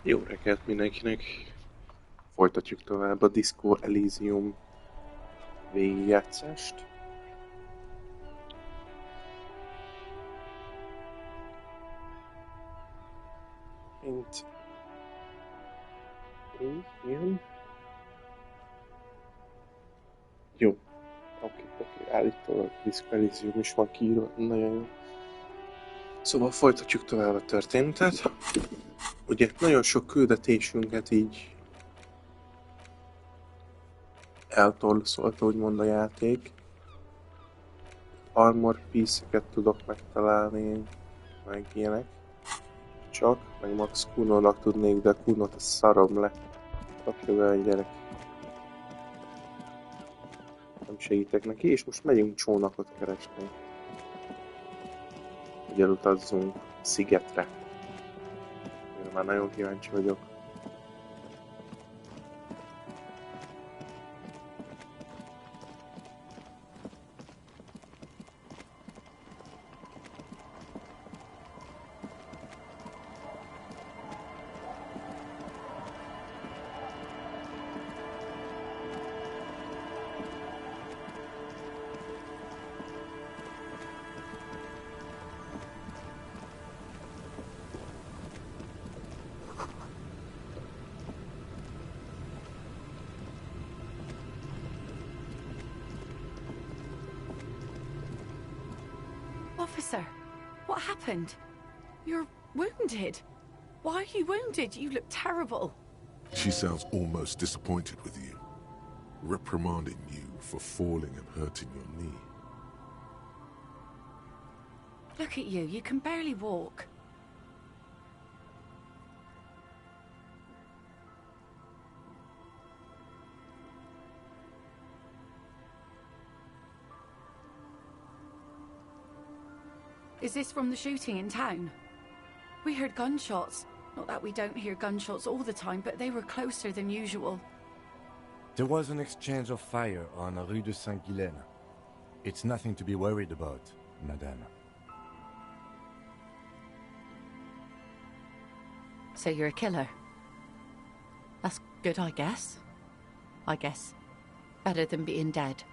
Jó reggelt mindenkinek! Folytatjuk tovább a Disco Elysium végigjátszást. Mint... Igen? Jó. Oké. Állítólag Disco Elysium is van kiírva. Nagyon jó. Szóval folytatjuk tovább a történetet. Ugye nagyon sok küldetésünket így eltorlaszolta, úgymond a játék. Armor piece-eket tudok megtalálni, meg ilyenek. Csak, meg max Kunónak tudnék, de Kunót a szarom le. Rakja be a gyerek. Nem segítek neki, és most megyünk csónakot keresni. Hogy elutazzunk szigetre. Én már nagyon kíváncsi vagyok. Officer, what happened? You're wounded. Why are you wounded? You look terrible. She sounds almost disappointed with you, reprimanding you for falling and hurting your knee. Look at you, you can barely walk. Is this from the shooting in town? We heard gunshots. Not that we don't hear gunshots all the time, but they were closer than usual. There was an exchange of fire on Rue de Saint-Guylaine. It's nothing to be worried about, madame. So you're a killer? That's good, I guess. Better than being dead.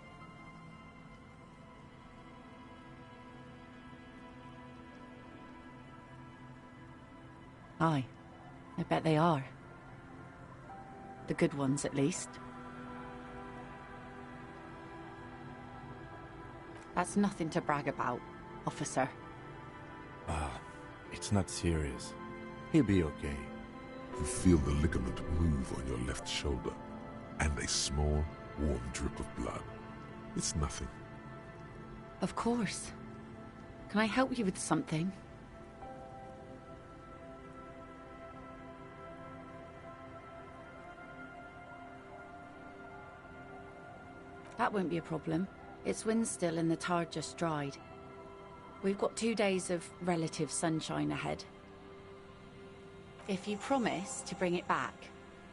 Aye, I bet they are. The good ones, at least. That's nothing to brag about, officer. It's not serious. He'll be okay. You feel the ligament move on your left shoulder, and a small, warm drip of blood. It's nothing. Of course. Can I help you with something? That won't be a problem. It's wind still and the tar just dried. We've got 2 days of relative sunshine ahead. If you promise to bring it back,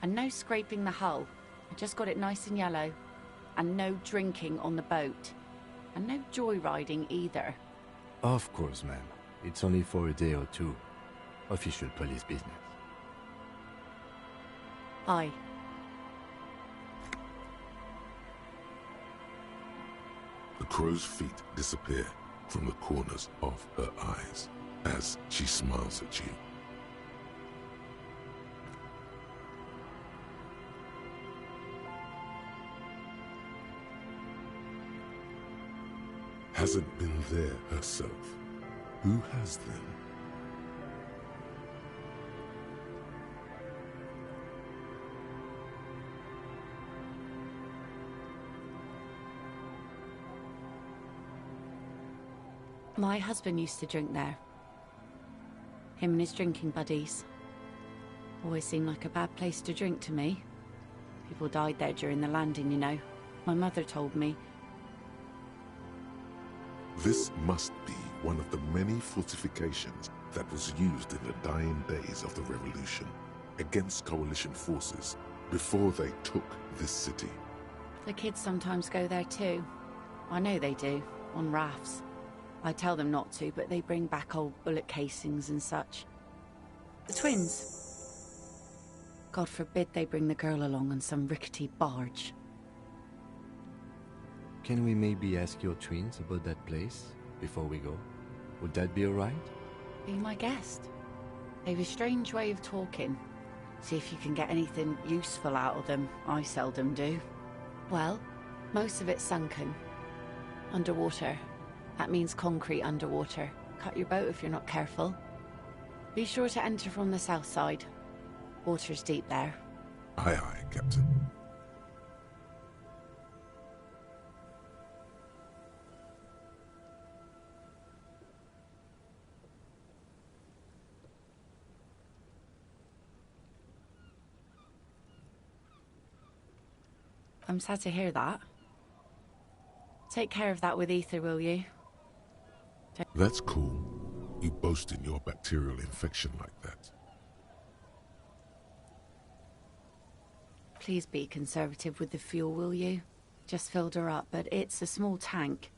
and no scraping the hull, I just got it nice and yellow, and no drinking on the boat, and no joyriding either. Of course, ma'am. It's only for a day or two. Official police business. Aye. The crow's feet disappear from the corners of her eyes as she smiles at you. Hasn't been there herself. Who has then? My husband used to drink there. Him and his drinking buddies. Always seemed like a bad place to drink to me. People died there during the landing, you know. My mother told me. This must be one of the many fortifications that was used in the dying days of the revolution against coalition forces before they took this city. The kids sometimes go there too. I know they do, on rafts. I tell them not to, but they bring back old bullet casings and such. The twins. God forbid they bring the girl along on some rickety barge. Can we maybe ask your twins about that place before we go? Would that be alright? Be my guest. They've a strange way of talking. See if you can get anything useful out of them. I seldom do. Well, most of it's sunken. Underwater. That means concrete underwater. Cut your boat if you're not careful. Be sure to enter from the south side. Water's deep there. Aye, aye, Captain. I'm sad to hear that. Take care of that with ether, will you? That's cool. You boasting your bacterial infection like that. Please be conservative with the fuel, will you? Just filled her up, but it's a small tank.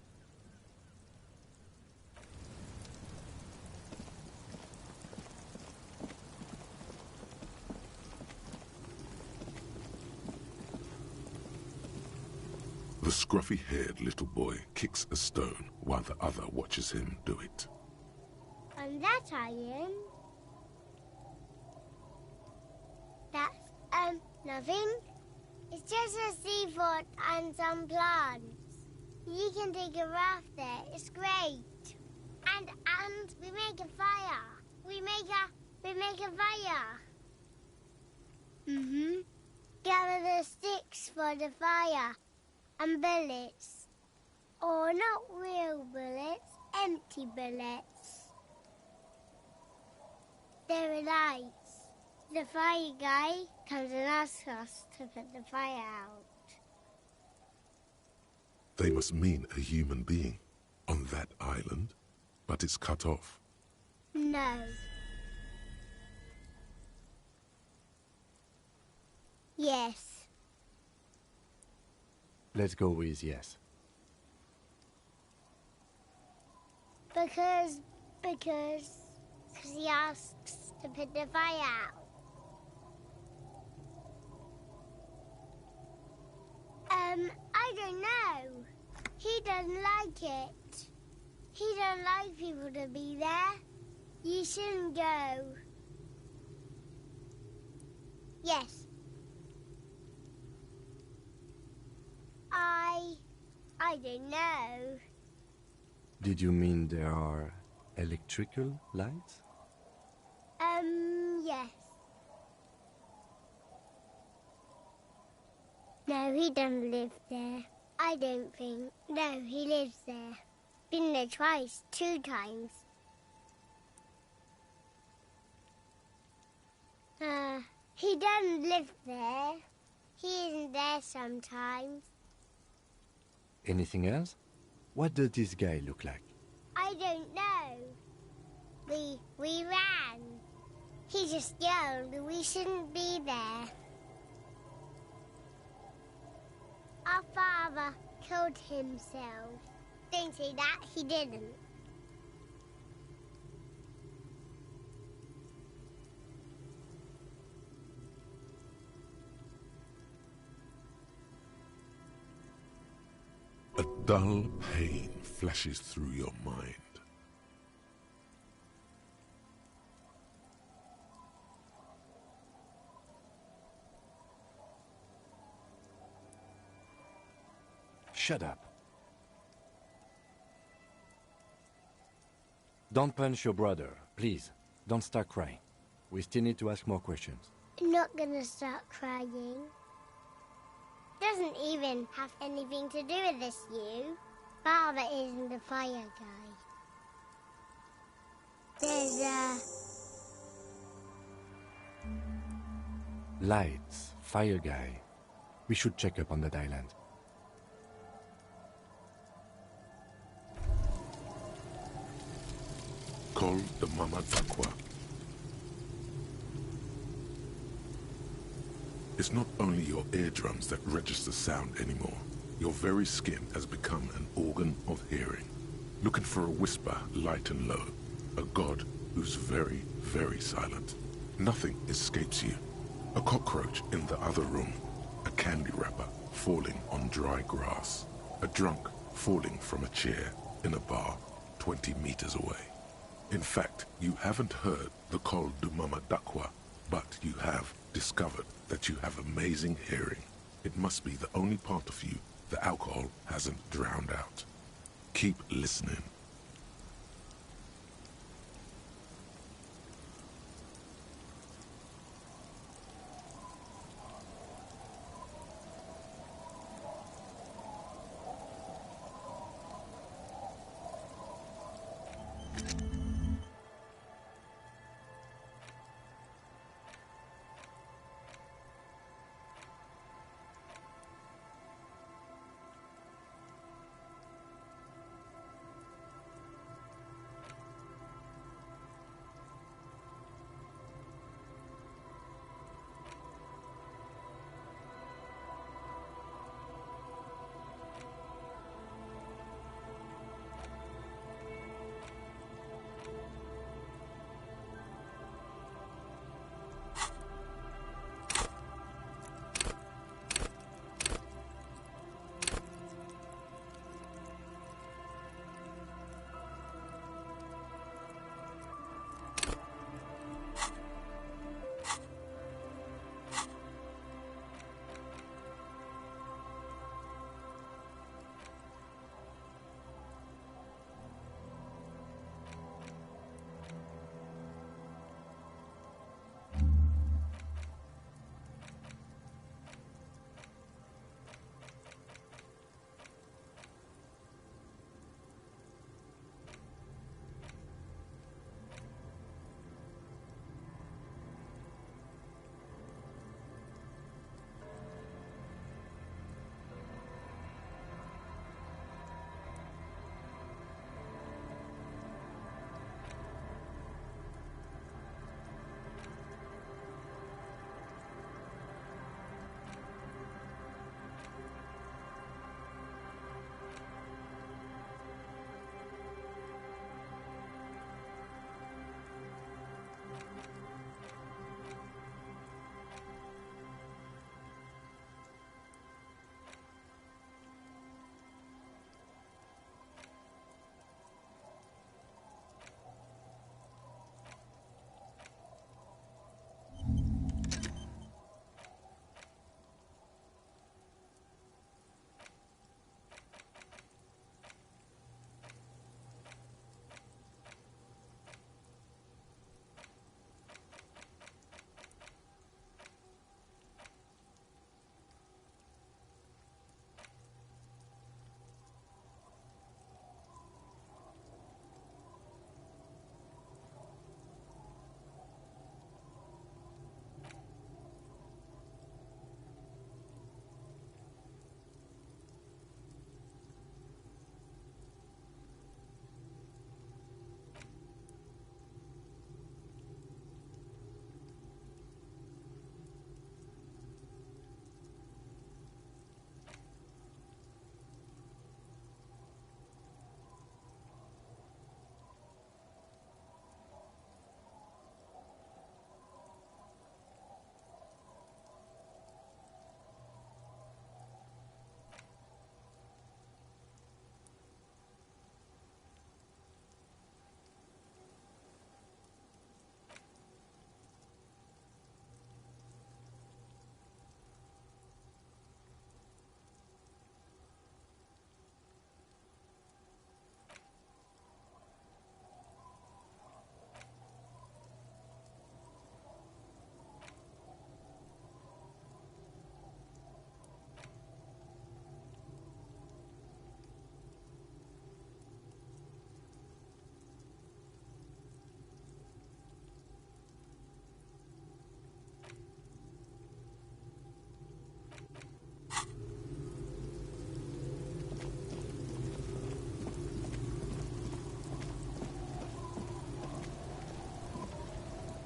The scruffy-haired little boy kicks a stone while the other watches him do it. And that iron. That's, nothing. It's just a seafort and some plants. You can take a raft there. It's great. And we make a fire. We make a fire. Mm-hmm. Gather the sticks for the fire. And bullets. Or not real bullets, empty bullets. There are lights. The fire guy comes and asks us to put the fire out. They must mean a human being on that island, but it's cut off. No. Yes. Let's go with yes. Because he asks to put the fire out. I don't know. He doesn't like it. He don't like people to be there. You shouldn't go. Yes. I don't know. Did you mean there are electrical lights? Yes. No, he doesn't live there. I don't think. No, he lives there. Been there twice, 2 times. He doesn't live there. He isn't there sometimes. Anything else? What does this guy look like? I don't know. We ran. He just yelled we shouldn't be there. Our father killed himself. Don't say that, he didn't. A dull pain flashes through your mind. Shut up. Don't punch your brother, please. Don't start crying. We still need to ask more questions. I'm not gonna start crying. Doesn't even have anything to do with this, you. Father isn't the fire guy. There's Lights, fire guy. We should check up on that island. Call the Mama Takwa. It's not only your eardrums that register sound anymore. Your very skin has become an organ of hearing. Looking for a whisper, light and low. A god who's very, very silent. Nothing escapes you. A cockroach in the other room. A candy wrapper falling on dry grass. A drunk falling from a chair in a bar 20 meters away. In fact, you haven't heard the Col du Mama Dakwa, but you have discovered that you have amazing hearing. It must be the only part of you the alcohol hasn't drowned out. Keep listening.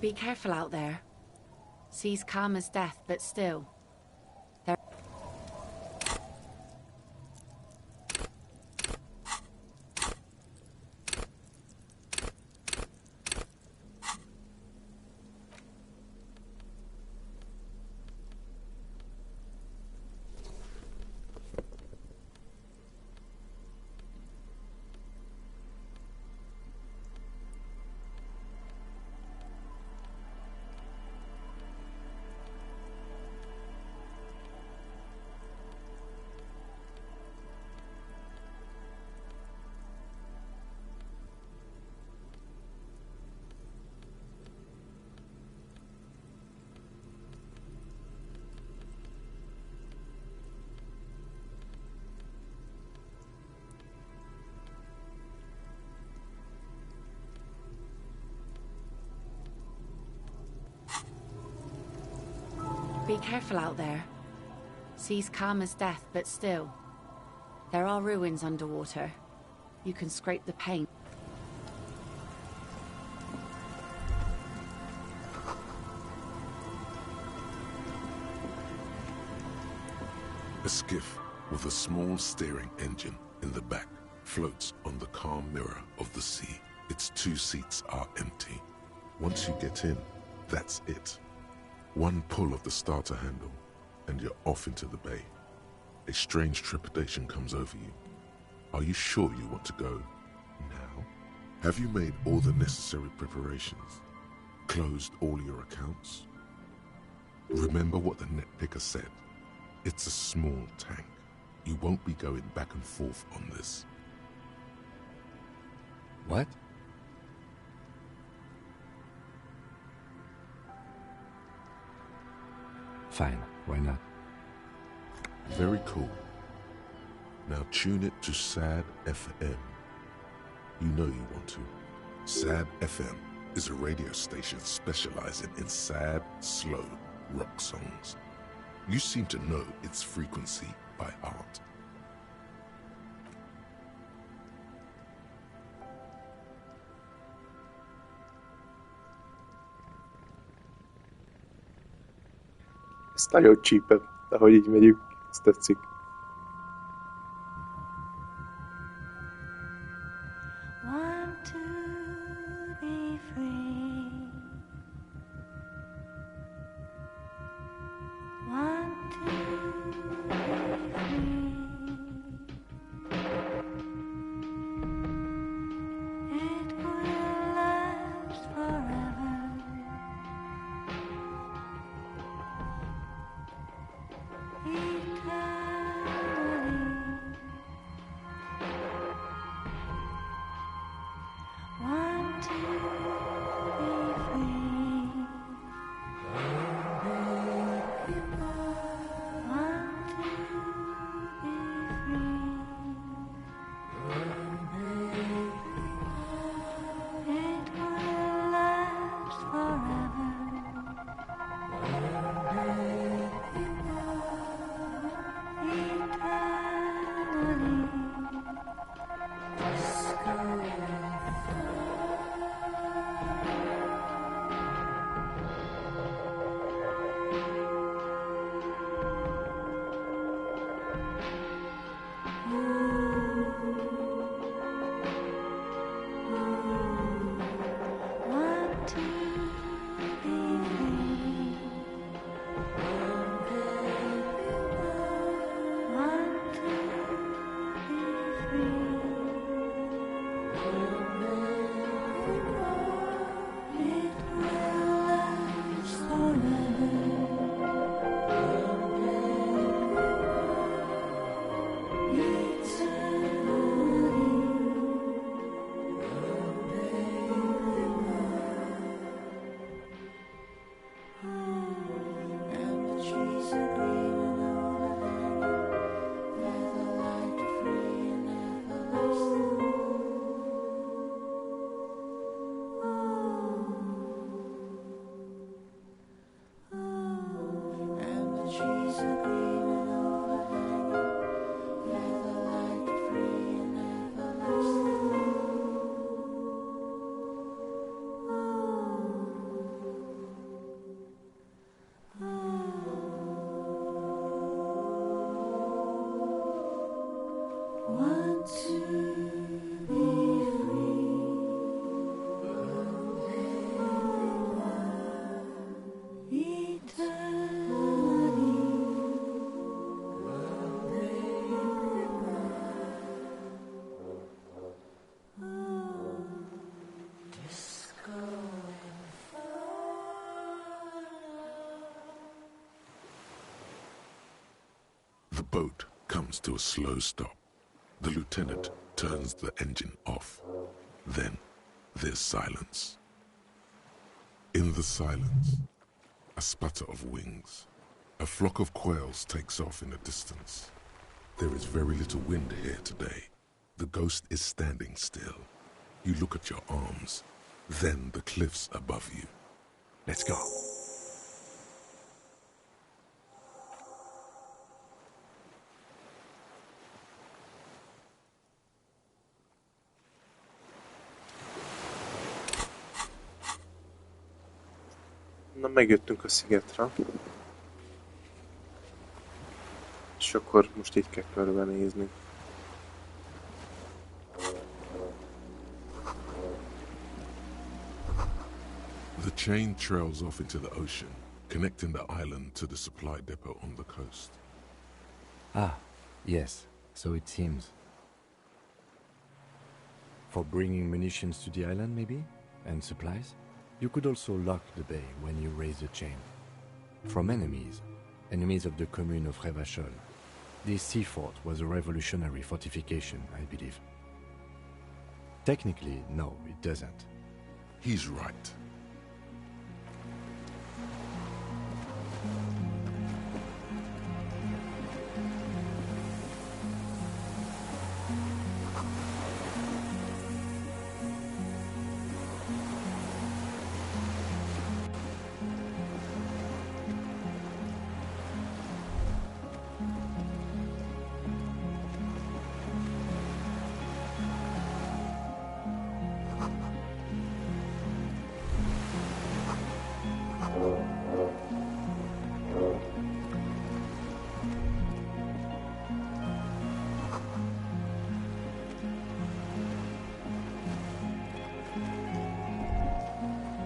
Be careful out there. Sea's calm as death, but still. There. Be careful out there. Sea's calm as death, but still. There are ruins underwater. You can scrape the paint. A skiff with a small steering engine in the back floats on the calm mirror of the sea. Its 2 seats are empty. Once you get in, that's it. One pull of the starter handle, and you're off into the bay. A strange trepidation comes over you. Are you sure you want to go now? Have you made all the necessary preparations? Closed all your accounts? Remember what the net picker said. It's a small tank. You won't be going back and forth on this. What? Fine, why not? Very cool. Now tune it to SAD FM. You know you want to. SAD FM is a radio station specializing in sad, slow rock songs. You seem to know its frequency by heart. Ezt nagyon csípem, ahogy így megyünk. Ezt tetszik. Want to be free. Want to be free. It will last forever. Eternally. Want to be free. Want to be free. It will last forever. Want to be free. Want to be free. It will last forever. And the trees are green and overhanging, never light free and everlasting. And the trees are green and overhanging, never light free and everlasting. Want to be free. The boat comes to a slow stop. The lieutenant turns the engine off. Then there's silence. In the silence, a sputter of wings. A flock of quails takes off in the distance. There is very little wind here today. The ghost is standing still. You look at your arms, then the cliffs above you. Let's go. Na, megjöttünk a szigetre. És akkor most így kell körbenézni. The chain trails off into the ocean, connecting the island to the supply depot on the coast. Ah, yes, so it seems. For bringing munitions to the island, maybe? And supplies? You could also lock the bay when you raise the chain. From enemies of the commune of Revachol. This sea fort was a revolutionary fortification, I believe. Technically, no, it doesn't. He's right.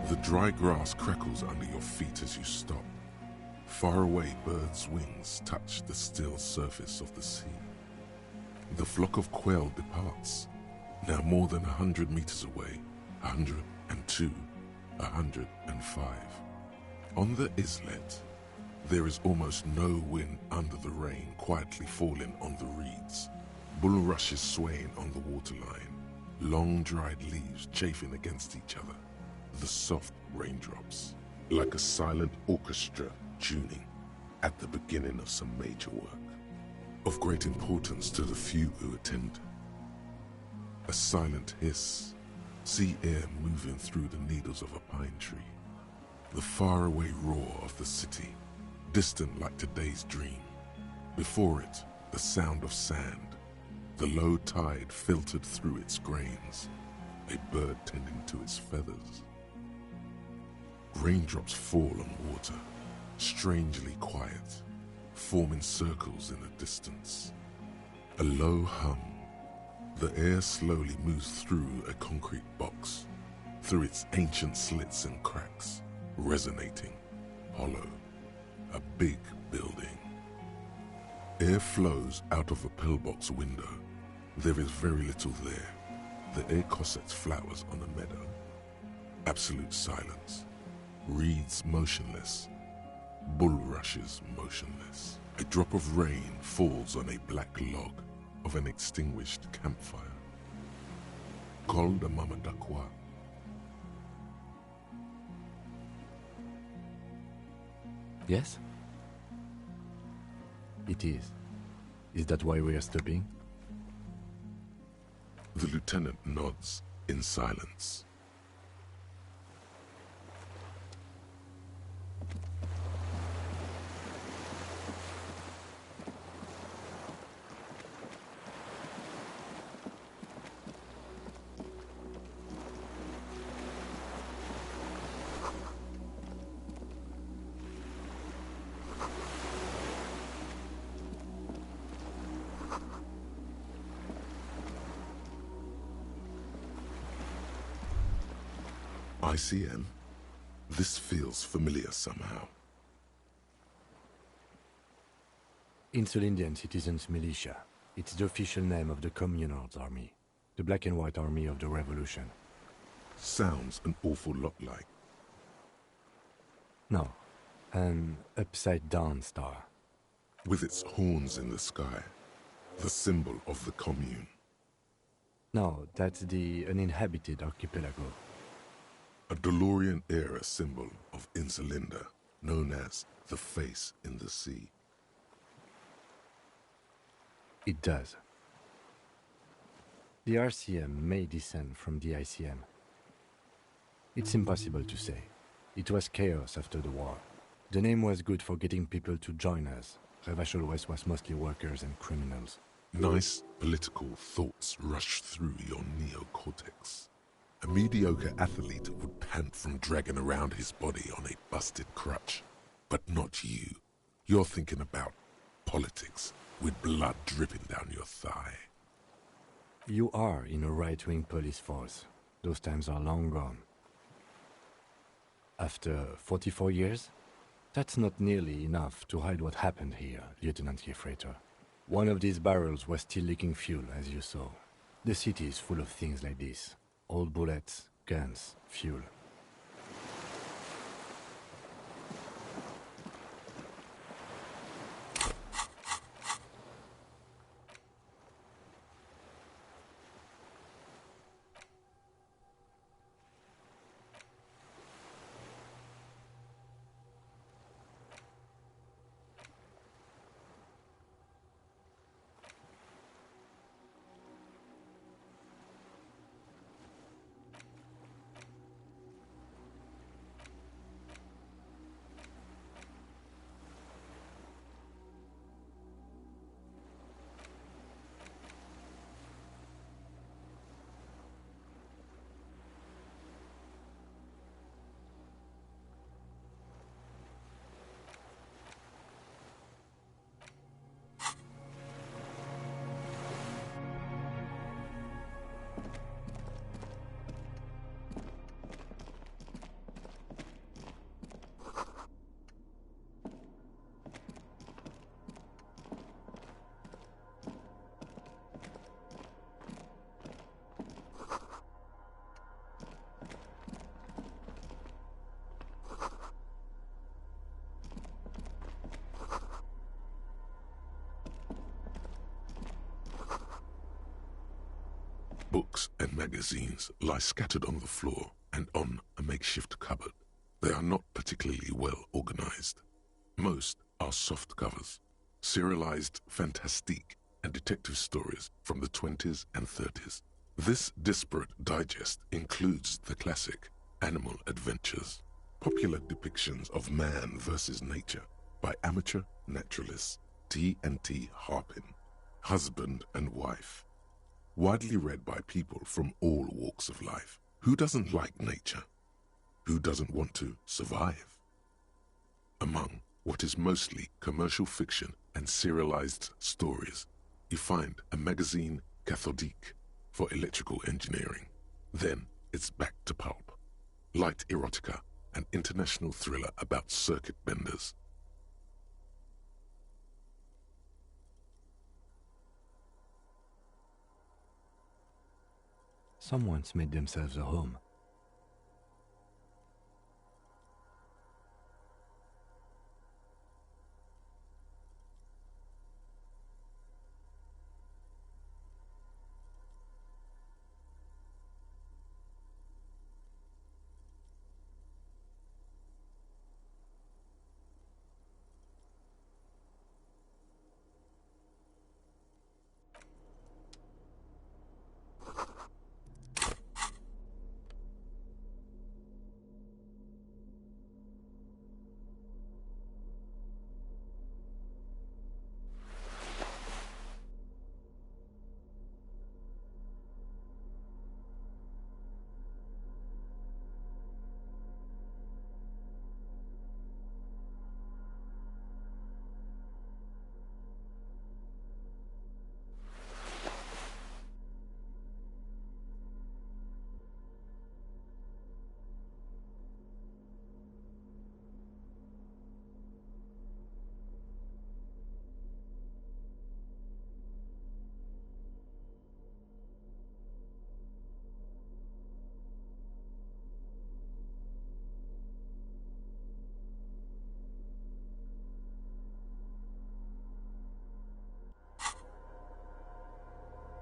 The dry grass crackles under your feet as you stop. Far away, birds' wings touch the still surface of the sea. The flock of quail departs, now more than 100 meters away, 102, 105. On the islet, there is almost no wind under the rain quietly falling on the reeds. Bulrushes swaying on the waterline, long dried leaves chafing against each other. The soft raindrops, like a silent orchestra tuning at the beginning of some major work, of great importance to the few who attend. A silent hiss, sea air moving through the needles of a pine tree. The faraway roar of the city, distant like today's dream. Before it, the sound of sand, the low tide filtered through its grains, a bird tending to its feathers. Raindrops fall on water, strangely quiet, forming circles in the distance. A low hum. The air slowly moves through a concrete box, through its ancient slits and cracks, resonating, hollow. A big building. Air flows out of a pillbox window. There is very little there. The air cossets flowers on a meadow. Absolute silence. Reeds motionless, bulrushes motionless. A drop of rain falls on a black log of an extinguished campfire. Col de Mamadakwa. Yes? It is. Is that why we are stopping? The lieutenant nods in silence. ICM? This feels familiar somehow. Insulindian Citizens Militia. It's the official name of the Communards Army, the black and white army of the revolution. Sounds an awful lot like. No, an upside-down star. With its horns in the sky, the symbol of the commune. No, that's the uninhabited archipelago. A DeLorean-era symbol of Insulinda, known as the face in the sea. It does. The RCM may descend from the ICM. It's impossible to say. It was chaos after the war. The name was good for getting people to join us. Revachol West was mostly workers and criminals. Nice political thoughts rush through your neocortex. A mediocre athlete would pant from dragging around his body on a busted crutch. But not you. You're thinking about politics, with blood dripping down your thigh. You are in a right-wing police force. Those times are long gone. After 44 years? That's not nearly enough to hide what happened here, Lieutenant Gefreiter. One of these barrels was still leaking fuel, as you saw. The city is full of things like this. Old bullets, guns, fuel. Books and magazines lie scattered on the floor and on a makeshift cupboard. They are not particularly well organized. Most are soft covers, serialized fantastique and detective stories from the 20s and 30s. This disparate digest includes the classic Animal Adventures, popular depictions of man versus nature by amateur naturalists T&T Harpin, husband and wife. Widely read by people from all walks of life. Who doesn't like nature? Who doesn't want to survive? Among what is mostly commercial fiction and serialized stories, you find a magazine cathodique for electrical engineering. Then it's back to pulp. Light erotica, an international thriller about circuit benders. Someone's made themselves a home.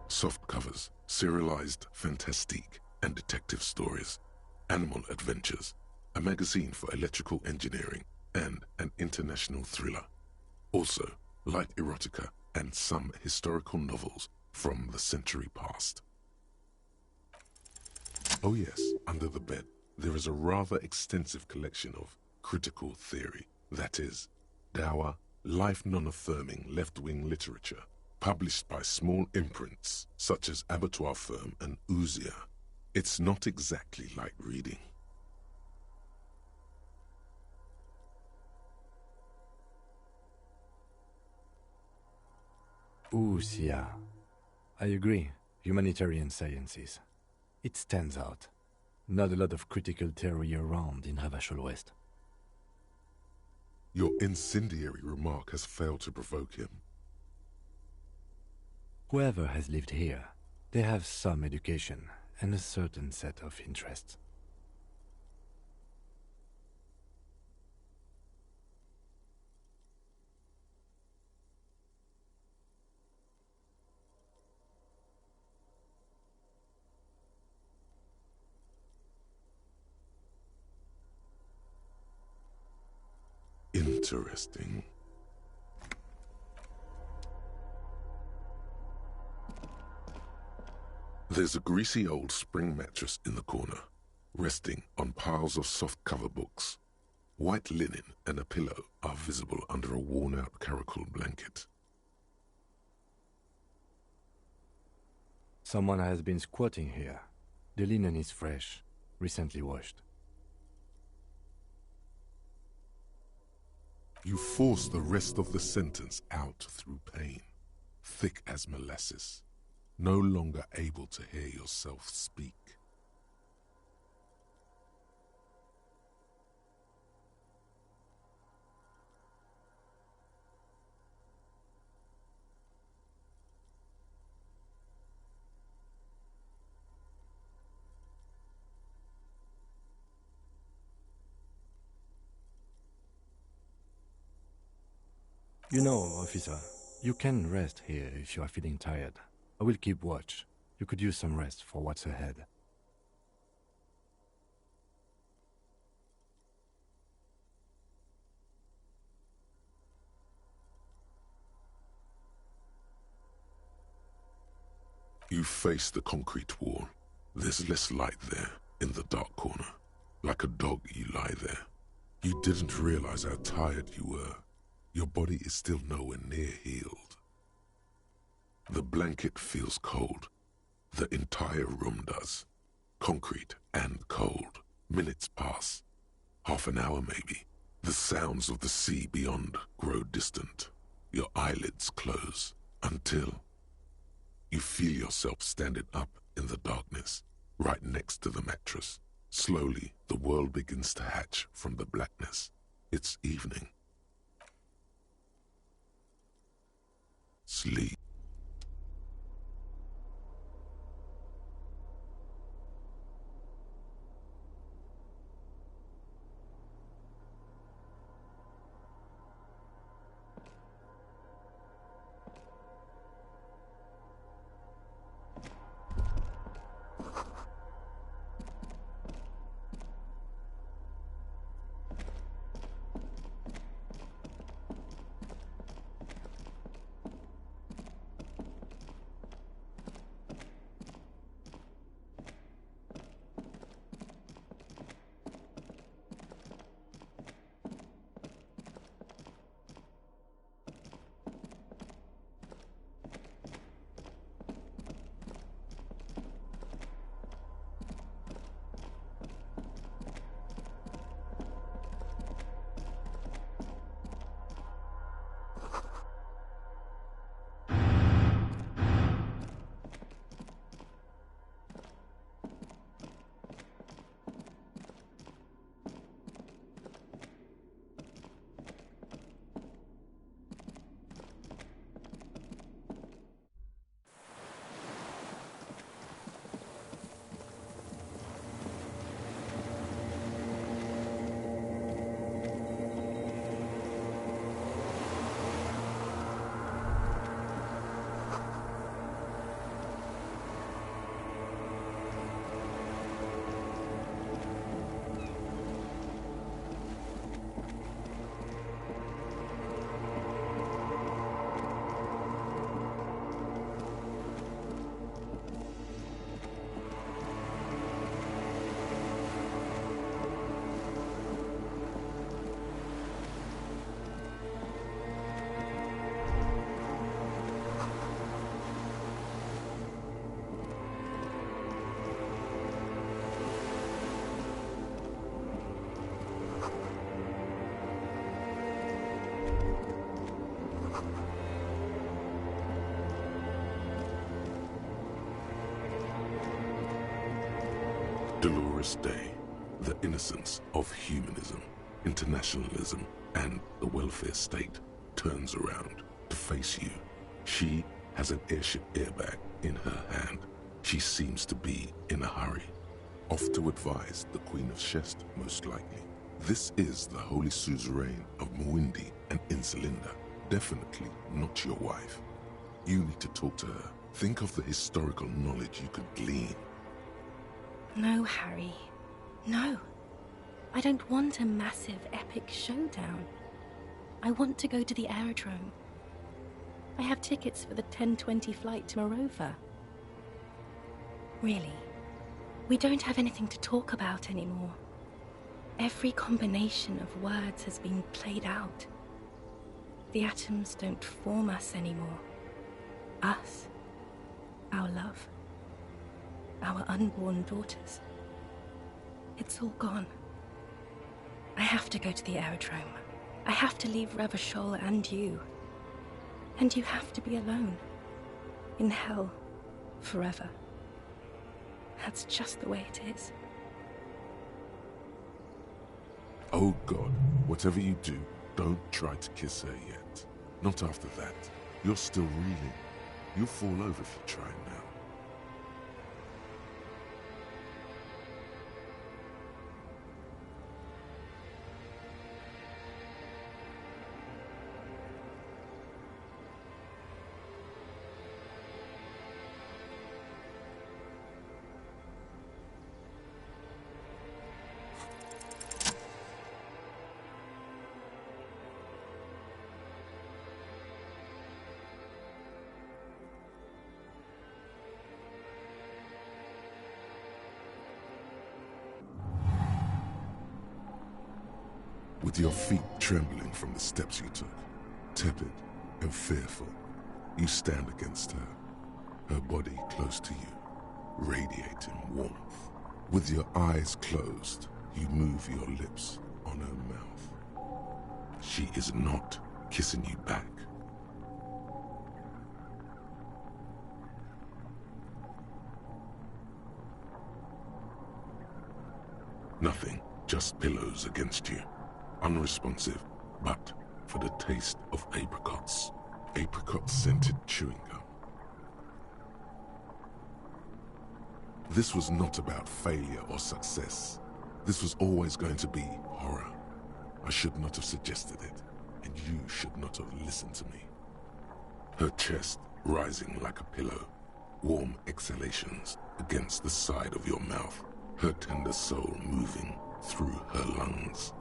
Soft covers, serialized fantastique and detective stories, Animal Adventures, a magazine for electrical engineering, and an international thriller. Also, light erotica and some historical novels from the century past. Oh yes, under the bed, there is a rather extensive collection of critical theory, that is, dour, life non-affirming left-wing literature, published by small imprints such as Abattoir Firm and Ouzia. It's not exactly like reading. Ooh, Sia. I agree. Humanitarian sciences. It stands out. Not a lot of critical theory around in Ravachol West. Your incendiary remark has failed to provoke him. Whoever has lived here, they have some education and a certain set of interests. Interesting. There's a greasy old spring mattress in the corner, resting on piles of soft cover books. White linen and a pillow are visible under a worn-out caracal blanket. Someone has been squatting here. The linen is fresh, recently washed. You force the rest of the sentence out through pain, thick as molasses, no longer able to hear yourself speak. You know, officer, you can rest here if you are feeling tired. I will keep watch. You could use some rest for what's ahead. You face the concrete wall. There's less light there, in the dark corner. Like a dog, you lie there. You didn't realize how tired you were. Your body is still nowhere near healed. The blanket feels cold. The entire room does. Concrete and cold. Minutes pass. Half an hour maybe. The sounds of the sea beyond grow distant. Your eyelids close until you feel yourself standing up in the darkness, right next to the mattress. Slowly, the world begins to hatch from the blackness. It's evening. Sleep. Dolorous day, the innocence of humanism, internationalism, and the welfare state turns around to face you. She has an airship airbag in her hand. She seems to be in a hurry. Off to advise the Queen of Shest, most likely. This is the Holy Suzerain of Mwindi and Insulinda. Definitely not your wife. You need to talk to her. Think of the historical knowledge you could glean. No, Harry. No. I don't want a massive, epic showdown. I want to go to the aerodrome. I have tickets for the 10:20 flight to Morova. Really, we don't have anything to talk about anymore. Every combination of words has been played out. The atoms don't form us anymore. Us, our love, our unborn daughters. It's all gone. I have to go to the aerodrome. I have to leave Revachol and you. And you have to be alone. In hell. Forever. That's just the way it is. Oh God, whatever you do, don't try to kiss her yet. Not after that. You're still reeling. You'll fall over if you try now. With your feet trembling from the steps you took, tepid and fearful, you stand against her, her body close to you, radiating warmth. With your eyes closed, you move your lips on her mouth. She is not kissing you back. Nothing, just pillows against you. Unresponsive, but for the taste of apricots. Apricot-scented chewing gum. This was not about failure or success. This was always going to be horror. I should not have suggested it, and you should not have listened to me. Her chest rising like a pillow, warm exhalations against the side of your mouth, her tender soul moving through her lungs.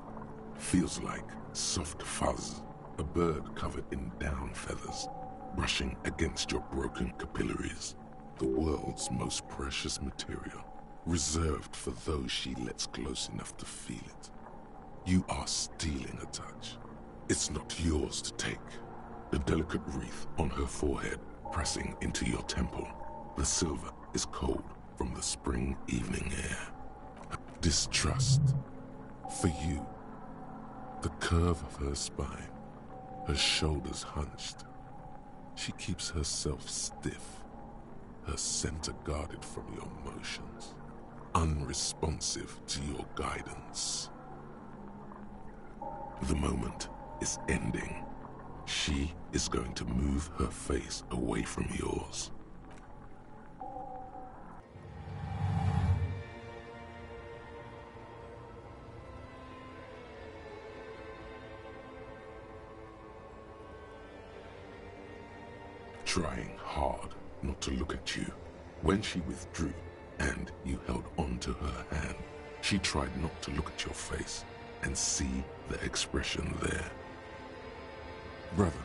Feels like soft fuzz, a bird covered in down feathers, brushing against your broken capillaries, the world's most precious material, reserved for those she lets close enough to feel it. You are stealing a touch. It's not yours to take. The delicate wreath on her forehead pressing into your temple. The silver is cold from the spring evening air. Distrust. For you. The curve of her spine, her shoulders hunched. She keeps herself stiff, her center guarded from your motions, unresponsive to your guidance. The moment is ending. She is going to move her face away from yours. Trying hard not to look at you. When she withdrew and you held on to her hand, she tried not to look at your face and see the expression there. Brother,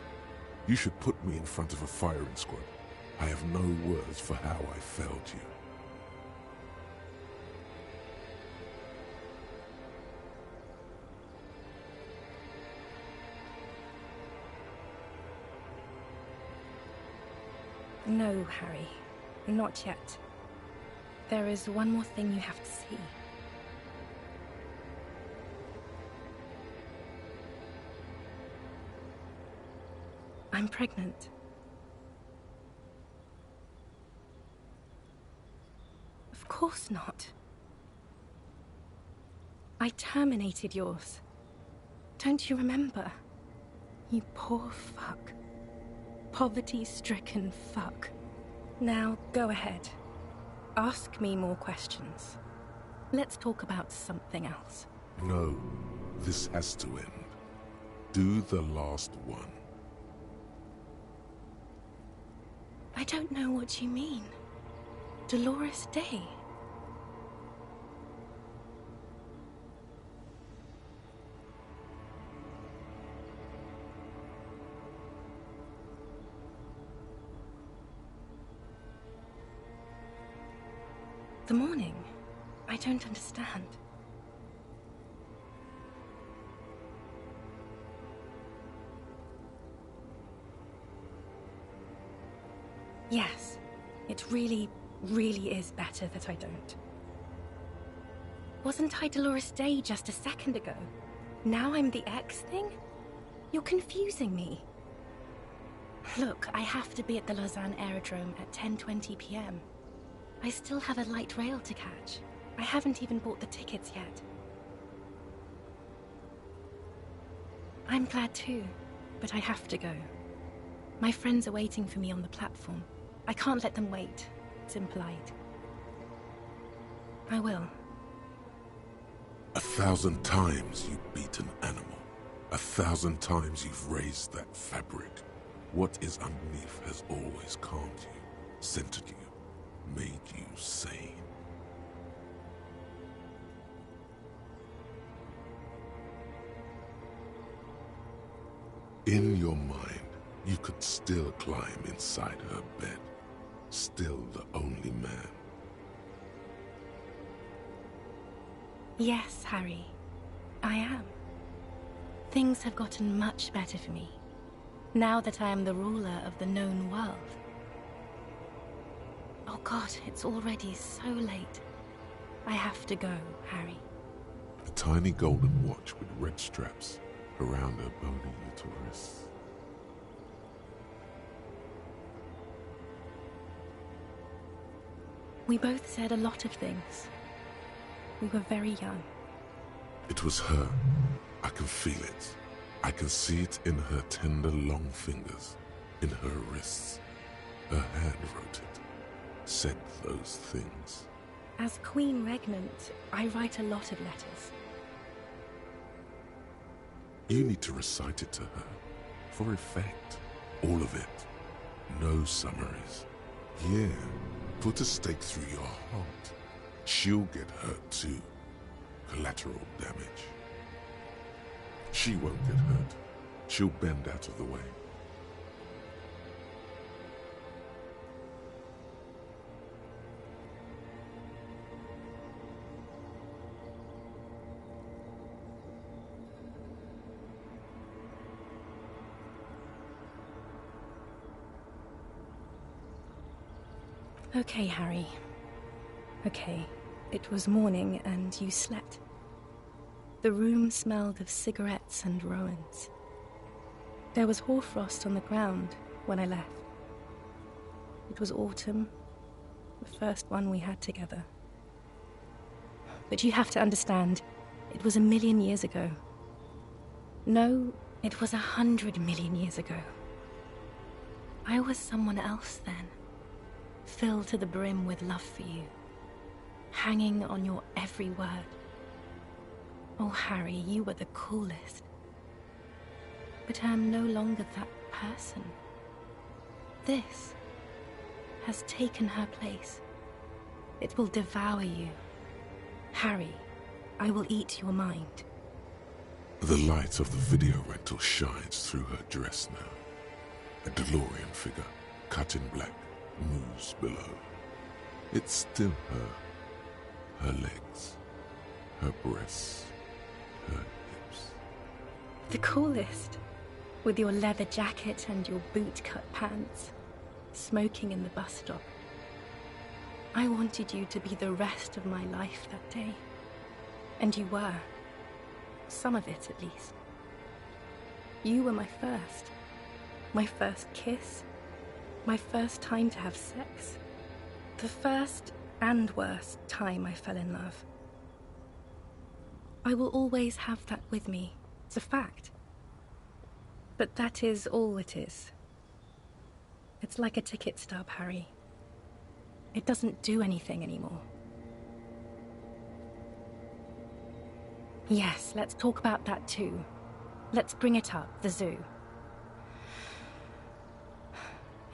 you should put me in front of a firing squad. I have no words for how I failed you. No, Harry. Not yet. There is one more thing you have to see. I'm pregnant. Of course not. I terminated yours. Don't you remember? You poor fuck. Poverty-stricken fuck. Now, go ahead. Ask me more questions. Let's talk about something else. No, this has to end. Do the last one. I don't know what you mean. Dolores Day? The morning? I don't understand. Yes, it really is better that I don't. Wasn't I Dolores Day just a second ago? Now I'm the X thing? You're confusing me. Look, I have to be at the Lausanne Aerodrome at 10:20 p.m. I still have a light rail to catch. I haven't even bought the tickets yet. I'm glad too, but I have to go. My friends are waiting for me on the platform. I can't let them wait. It's impolite. I will. 1,000 times you've beaten animal. 1,000 times you've raised that fabric. What is underneath has always calmed you, centered you, made you sane. In your mind, you could still climb inside her bed, still the only man. Yes, Harry. I am. Things have gotten much better for me, now that I am the ruler of the known world. Oh God, it's already so late. I have to go, Harry. A tiny golden watch with red straps around her bony little wrists. We both said a lot of things. We were very young. It was her. I can feel it. I can see it in her tender long fingers, in her wrists. Her hand wrote it, said those things. As Queen Regnant, I write a lot of letters. You need to recite it to her, for effect. All of it. No summaries. Yeah, put a stake through your heart. She'll get hurt too. Collateral damage. She won't get hurt. She'll bend out of the way. Okay, Harry. Okay. It was morning and you slept. The room smelled of cigarettes and Rowans. There was hoarfrost on the ground when I left. It was autumn, the first one we had together. But you have to understand, it was 1,000,000 years ago. No, it was 100 million years ago. I was someone else then, filled to the brim with love for you, hanging on your every word. Oh, Harry, you were the coolest. But I am no longer that person. This has taken her place. It will devour you. Harry, I will eat your mind. The light of the video rental shines through her dress now. A DeLorean figure, cut in black, moves below. It's still her. Her legs, her breasts, her hips. The coolest. With your leather jacket and your boot-cut pants, smoking in the bus stop. I wanted you to be the rest of my life that day. And you were. Some of it, at least. You were my first. My first kiss. My first time to have sex. The first and worst time I fell in love. I will always have that with me. It's a fact. But that is all it is. It's like a ticket stub, Harry. It doesn't do anything anymore. Yes, let's talk about that too. Let's bring it up, the zoo.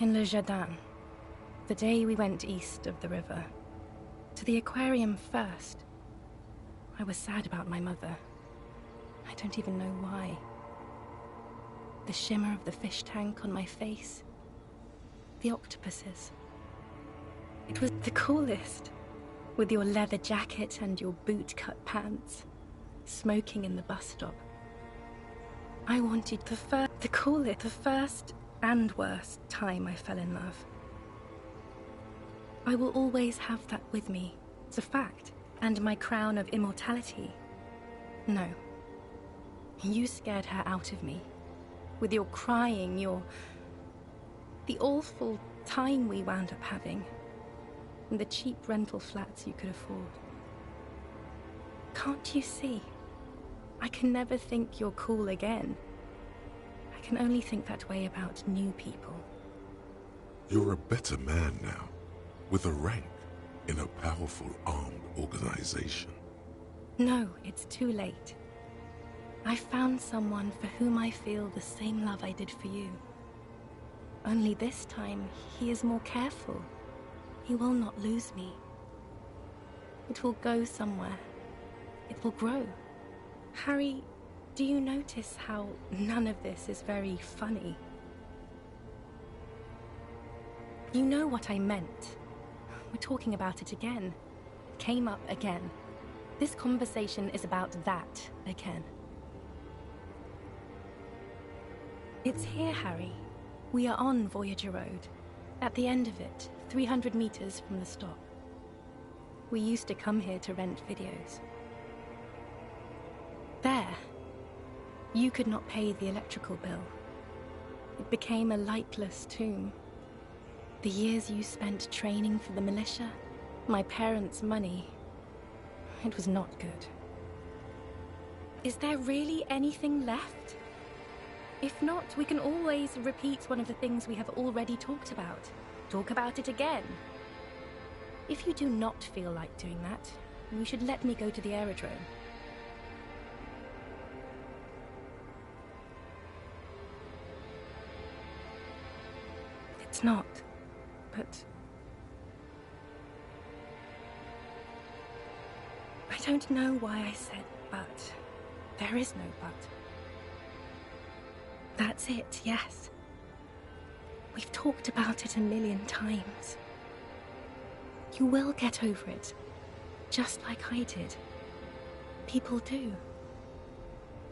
In Le Jardin, the day we went east of the river, to the aquarium first, I was sad about my mother. I don't even know why. The shimmer of the fish tank on my face, the octopuses. It was the coolest, with your leather jacket and your boot-cut pants, smoking in the bus stop. I wanted the first and worst time I fell in love. I will always have that with me. It's a fact. And my crown of immortality. No. You scared her out of me. With your crying, the awful time we wound up having. And the cheap rental flats you could afford. Can't you see? I can never think you're cool again. I can only think that way about new people. You're a better man now, with a rank in a powerful armed organization. No, it's too late. I found someone for whom I feel the same love I did for you. Only this time, he is more careful. He will not lose me. It will go somewhere. It will grow. Harry, do you notice how none of this is very funny? You know what I meant. We're talking about it again. It came up again. This conversation is about that again. It's here, Harry. We are on Voyager Road. At the end of it, 300 meters from the stop. We used to come here to rent videos. There. You could not pay the electrical bill. It became a lightless tomb. The years you spent training for the militia, my parents' money, it was not good. Is there really anything left? If not, we can always repeat one of the things we have already talked about. Talk about it again. If you do not feel like doing that, you should let me go to the aerodrome. It's not, but... I don't know why I said but. There is no but. That's it, yes. We've talked about it a million times. You will get over it, just like I did. People do.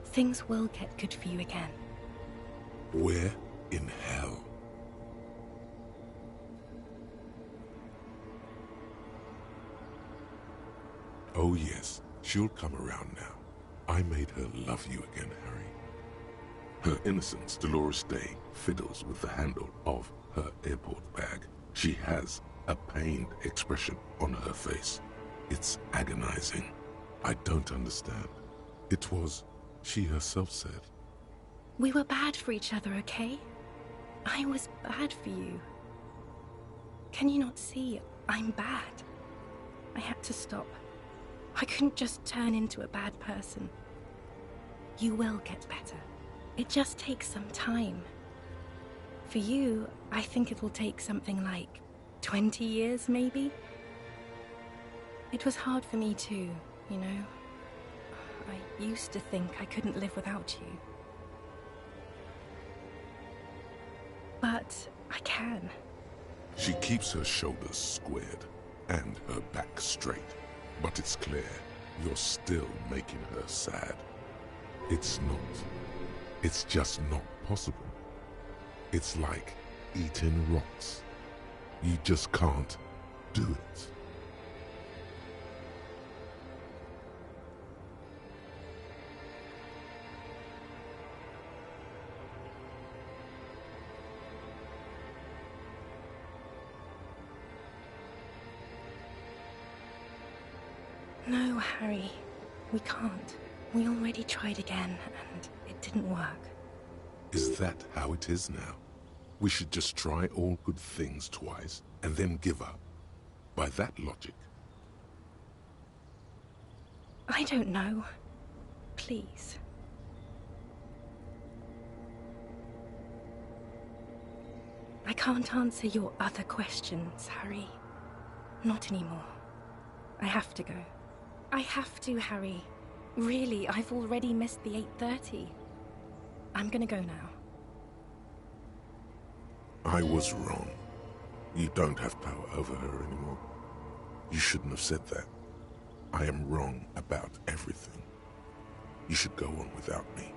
Things will get good for you again. Where in hell? Oh yes, she'll come around now. I made her love you again, Harry. Her innocence, Dolores Day, fiddles with the handle of her airport bag. She has a pained expression on her face. It's agonizing. I don't understand. It was, she herself said. We were bad for each other, okay? I was bad for you. Can you not see? I'm bad. I had to stop. I couldn't just turn into a bad person. You will get better. It just takes some time. For you, I think it will take something like 20 years, maybe? It was hard for me too, you know? I used to think I couldn't live without you. But I can. She keeps her shoulders squared and her back straight. But it's clear you're still making her sad. It's not. It's just not possible. It's like eating rocks. You just can't do it. No, Harry. We can't. We already tried again, and it didn't work. Is that how it is now? We should just try all good things twice and then give up. By that logic. I don't know. Please. I can't answer your other questions, Harry. Not anymore. I have to go. I have to, Harry. Really, I've already missed the 8:30. I'm gonna go now. I was wrong. You don't have power over her anymore. You shouldn't have said that. I am wrong about everything. You should go on without me.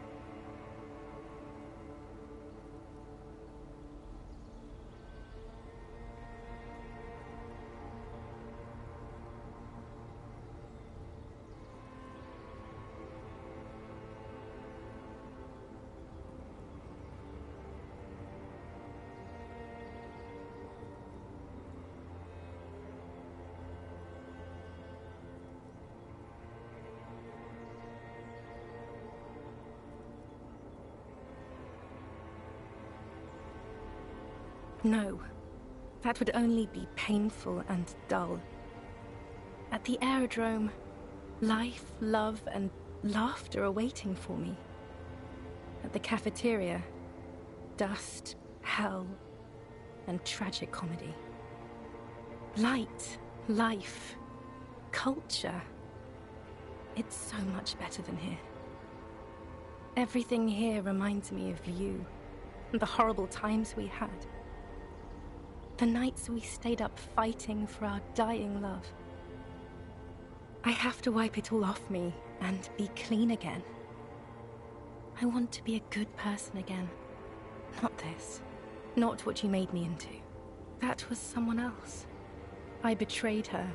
No. That would only be painful and dull. At the aerodrome, life, love, and laughter are waiting for me. At the cafeteria, dust, hell, and tragic comedy. Light, life, culture. It's so much better than here. Everything here reminds me of you, and the horrible times we had. The nights we stayed up fighting for our dying love. I have to wipe it all off me and be clean again. I want to be a good person again. Not this. Not what you made me into. That was someone else. I betrayed her,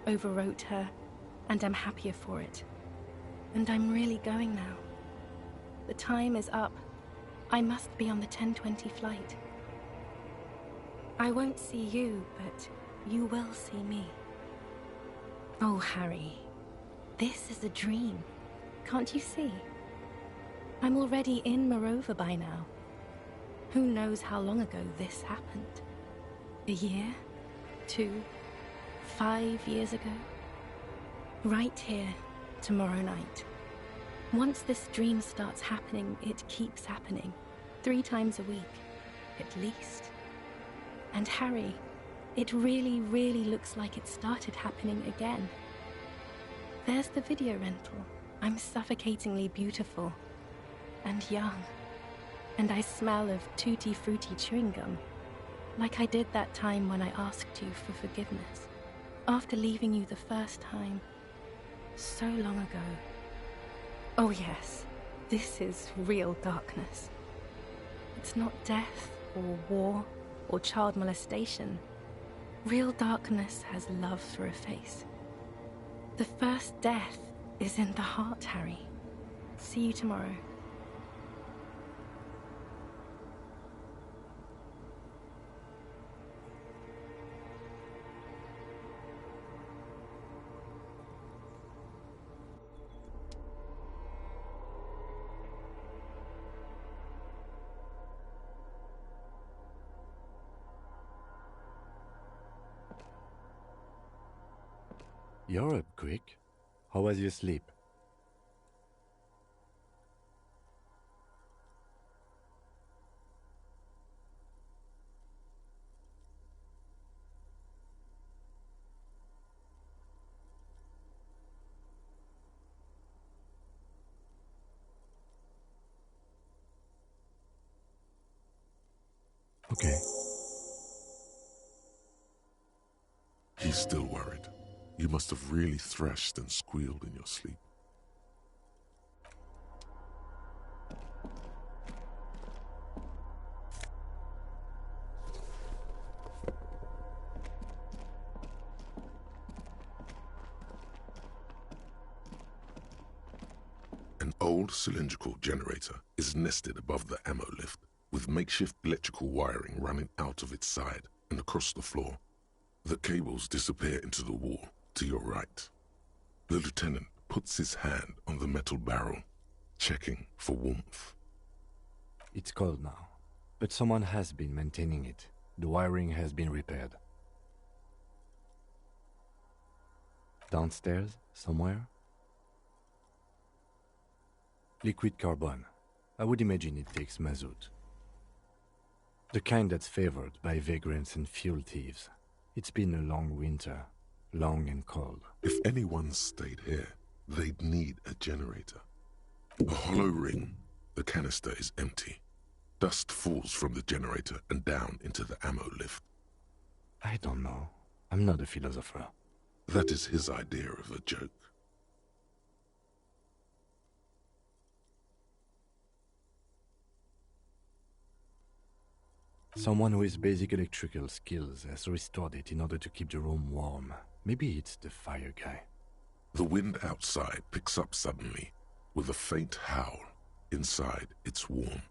overwrote her, and I'm happier for it. And I'm really going now. The time is up. I must be on the 10:20 flight. I won't see you, but you will see me. Oh, Harry, this is a dream. Can't you see? I'm already in Morova by now. Who knows how long ago this happened? A year? 2? 5 years ago? Right here, tomorrow night. Once this dream starts happening, it keeps happening. 3 times a week, at least. And Harry, it really, really looks like it started happening again. There's the video rental. I'm suffocatingly beautiful. And young. And I smell of tutti frutti chewing gum. Like I did that time when I asked you for forgiveness. After leaving you the first time. So long ago. Oh yes, this is real darkness. It's not death or war or child molestation. Real darkness has love for a face. The first death is in the heart, Harry. See you tomorrow. You're up quick. How was your sleep? Okay. He's still worried. You must have really thrashed and squealed in your sleep. An old cylindrical generator is nested above the ammo lift, with makeshift electrical wiring running out of its side and across the floor. The cables disappear into the wall to your right. The lieutenant puts his hand on the metal barrel, checking for warmth. It's cold now, but someone has been maintaining it. The wiring has been repaired. Downstairs, somewhere? Liquid carbon. I would imagine it takes mazout. The kind that's favored by vagrants and fuel thieves. It's been a long winter, long and cold. If anyone stayed here, they'd need a generator. A hollow ring. The canister is empty. Dust falls from the generator and down into the ammo lift. I don't know. I'm not a philosopher. That is his idea of a joke. Someone with basic electrical skills has restored it in order to keep the room warm. Maybe it's the fire guy. The wind outside picks up suddenly, with a faint howl. Inside, it's warm.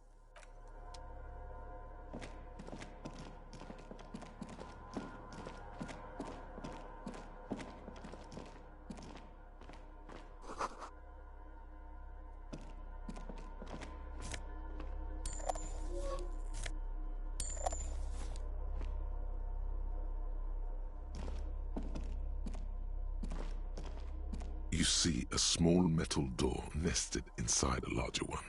You see a small metal door nested inside a larger one,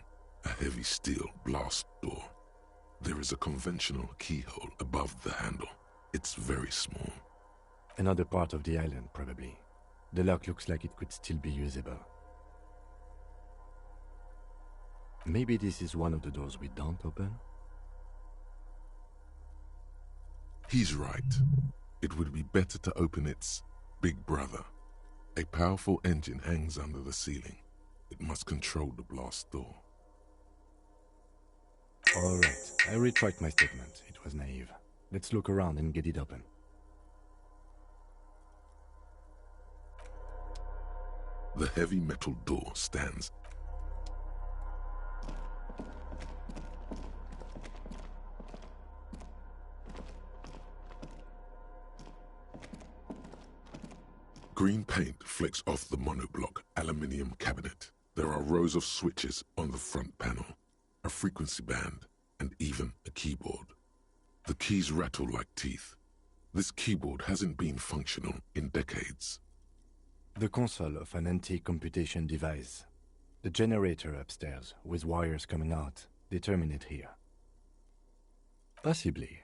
a heavy steel blast door. There is a conventional keyhole above the handle. It's very small. Another part of the island, probably. The lock looks like it could still be usable. Maybe this is one of the doors we don't open? He's right. It would be better to open its big brother. A powerful engine hangs under the ceiling. It must control the blast door. All right, I retract my statement. It was naive. Let's look around and get it open. The heavy metal door stands. Green paint flicks off the monoblock aluminium cabinet. There are rows of switches on the front panel, a frequency band, and even a keyboard. The keys rattle like teeth. This keyboard hasn't been functional in decades. The console of an anti-computation device. The generator upstairs, with wires coming out, they terminate here. Possibly.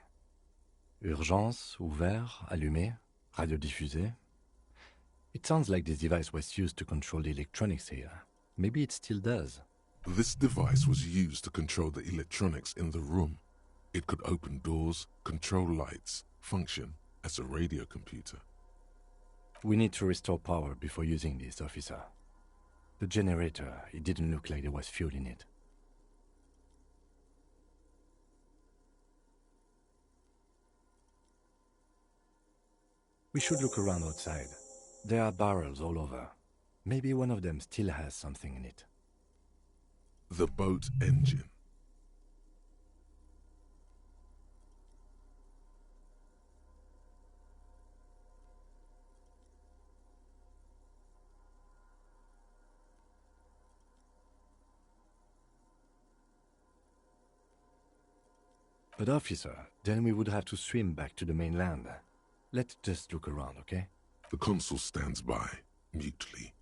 Urgence, ouvert, allumé, radiodiffusé. It sounds like this device was used to control the electronics here. Maybe it still does. This device was used to control the electronics in the room. It could open doors, control lights, function as a radio computer. We need to restore power before using this, officer. The generator, it didn't look like there was fuel in it. We should look around outside. There are barrels all over. Maybe one of them still has something in it. The boat engine. But officer, then we would have to swim back to the mainland. Let's just look around, okay? The consul stands by, mutely.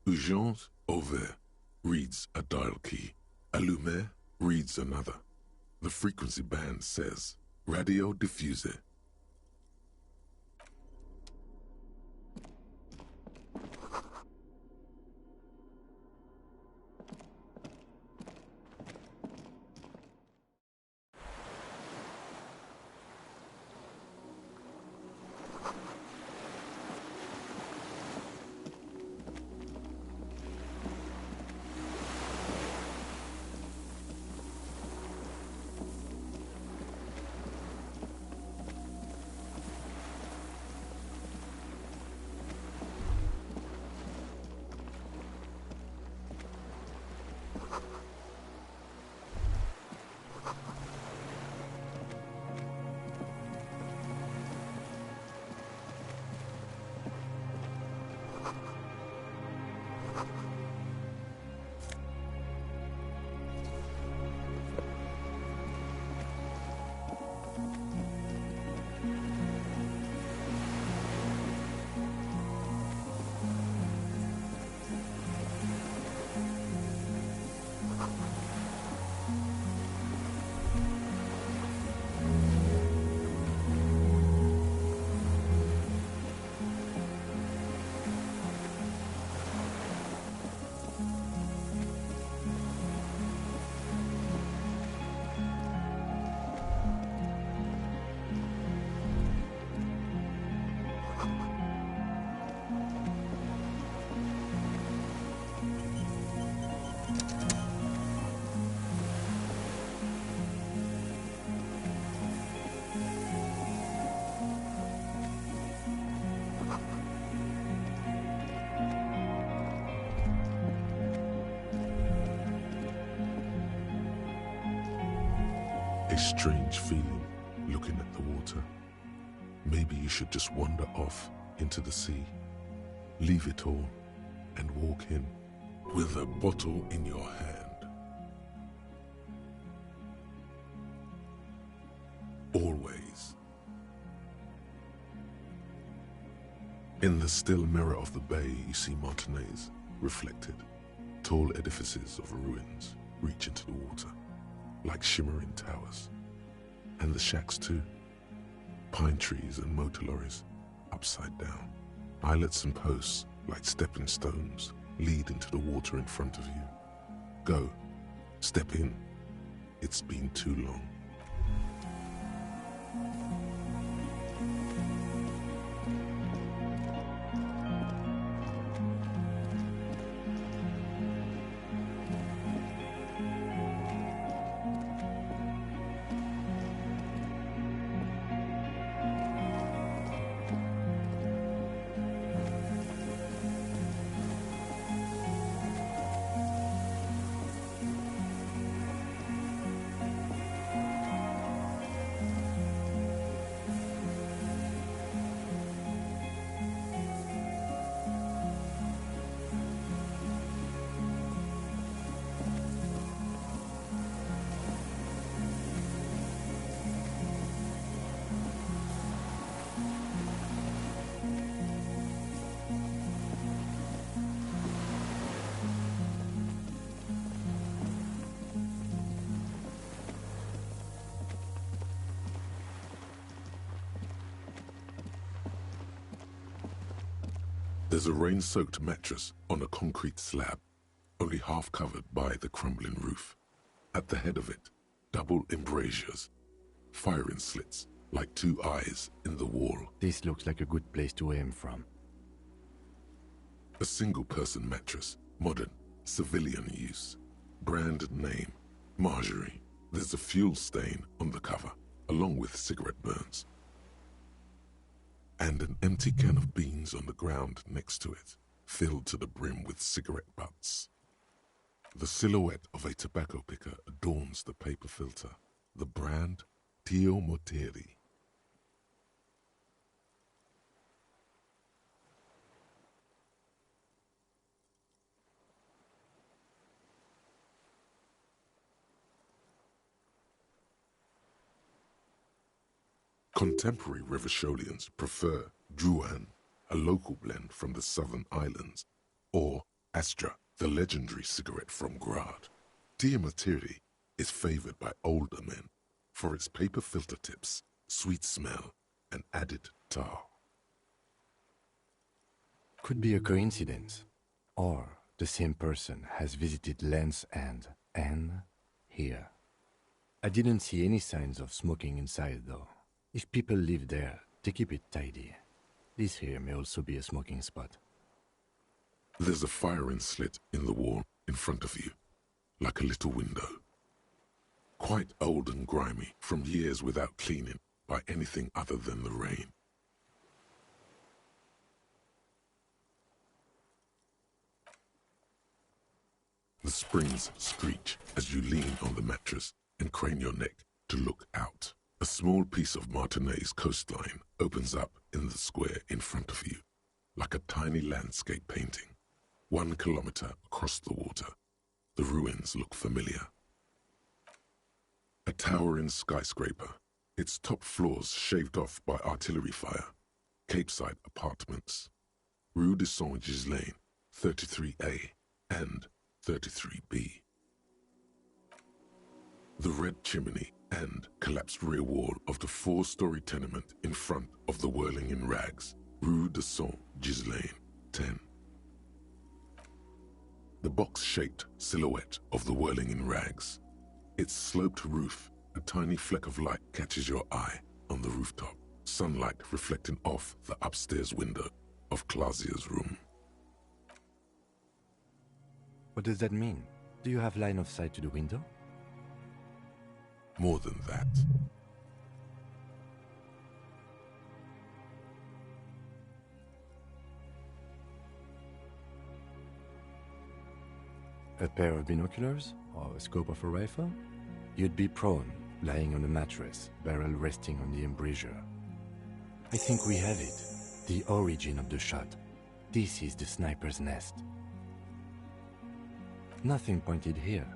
Urgence, ouvert, reads a dial key. Allumé reads another. The frequency band says, radio diffuser. A strange feeling looking at the water. Maybe you should just wander off into the sea, leave it all, and walk in with a bottle in your hand. Always. In the still mirror of the bay, you see Martinez reflected. Tall edifices of ruins reach into the water, like shimmering towers. And the shacks too. Pine trees and motor lorries, upside down. Islets and posts, like stepping stones, lead into the water in front of you. Go. Step in. It's been too long. There's a rain-soaked mattress on a concrete slab, only half covered by the crumbling roof. At the head of it, double embrasures, firing slits like two eyes in the wall. This looks like a good place to aim from. A single-person mattress, modern, civilian use. Brand name, Marjorie. There's a fuel stain on the cover, along with cigarette burns. And an empty can of beans on the ground next to it, filled to the brim with cigarette butts. The silhouette of a tobacco picker adorns the paper filter, the brand Tio Moteri. Contemporary Revacholians prefer Druan, a local blend from the southern islands, or Astra, the legendary cigarette from Grad. Diamatiri is favored by older men for its paper filter tips, sweet smell, and added tar. Could be a coincidence. Or the same person has visited Land's End and here. I didn't see any signs of smoking inside though. If people live there, they keep it tidy. This here may also be a smoking spot. There's a firing slit in the wall in front of you, like a little window. Quite old and grimy from years without cleaning by anything other than the rain. The springs screech as you lean on the mattress and crane your neck to look out. A small piece of Martinez coastline opens up in the square in front of you, like a tiny landscape painting. 1 kilometer across the water, the ruins look familiar. A towering skyscraper, its top floors shaved off by artillery fire. Capeside apartments. Rue de Saint-Ghislain, 33A and 33B. The red chimney and collapsed rear wall of the 4-story tenement in front of the Whirling in Rags, Rue de Saint-Ghislain, 10. The box-shaped silhouette of the Whirling in Rags. Its sloped roof, a tiny fleck of light catches your eye on the rooftop, sunlight reflecting off the upstairs window of Clausia's room. What does that mean? Do you have line of sight to the window? More than that. A pair of binoculars? Or a scope of a rifle? You'd be prone, lying on a mattress, barrel resting on the embrasure. I think we have it. The origin of the shot. This is the sniper's nest. Nothing pointed here.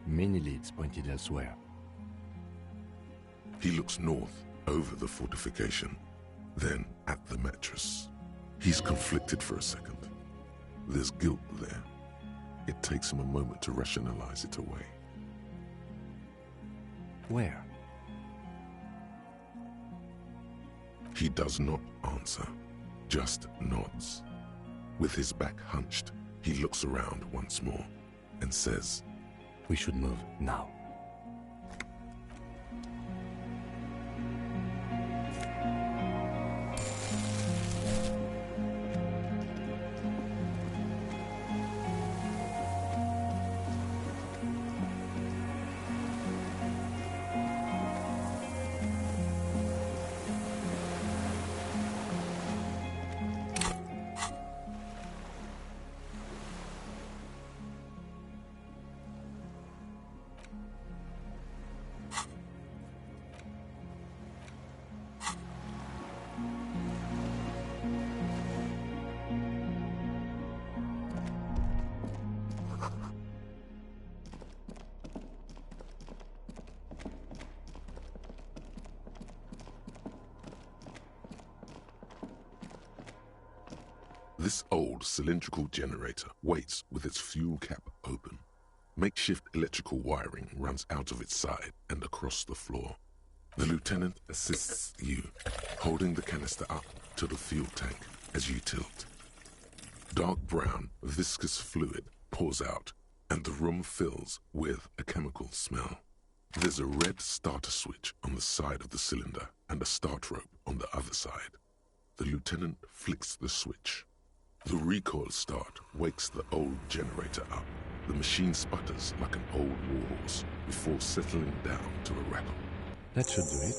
Many leads pointed elsewhere. He looks north, over the fortification, then at the mattress. He's conflicted for a second. There's guilt there. It takes him a moment to rationalize it away. Where? He does not answer, just nods. With his back hunched, he looks around once more and says, We should move now. This old cylindrical generator waits with its fuel cap open. Makeshift electrical wiring runs out of its side and across the floor. The lieutenant assists you, holding the canister up to the fuel tank as you tilt. Dark brown, viscous fluid pours out, and the room fills with a chemical smell. There's a red starter switch on the side of the cylinder and a start rope on the other side. The lieutenant flicks the switch. The recoil start wakes the old generator up. The machine sputters like an old warhorse before settling down to a rattle. That should do it.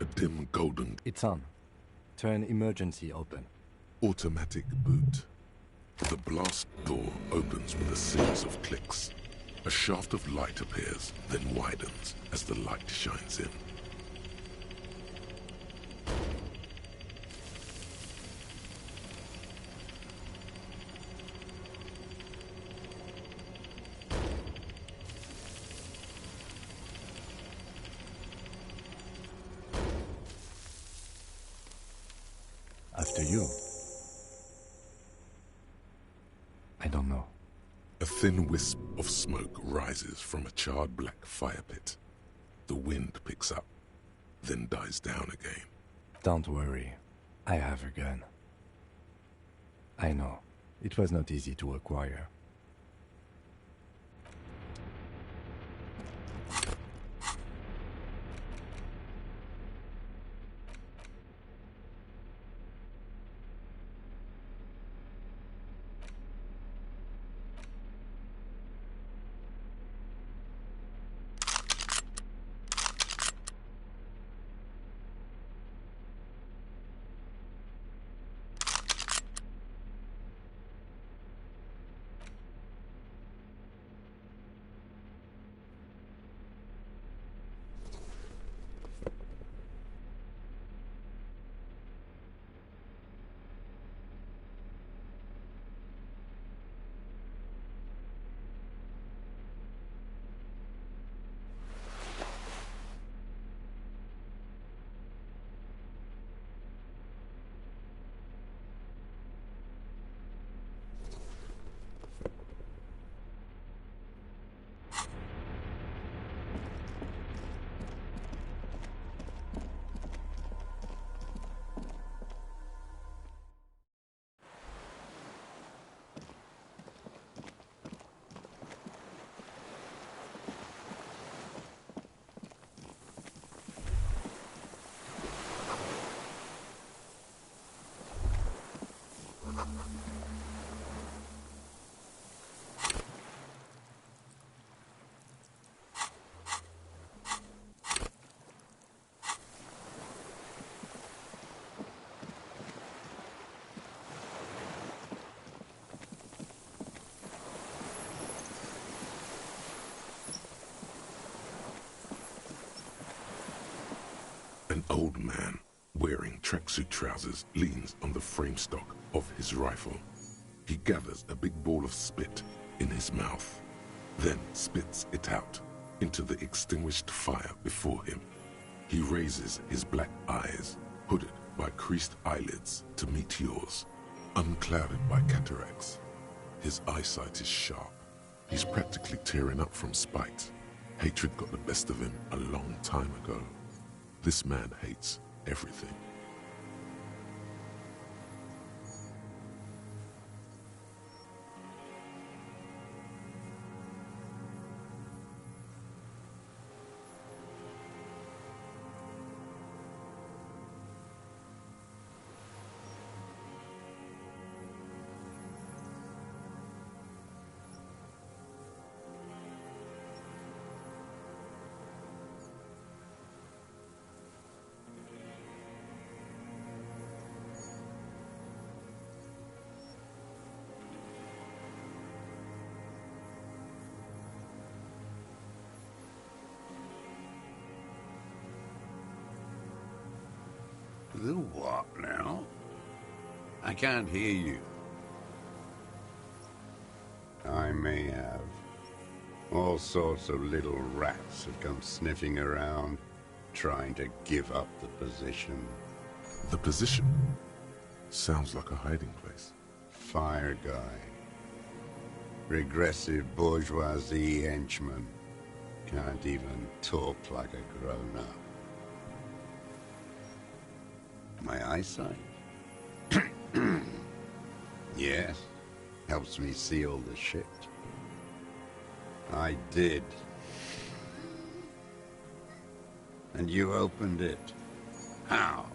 A dim golden It's on. Turn emergency open. automatic boot. The blast door opens with a series of clicks. A shaft of light appears, then widens as the light shines in. After you. I don't know. A thin wisp of smoke rises from a charred black fire pit. The wind picks up, then dies down again. Don't worry. I have a gun. I know. It was not easy to acquire. tracksuit trousers leans on the frame stock of his rifle. He gathers a big ball of spit in his mouth, then spits it out into the extinguished fire before him. He raises his black eyes, hooded by creased eyelids, to meet yours, unclouded by cataracts. His eyesight is sharp. He's practically tearing up from spite. Hatred got the best of him a long time ago. This man hates everything. The what now? I can't hear you. I may have. All sorts of little rats have come sniffing around, trying to give up the position. The position sounds like a hiding place. Fire guy. Regressive bourgeoisie henchman. Can't even talk like a grown-up. My eyesight? Yes, helps me see all the shit. I did. And you opened it. How?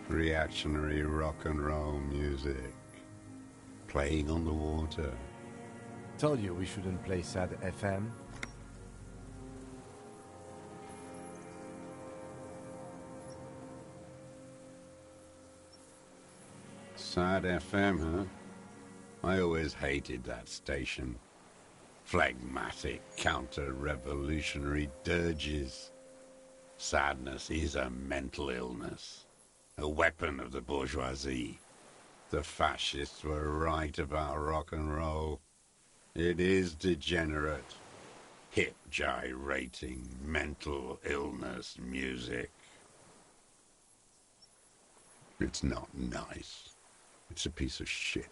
Reactionary rock and roll music. Playing on the water. Told you we shouldn't play sad FM. Sad FM, huh? I always hated that station. Phlegmatic, counter-revolutionary dirges. Sadness is a mental illness. A weapon of the bourgeoisie. The fascists were right about rock and roll. It is degenerate. Hip gyrating, mental illness music. It's not nice. It's a piece of shit.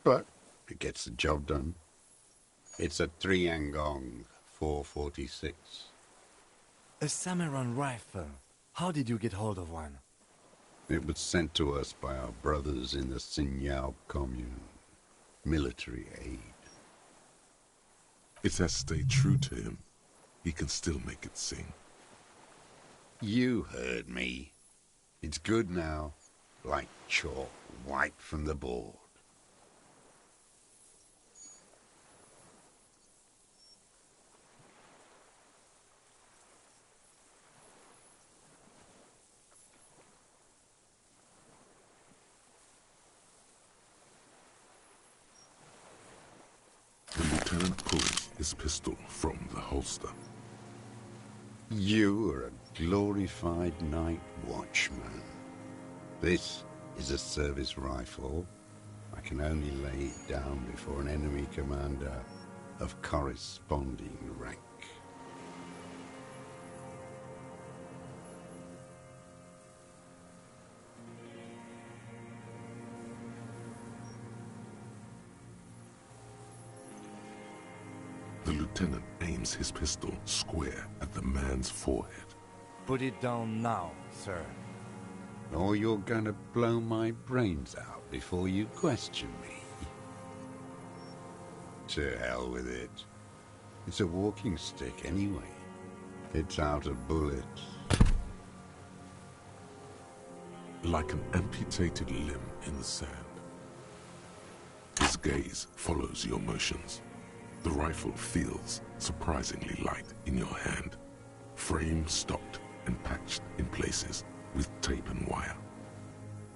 But it gets the job done. It's a 3-angong 446. A Samuran rifle. How did you get hold of one? It was sent to us by our brothers in the Sinyao commune. Military aid. It has stayed true to him. He can still make it sing. You heard me. It's good now. Like chalk, wiped from the board. The lieutenant pulls his pistol from the holster. You are a glorified night watchman. This is a service rifle. I can only lay it down before an enemy commander of corresponding rank. The lieutenant aims his pistol square at the man's forehead. Put it down now, sir. Or you're gonna blow my brains out before you question me. To hell with it. It's a walking stick anyway. It's out of bullets. Like an amputated limb in the sand. His gaze follows your motions. The rifle feels surprisingly light in your hand. Frame stocked and patched in places with tape and wire.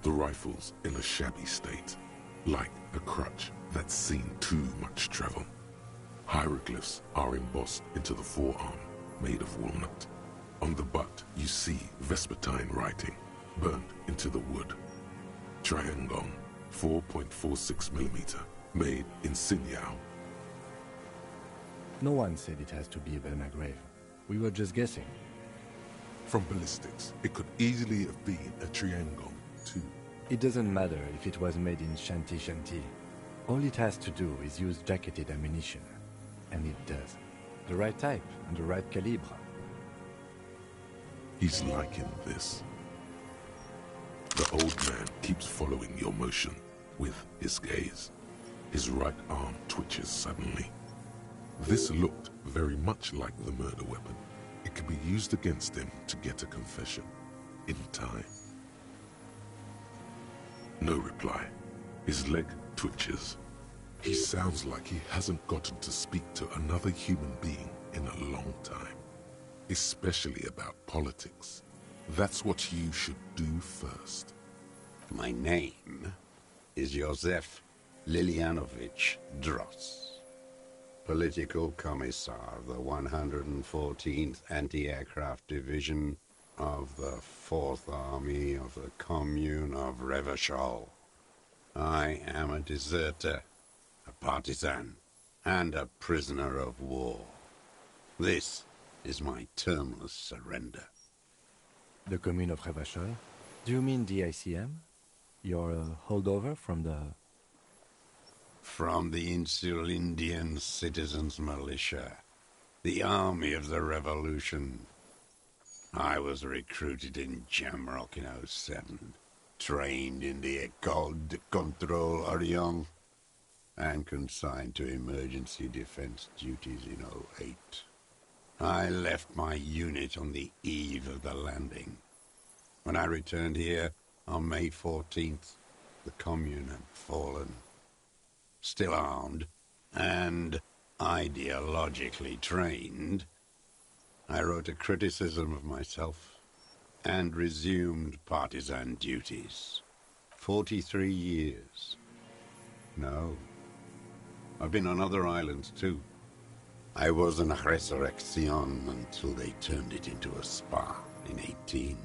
The rifle's in a shabby state, like a crutch that's seen too much travel. Hieroglyphs are embossed into the forearm, made of walnut. On the butt, you see Vespertine writing, burnt into the wood. Triangon, 4.46mm, made in Sinyao. No one said it has to be a Belmagrave. We were just guessing. From ballistics, it could easily have been a Triangon, too. It doesn't matter if it was made in Shanti Shanti. All it has to do is use jacketed ammunition. And it does. The right type and the right calibre. He's liking this. The old man keeps following your motion with his gaze. His right arm twitches suddenly. This looked very much like the murder weapon. It could be used against him to get a confession. In time. No reply. His leg twitches. He sounds like he hasn't gotten to speak to another human being in a long time. Especially about politics. That's what you should do first. My name is Josef Lilianovich Dross, Political Commissar of the 114th Anti-Aircraft Division of the 4th Army of the Commune of Revachol. I am a deserter, a partisan, and a prisoner of war. This is my termless surrender. The Commune of Revachol? Do you mean the ICM? You're a holdover from the... From the Insular Indian Citizens Militia, the Army of the Revolution. I was recruited in Jamrock in '07, trained in the École de Contrôle Orient, and consigned to emergency defense duties in '08. I left my unit on the eve of the landing. When I returned here on May 14th, the Commune had fallen. Still armed and ideologically trained, I wrote a criticism of myself and resumed partisan duties. 43 years. No, I've been on other islands too. I was in Resurrection until they turned it into a spa in '18.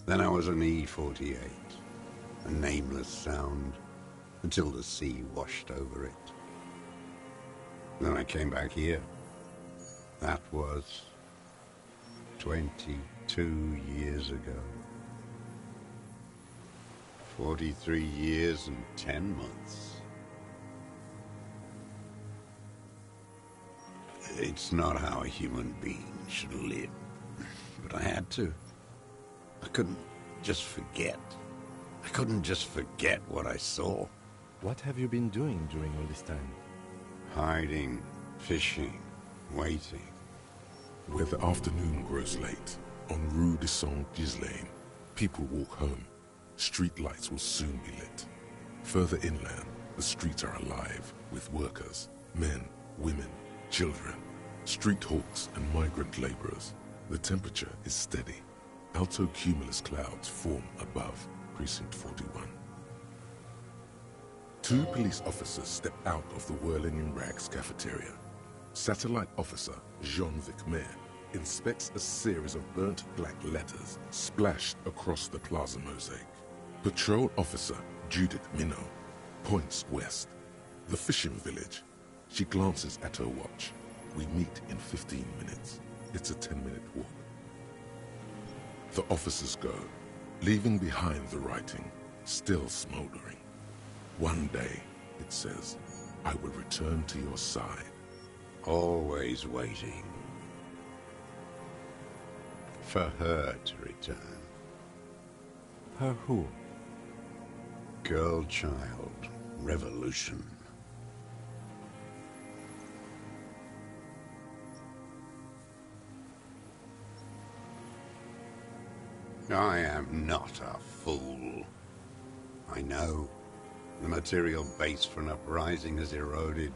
Then I was an E-48, a nameless sound, until the sea washed over it. Then I came back here. That was 22 years ago. 43 years and 10 months. It's not how a human being should live, but I had to. I couldn't just forget. I couldn't just forget what I saw. What have you been doing during all this time? Hiding, fishing, waiting. Where the afternoon grows late, on Rue de Saint-Ghislain, people walk home. Street lights will soon be lit. Further inland, the streets are alive with workers, men, women, children, street hawks and migrant laborers. The temperature is steady. Alto cumulus clouds form above Precinct 41. Two police officers step out of the Whirling in Rags cafeteria. Satellite officer Jean-Vic Mayer inspects a series of burnt black letters splashed across the plaza mosaic. Patrol officer Judith Minot points west. The fishing village. She glances at her watch. We meet in 15 minutes. It's a 10-minute walk. The officers go, leaving behind the writing, still smoldering. One day, it says, I will return to your side. Always waiting. For her to return. Her who? Girl, child, revolution. I am not a fool. I know. The material base for an uprising has eroded.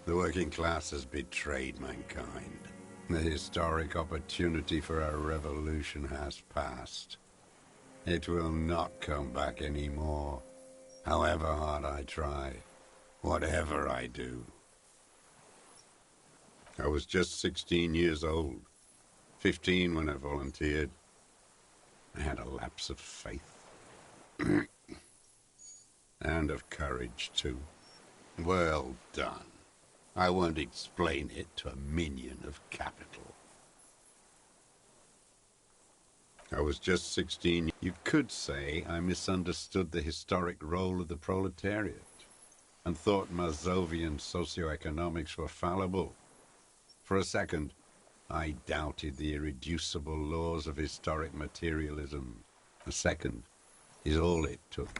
The working class has betrayed mankind. The historic opportunity for a revolution has passed. It will not come back anymore, however hard I try, whatever I do. I was just 16 years old. 15 when I volunteered. I had a lapse of faith. And of courage, too. Well done. I won't explain it to a minion of capital. I was just 16. You could say I misunderstood the historic role of the proletariat and thought Mazovian socioeconomics were fallible. For a second, I doubted the irreducible laws of historic materialism. A second is all it took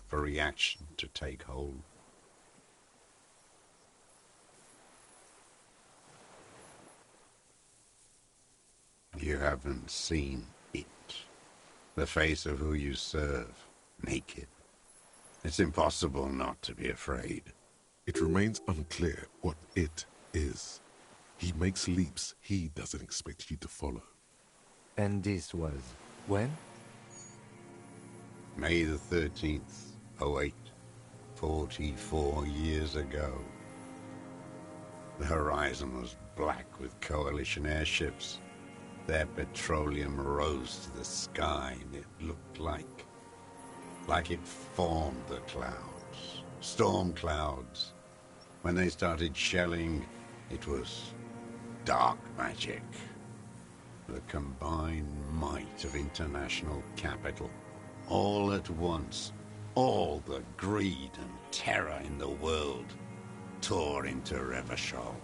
for reaction to take hold. You haven't seen it. The face of who you serve, naked. It's impossible not to be afraid. It remains unclear what it is. He makes leaps he doesn't expect you to follow. And this was when? May the 13th, 08, 44 years ago. The horizon was black with coalition airships. Their petroleum rose to the sky, and it looked like it formed the clouds, storm clouds. When they started shelling, it was dark magic. The combined might of international capital, all at once, all the greed and terror in the world, tore into Revachol.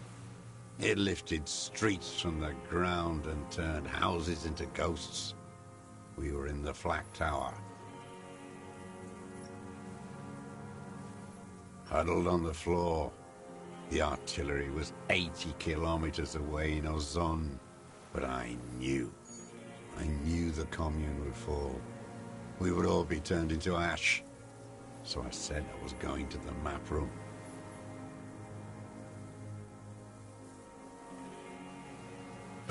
It lifted streets from the ground and turned houses into ghosts. We were in the flak tower, huddled on the floor. The artillery was 80 kilometers away in Ozon, but I knew the commune would fall. We would all be turned into ash. So I said I was going to the map room.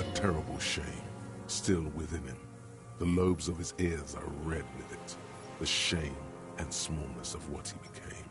A terrible shame, still within him. The lobes of his ears are red with it. The shame and smallness of what he became.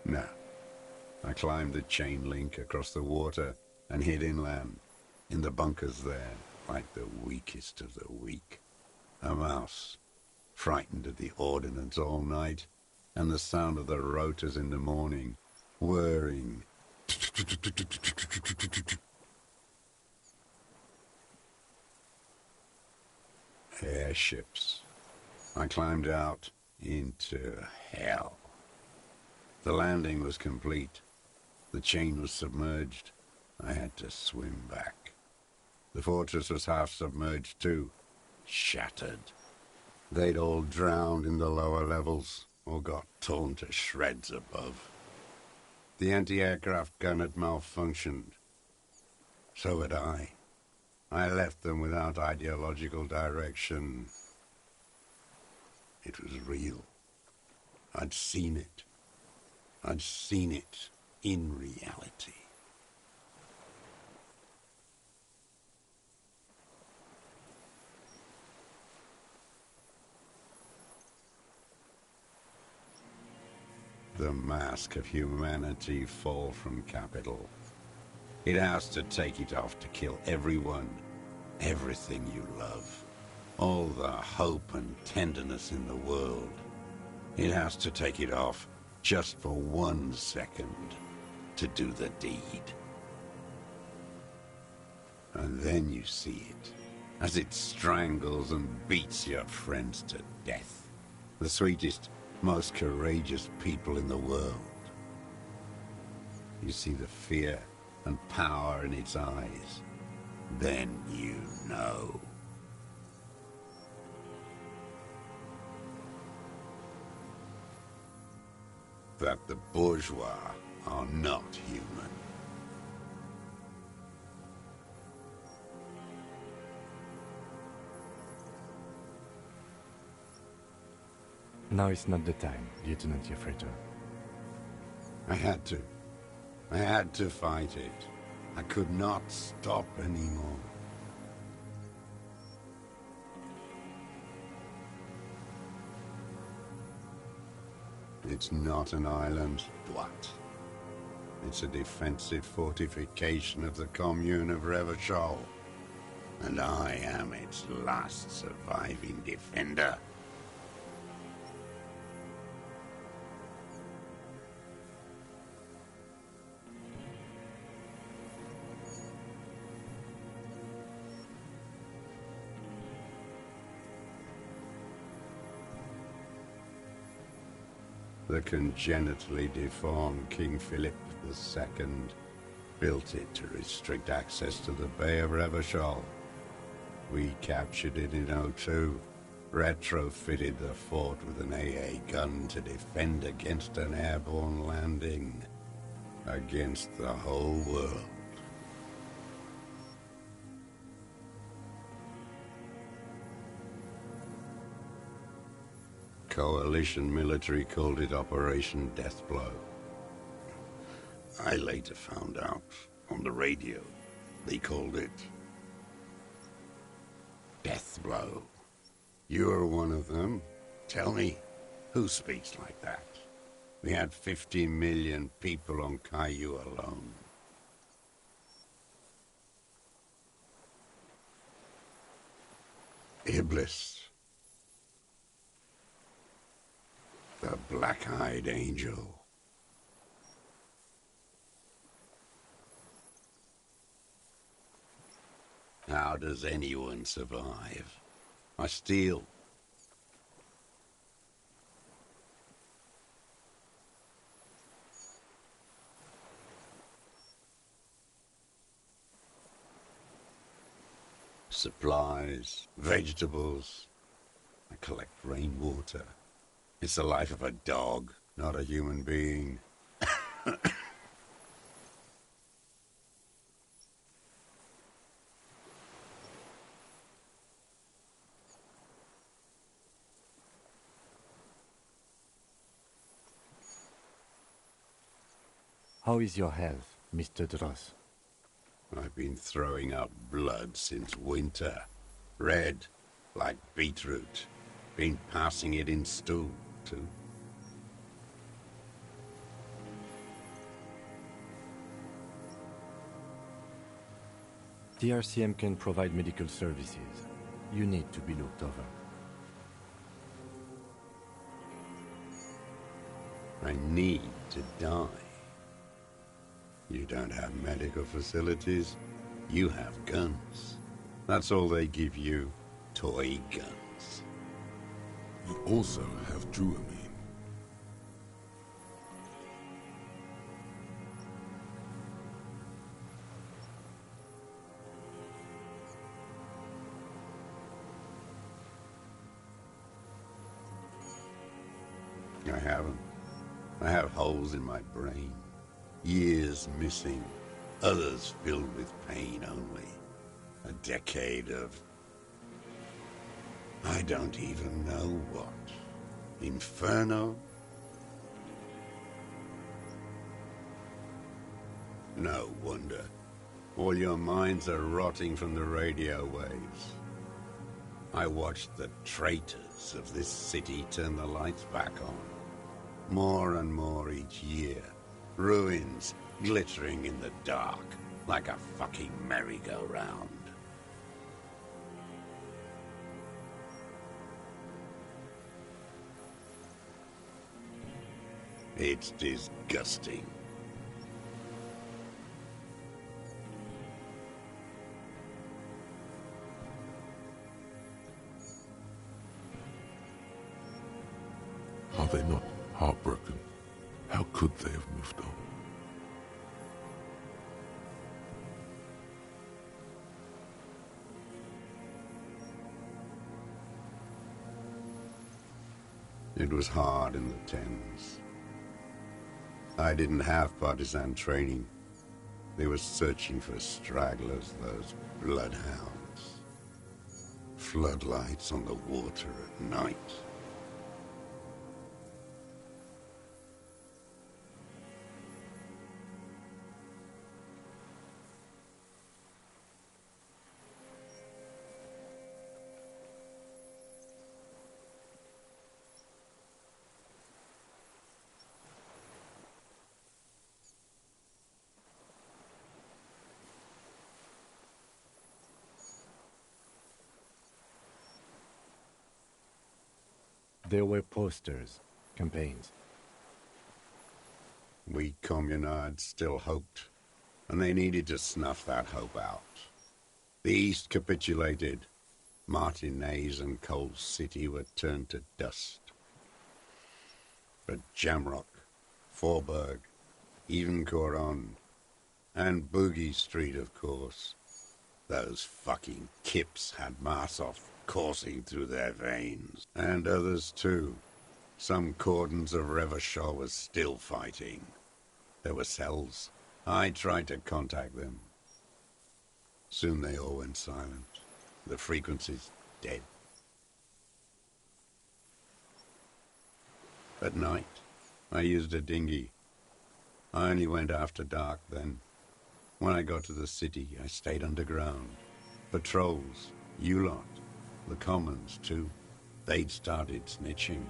No. I climbed the chain link across the water and hid inland, in the bunkers there, like the weakest of the weak. A mouse, frightened at the ordnance all night, and the sound of the rotors in the morning, whirring. Airships. I climbed out into hell. The landing was complete. The chain was submerged. I had to swim back. The fortress was half submerged too, shattered. They'd all drowned in the lower levels, or got torn to shreds above. The anti-aircraft gun had malfunctioned. So had I. I left them without ideological direction. It was real. I'd seen it. I'd seen it in reality. The mask of humanity fall from capital. It has to take it off to kill everyone, everything you love, all the hope and tenderness in the world. It has to take it off just for 1 second, to do the deed. And then you see it, as it strangles and beats your friends to death. The sweetest, most courageous people in the world. You see the fear and power in its eyes. Then you know. That the bourgeois are not human. Now is not the time, Lieutenant Jeffreter. I had to. I had to fight it. I could not stop anymore. It's not an island, what? It's a defensive fortification of the commune of Revachol. And I am its last surviving defender. The congenitally deformed King Philip II built it to restrict access to the Bay of Revachol. We captured it in '02, retrofitted the fort with an AA gun to defend against an airborne landing, against the whole world. Coalition military called it Operation Deathblow. I later found out on the radio they called it Deathblow. You're one of them. Tell me, who speaks like that? We had 50 million people on Caillou alone. Iblis. The black-eyed angel. How does anyone survive? I steal. Supplies, vegetables. I collect rainwater. It's the life of a dog, not a human being. How is your health, Mr. Dross? I've been throwing up blood since winter. Red, like beetroot. Been passing it in stew, too. The RCM can provide medical services. You need to be looked over. I need to die. You don't have medical facilities. You have guns. That's all they give you. Toy guns. You also have Druamine. I haven't. I have holes in my brain. Years missing. Others filled with pain only. A decade of... I don't even know what. Inferno? No wonder. All your minds are rotting from the radio waves. I watched the traitors of this city turn the lights back on. More and more each year. Ruins glittering in the dark like a fucking merry-go-round. It's disgusting. Are they not heartbroken? How could they have moved on? It was hard in the Thames. I didn't have partisan training. They were searching for stragglers, those bloodhounds. Floodlights on the water at night. There were posters, campaigns. We communards still hoped, and they needed to snuff that hope out. The East capitulated. Martinez and Cold City were turned to dust. But Jamrock, Forburg, even Coron, and Boogie Street, of course. Those fucking kips had Marsov coursing through their veins. And others too. Some cordons of Revachol was still fighting. There were cells. I tried to contact them. Soon they all went silent. The frequencies dead. At night, I used a dinghy. I only went after dark then. When I got to the city, I stayed underground. Patrols, you lot, the commons too. They'd started snitching.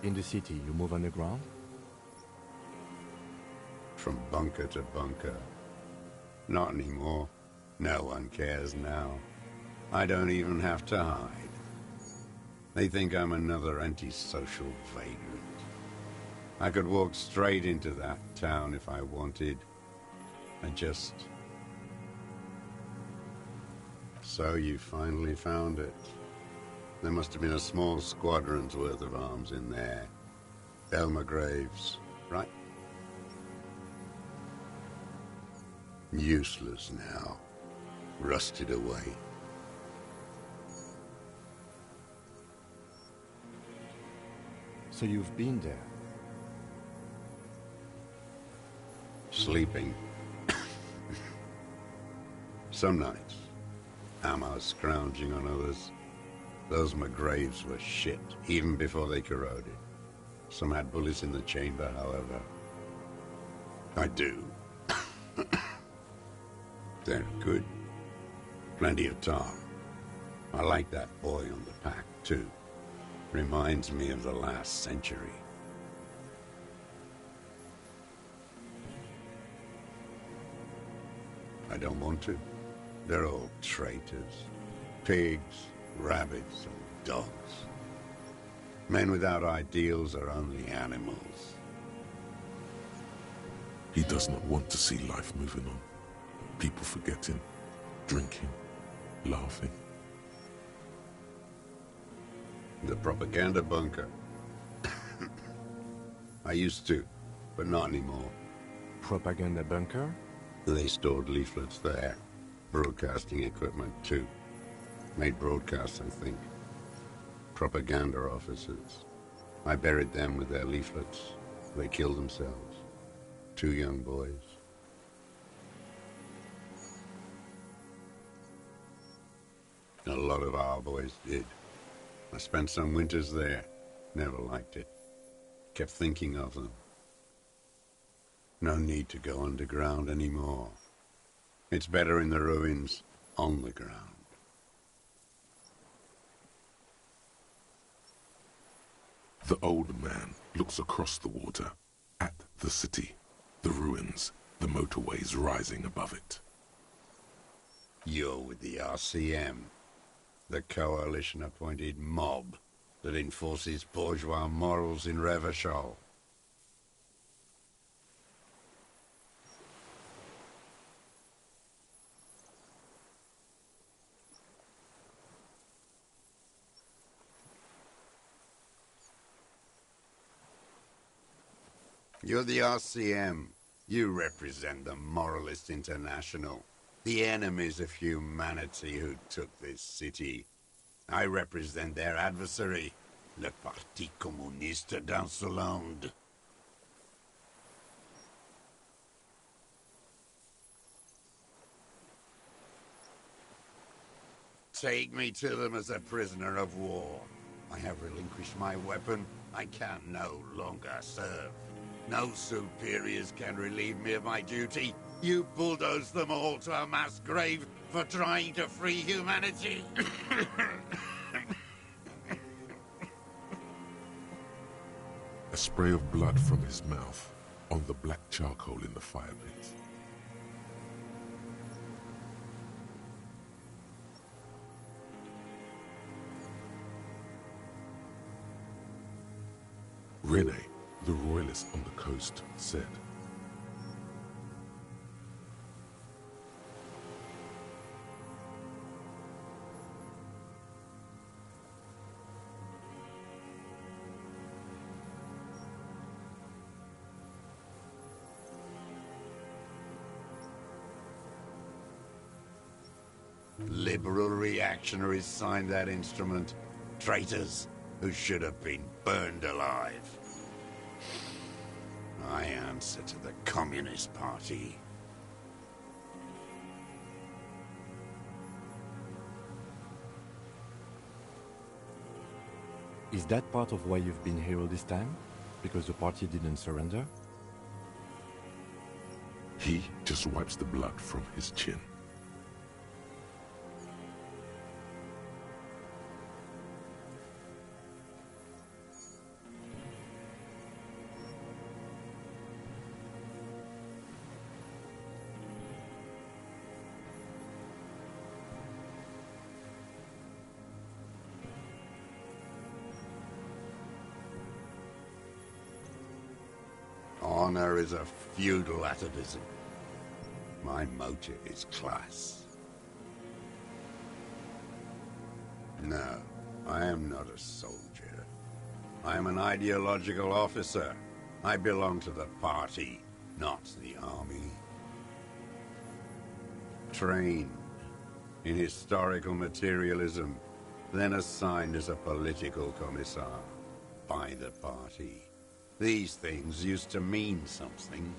In the city, you move underground? From bunker to bunker. Not anymore. No one cares now. I don't even have to hide. They think I'm another antisocial vagrant. I could walk straight into that town if I wanted. I just... So you finally found it. There must have been a small squadron's worth of arms in there. Elmer Graves, right? Useless now. Rusted away. So you've been there? Sleeping. Some nights. Ammo scrounging on others. Those McGraves were shit, even before they corroded. Some had bullets in the chamber, however. I do. They're good. Plenty of tar. I like that boy on the pack, too. Reminds me of the last century. I don't want to. They're all traitors. Pigs, rabbits, and dogs. Men without ideals are only animals. He does not want to see life moving on. People forgetting, drinking, laughing. The propaganda bunker. I used to, but not anymore. Propaganda bunker? They stored leaflets there. Broadcasting equipment, too. Made broadcasts, I think. Propaganda officers. I buried them with their leaflets. They killed themselves. 2 young boys. A lot of our boys did. I spent some winters there. Never liked it. Kept thinking of them. No need to go underground anymore. It's better in the ruins, on the ground. The old man looks across the water, at the city, the ruins, the motorways rising above it. You're with the RCM, the coalition-appointed mob that enforces bourgeois morals in Revachol. You're the RCM. You represent the Moralist International, the enemies of humanity who took this city. I represent their adversary, le Parti Communiste d'Insolande. Take me to them as a prisoner of war. I have relinquished my weapon. I can no longer serve. No superiors can relieve me of my duty. You bulldoze them all to a mass grave for trying to free humanity. A spray of blood from his mouth on the black charcoal in the fire pit. Rene, the royalist on the coast, said, Liberal reactionaries signed that instrument. Traitors who should have been burned alive. I answer to the Communist Party. Is that part of why you've been here all this time? Because the party didn't surrender? he just wipes the blood from his chin. Honor is a feudal atavism. My motive is class. No, I am not a soldier. I am an ideological officer. I belong to the party, not the army. Trained in historical materialism, then assigned as a political commissar by the party. These things used to mean something.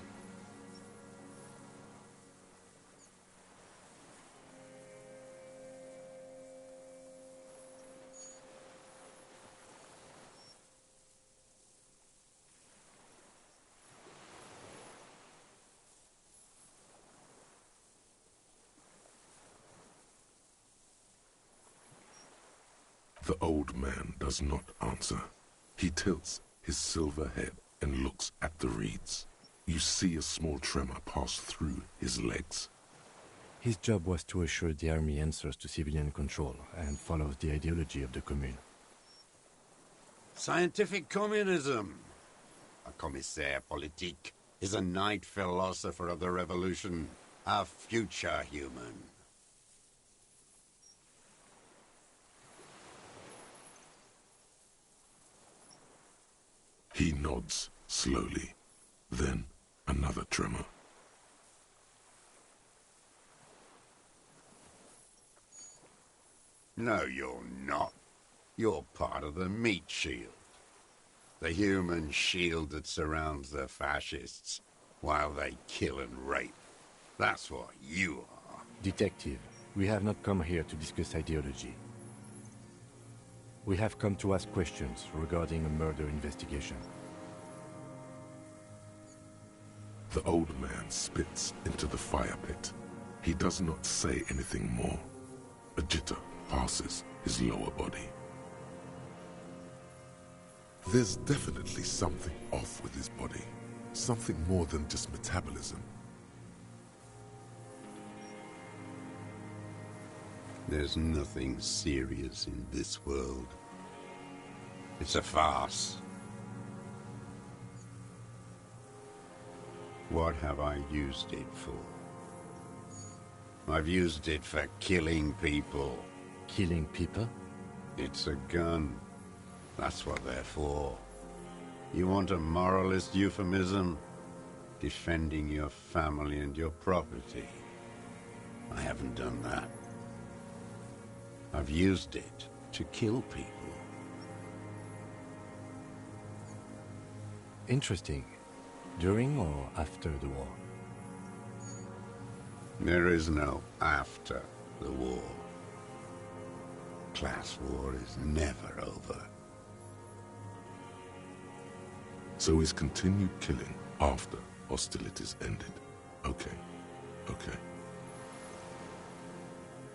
The old man does not answer. He tilts his silver head and looks at the reeds. You see a small tremor pass through his legs. His job was to assure the army answers to civilian control and follows the ideology of the Commune. Scientific communism. A commissaire politique is a knight philosopher of the revolution, a future human. He nods slowly. Then another tremor. No, you're not. You're part of the meat shield. The human shield that surrounds the fascists while they kill and rape. That's what you are. Detective, we have not come here to discuss ideology. We have come to ask questions regarding a murder investigation. The old man spits into the fire pit. He does not say anything more. A jitter passes his lower body. There's definitely something off with his body. Something more than just metabolism. There's nothing serious in this world. It's a farce. What have I used it for? I've used it for killing people. Killing people? It's a gun. That's what they're for. You want a moralist euphemism? Defending your family and your property. I haven't done that. I've used it to kill people. Interesting. During or after the war? There is no after the war. Class war is never over. So is continued killing after hostilities ended. Okay, okay.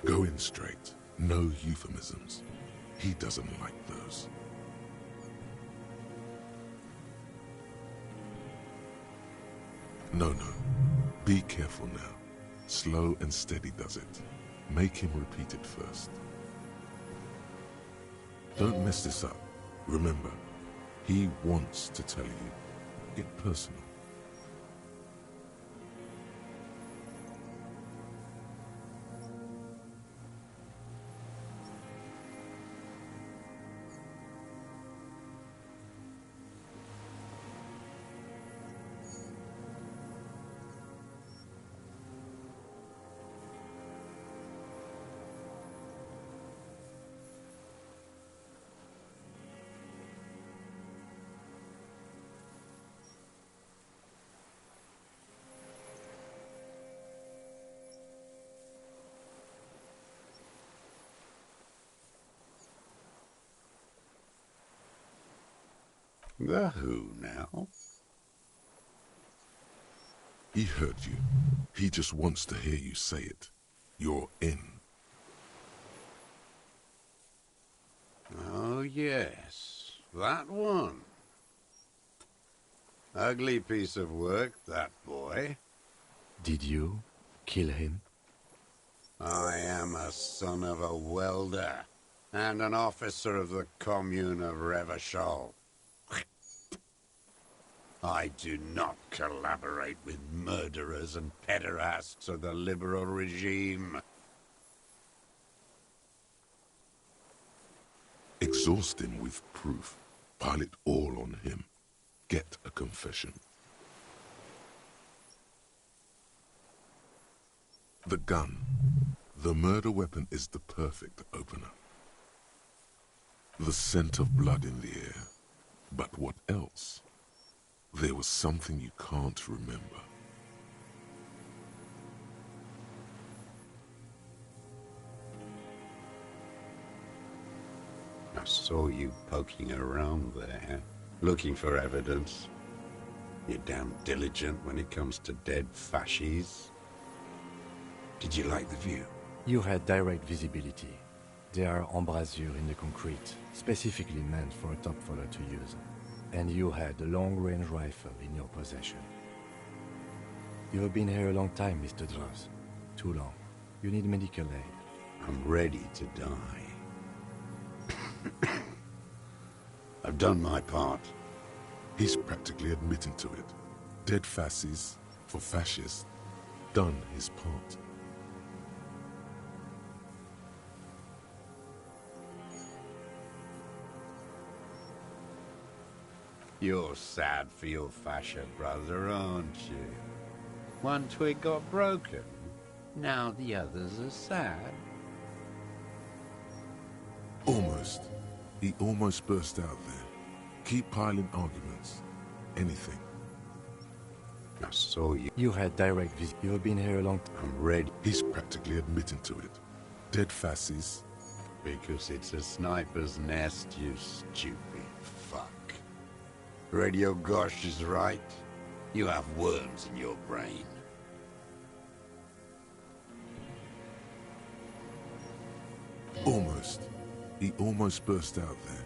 Go in straight. No euphemisms. He doesn't like those. No. Be careful now. Slow and steady does it. Make him repeat it first. Don't mess this up. Remember, he wants to tell you. Get personal. The who now? He heard you. He just wants to hear you say it. You're in. Oh yes, that one. Ugly piece of work, that boy. Did you kill him? I am a son of a welder and an officer of the commune of Revachol. I do not collaborate with murderers and pederasts of the liberal regime. Exhaust him with proof. Pile it all on him. Get a confession. The gun. The murder weapon is the perfect opener. The scent of blood in the air. But what else? There was something you can't remember. I saw you poking around there, looking for evidence. You're damn diligent when it comes to dead fascies. Did you like the view? You had direct visibility. There are embrasures in the concrete, specifically meant for a top follower to use. And you had a long-range rifle in your possession. You have been here a long time, Mr. Dross. Too long. You need medical aid. I'm ready to die. I've done my part. He's practically admitting to it. Dead fascists for fascists. Done his part. You're sad for your fascia brother, aren't you? One twig got broken. Now the others are sad. Almost. He almost burst out there. Keep piling arguments. Anything. I saw you. You had direct visit. You have been here a long time. I'm ready. He's practically admitting to it. Dead fascists. Because it's a sniper's nest, you stupid fuck. Radio Gosh is right. You have worms in your brain. Almost. He almost burst out there.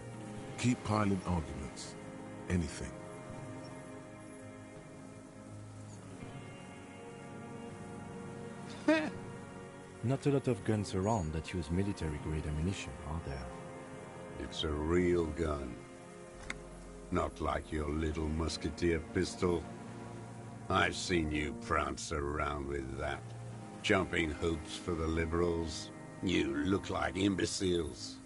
Keep piling arguments. Anything. Not a lot of guns around that use military-grade ammunition, are there? It's a real gun. Not like your little musketeer pistol. I've seen you prance around with that. Jumping hoops for the Liberals. You look like imbeciles.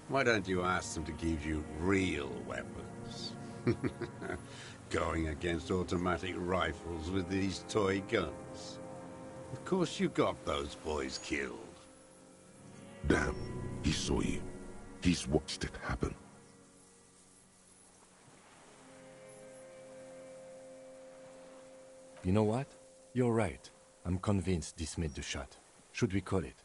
Why don't you ask them to give you real weapons? Going against automatic rifles with these toy guns. Of course you got those boys killed. Damn, he saw you. He's watched it happen. You know what? You're right. I'm convinced this made the shot. Should we call it?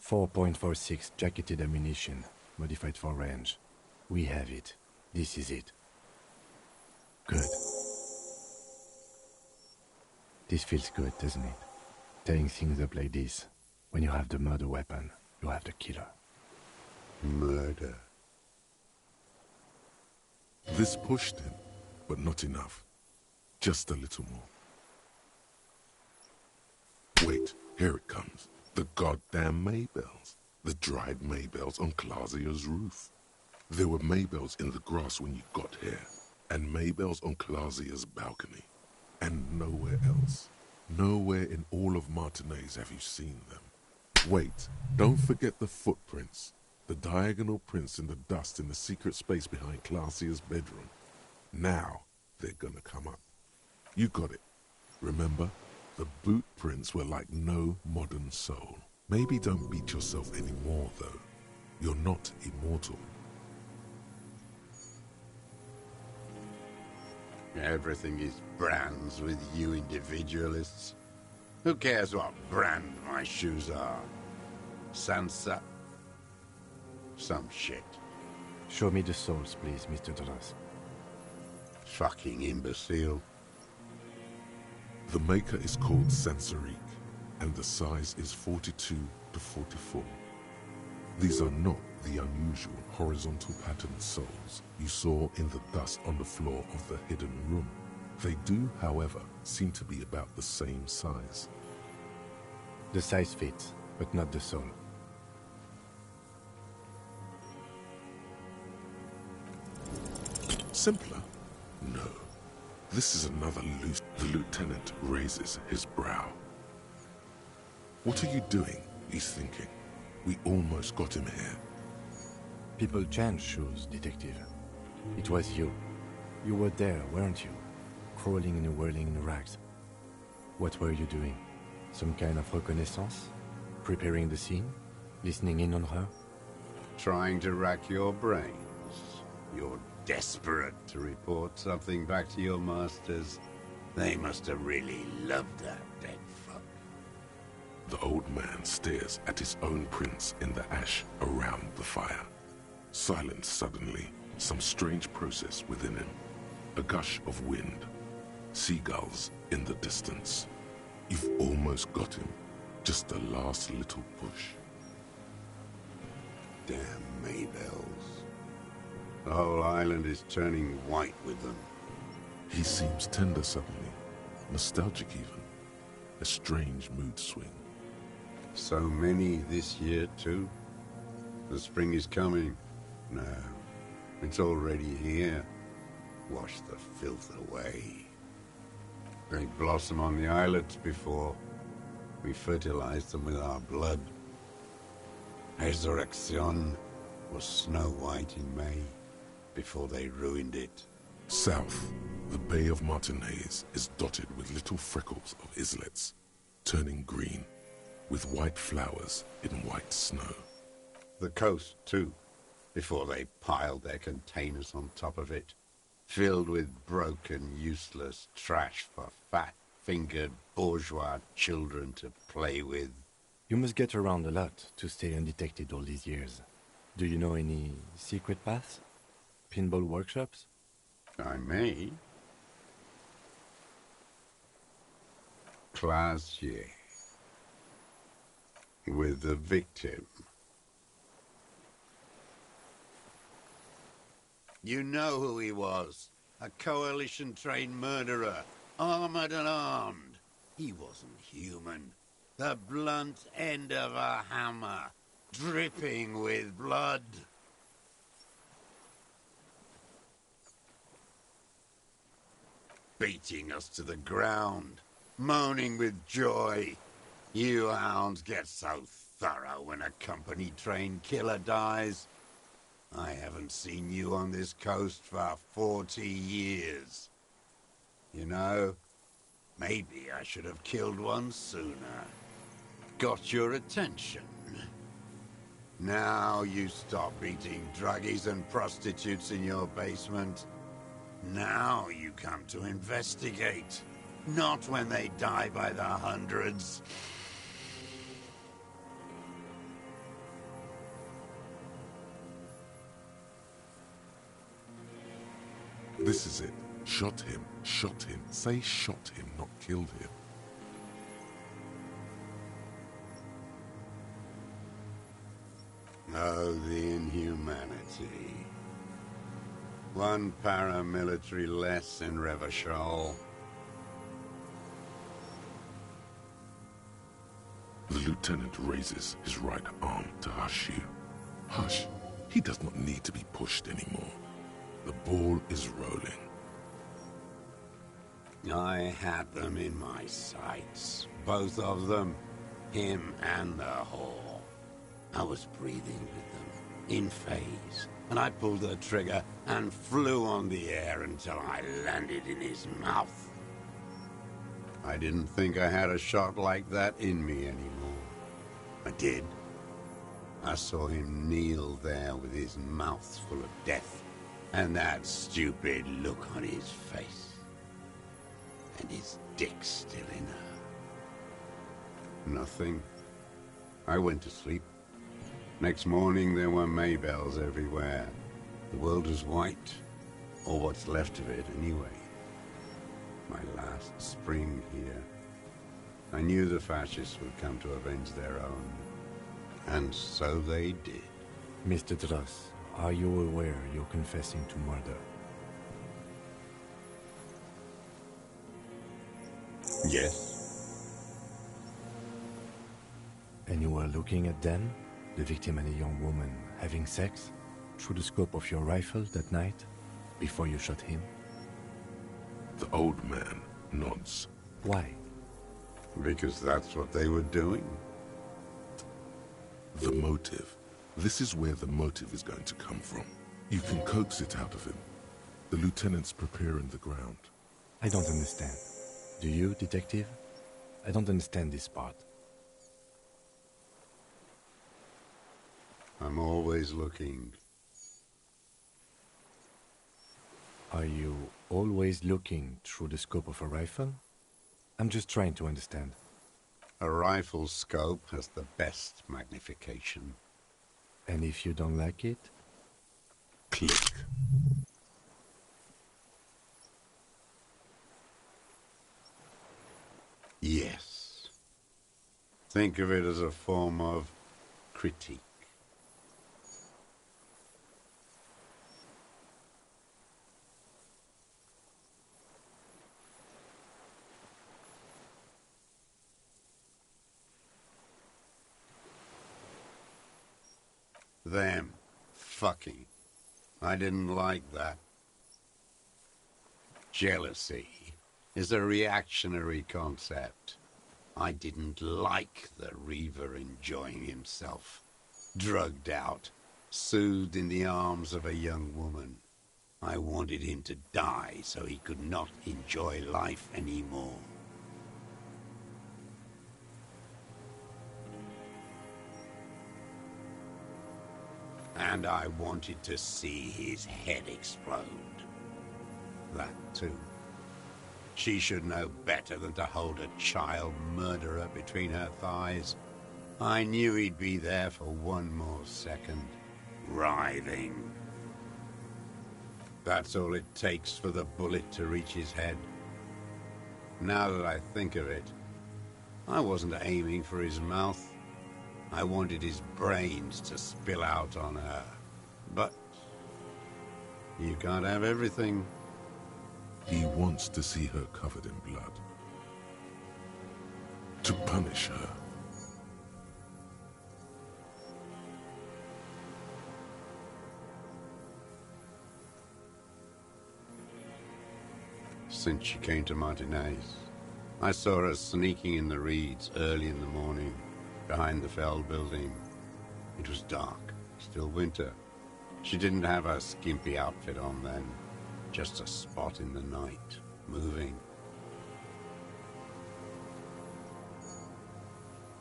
.46 jacketed ammunition, modified for range. We have it. This is it. Good. This feels good, doesn't it? Tearing things up like this. When you have the murder weapon, you have the killer. Murder. This pushed him, but not enough. Just a little more. Wait, here it comes. The goddamn Maybells. The dried Maybells on Clausia's roof. There were Maybells in the grass when you got here, and Maybells on Clausia's balcony. And nowhere else. Nowhere in all of Martinez have you seen them. Wait, don't forget the footprints. The diagonal prints in the dust in the secret space behind Clausia's bedroom. Now, they're gonna come up. You got it. Remember? The boot prints were like no modern soul. Maybe don't beat yourself anymore, though. You're not immortal. Everything is brands with you individualists. Who cares what brand my shoes are? Sansa? Some shit. Show me the souls, please, Mr. Doras. Fucking imbecile. The maker is called Sansariq, and the size is 42 to 44. These are not the unusual horizontal patterned soles you saw in the dust on the floor of the hidden room. They do, however, seem to be about the same size. The size fits, but not the soul. Simpler? No. This is another loose. The lieutenant raises his brow. What are you doing? He's thinking. We almost got him here. People change shoes, detective. It was you. You were there, weren't you? Crawling and whirling in the rags. What were you doing? Some kind of reconnaissance? Preparing the scene? Listening in on her? Trying to rack your brains. You're desperate to report something back to your masters. They must have really loved that dead fuck. The old man stares at his own prints in the ash around the fire. Silent suddenly, some strange process within him. A gush of wind. Seagulls in the distance. You've almost got him. Just the last little push. Damn Maybells. The whole island is turning white with them. He seems tender suddenly. Nostalgic even. A strange mood swing. So many this year, too. The spring is coming. No, it's already here. Wash the filth away. They blossom on the islets before. We fertilize them with our blood. Resurrection was snow white in May, before they ruined it. South, the Bay of Martinez is dotted with little freckles of islets, turning green, with white flowers in white snow. The coast, too, before they piled their containers on top of it, filled with broken, useless trash for fat-fingered bourgeois children to play with. You must get around a lot to stay undetected all these years. Do you know any secret paths? Pinball workshops? I may. Classier. With the victim. You know who he was. A coalition-trained murderer. armored and armed. He wasn't human. The blunt end of a hammer, dripping with blood. Beating us to the ground, moaning with joy. You hounds get so thorough when a company-trained killer dies. I haven't seen you on this coast for 40 years. You know, maybe I should have killed one sooner. Got your attention. Now you stop eating druggies and prostitutes in your basement. Now you come to investigate. Not when they die by the hundreds. This is it. Shot him. Shot him. Say shot him, not killed him. Oh, the inhumanity. One paramilitary less in Revachol. The lieutenant raises his right arm to hush you. Hush. He does not need to be pushed anymore. The ball is rolling. I had them in my sights. Both of them. Him and the whore. I was breathing with them, in phase, and I pulled the trigger and flew on the air until I landed in his mouth. I didn't think I had a shot like that in me anymore. I did. I saw him kneel there with his mouth full of death, and that stupid look on his face. And his dick still in her. Nothing. I went to sleep. Next morning there were Maybells everywhere. The world was white, or what's left of it anyway. My last spring here. I knew the fascists would come to avenge their own. And so they did. Mr. Dross, are you aware you're confessing to murder? Yes. And you were looking at them, the victim and a young woman, having sex, through the scope of your rifle that night, before you shot him? The old man nods. Why? Because that's what they were doing. The motive. This is where the motive is going to come from. You can coax it out of him. The lieutenant's preparing the ground. I don't understand. Do you, detective? I don't understand this part. I'm always looking. Are you always looking through the scope of a rifle? I'm just trying to understand. A rifle scope has the best magnification. And if you don't like it? Click. Yes. Think of it as a form of critique. Them fucking. I didn't like that. Jealousy is a reactionary concept. I didn't like the Reaver enjoying himself. Drugged out, soothed in the arms of a young woman. I wanted him to die so he could not enjoy life anymore. And I wanted to see his head explode. That too. She should know better than to hold a child murderer between her thighs. I knew he'd be there for one more second, writhing. That's all it takes for the bullet to reach his head. Now that I think of it, I wasn't aiming for his mouth. I wanted his brains to spill out on her. But you can't have everything. He wants to see her covered in blood. To punish her. Since she came to Martinez, I saw her sneaking in the reeds early in the morning, behind the Fell building. It was dark, still winter. She didn't have her skimpy outfit on then, just a spot in the night, moving.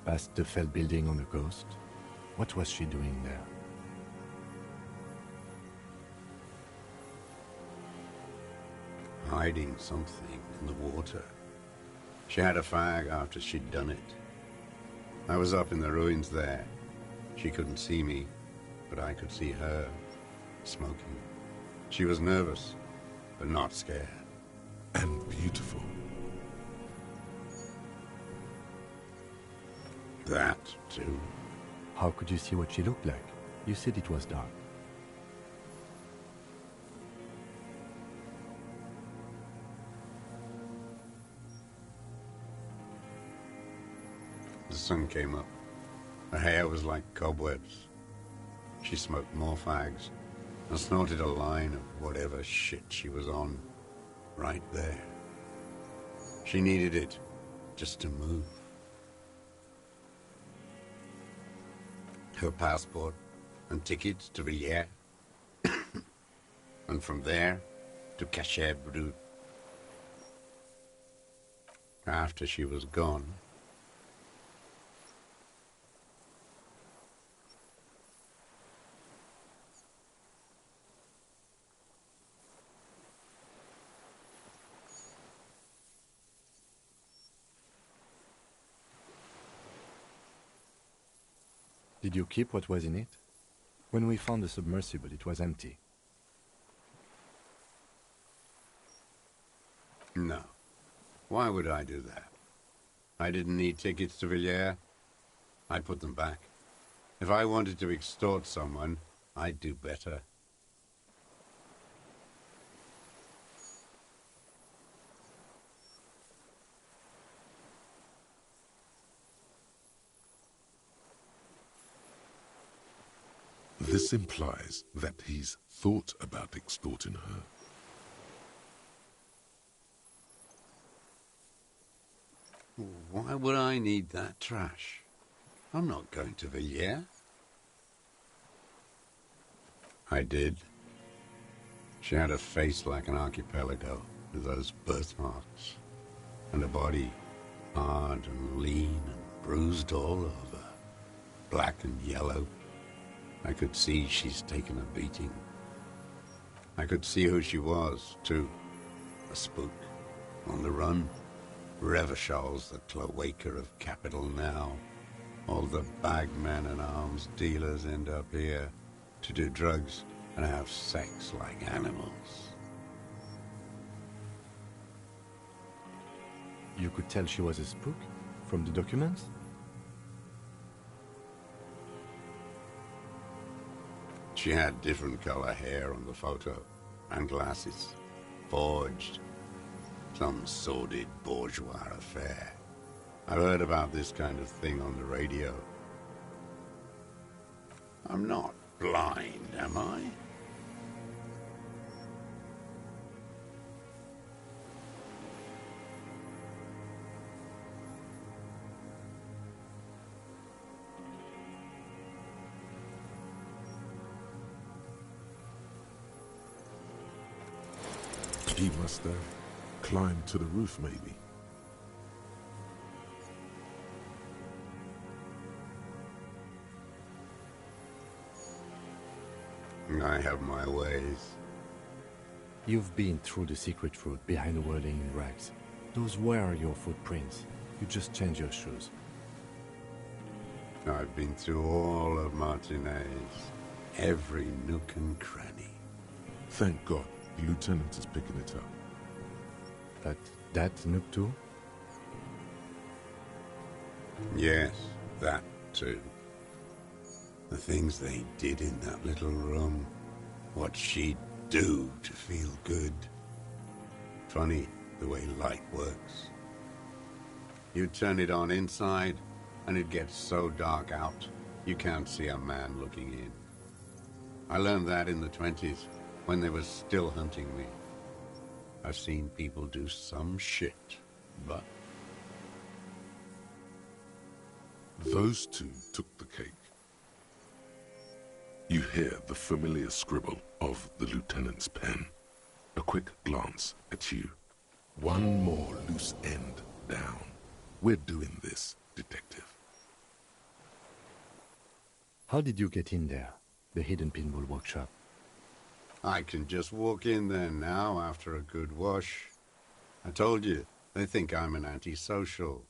Past the Fell building on the coast? What was she doing there? Hiding something in the water. She had a fag after she'd done it. I was up in the ruins there. She couldn't see me, but I could see her, smoking. She was nervous, but not scared. And beautiful. That, too. How could you see what she looked like? You said it was dark. The sun came up. Her hair was like cobwebs. She smoked more fags and snorted a line of whatever shit she was on, right there. She needed it just to move. Her passport and tickets to Villiers, and from there to Cachet Brut. After she was gone, Did you keep what was in it? When we found the submersible, it was empty. no. Why would I do that? I didn't need tickets to Villiers. I put them back. If I wanted to extort someone, I'd do better. This implies that he's thought about extorting her. Why would I need that trash? I'm not going to Villiers. I did. She had a face like an archipelago, with those birthmarks, and a body hard and lean and bruised all over, black and yellow. I could see she's taken a beating. I could see who she was, too. A spook, on the run. Revachol's the cloaca of capital now. All the bagmen and arms dealers end up here to do drugs and have sex like animals. You could tell she was a spook? From the documents? She had different color hair on the photo, and glasses. Forged. Some sordid bourgeois affair. I've heard about this kind of thing on the radio. I'm not blind, am I? He must have climbed to the roof, maybe. I have my ways. You've been through the secret route behind the whirling in rags. Those were your footprints. You just changed your shoes. I've been through all of Martinez. Every nook and cranny. Thank God, the lieutenant is picking it up. But that nook too? Yes, that too. The things they did in that little room. What she'd do to feel good. Funny the way light works. You turn it on inside, and it gets so dark out, you can't see a man looking in. I learned that in the 20s, when they were still hunting me. I've seen people do some shit, but... Those two took the cake. You hear the familiar scribble of the lieutenant's pen. A quick glance at you. One more loose end down. We're doing this, detective. How did you get in there? The hidden pinball workshop. I can just walk in there now after a good wash. I told you, they think I'm an antisocial.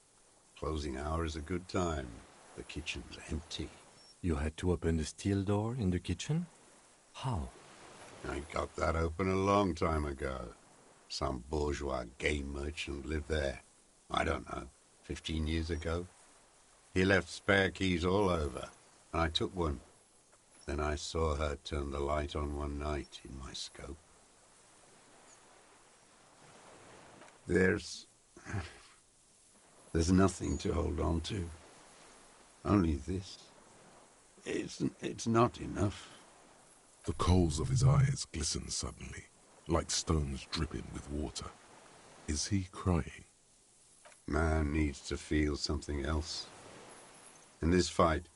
Closing hour is a good time. The kitchen's empty. You had to open the steel door in the kitchen? How? I got that open a long time ago. Some bourgeois game merchant lived there. I don't know, 15 years ago. He left spare keys all over, and I took one. Then I saw her turn the light on one night in my scope. There's nothing to hold on to. Only this. It's not enough. The coals of his eyes glisten suddenly, like stones dripping with water. Is he crying? Man needs to feel something else. In this fight,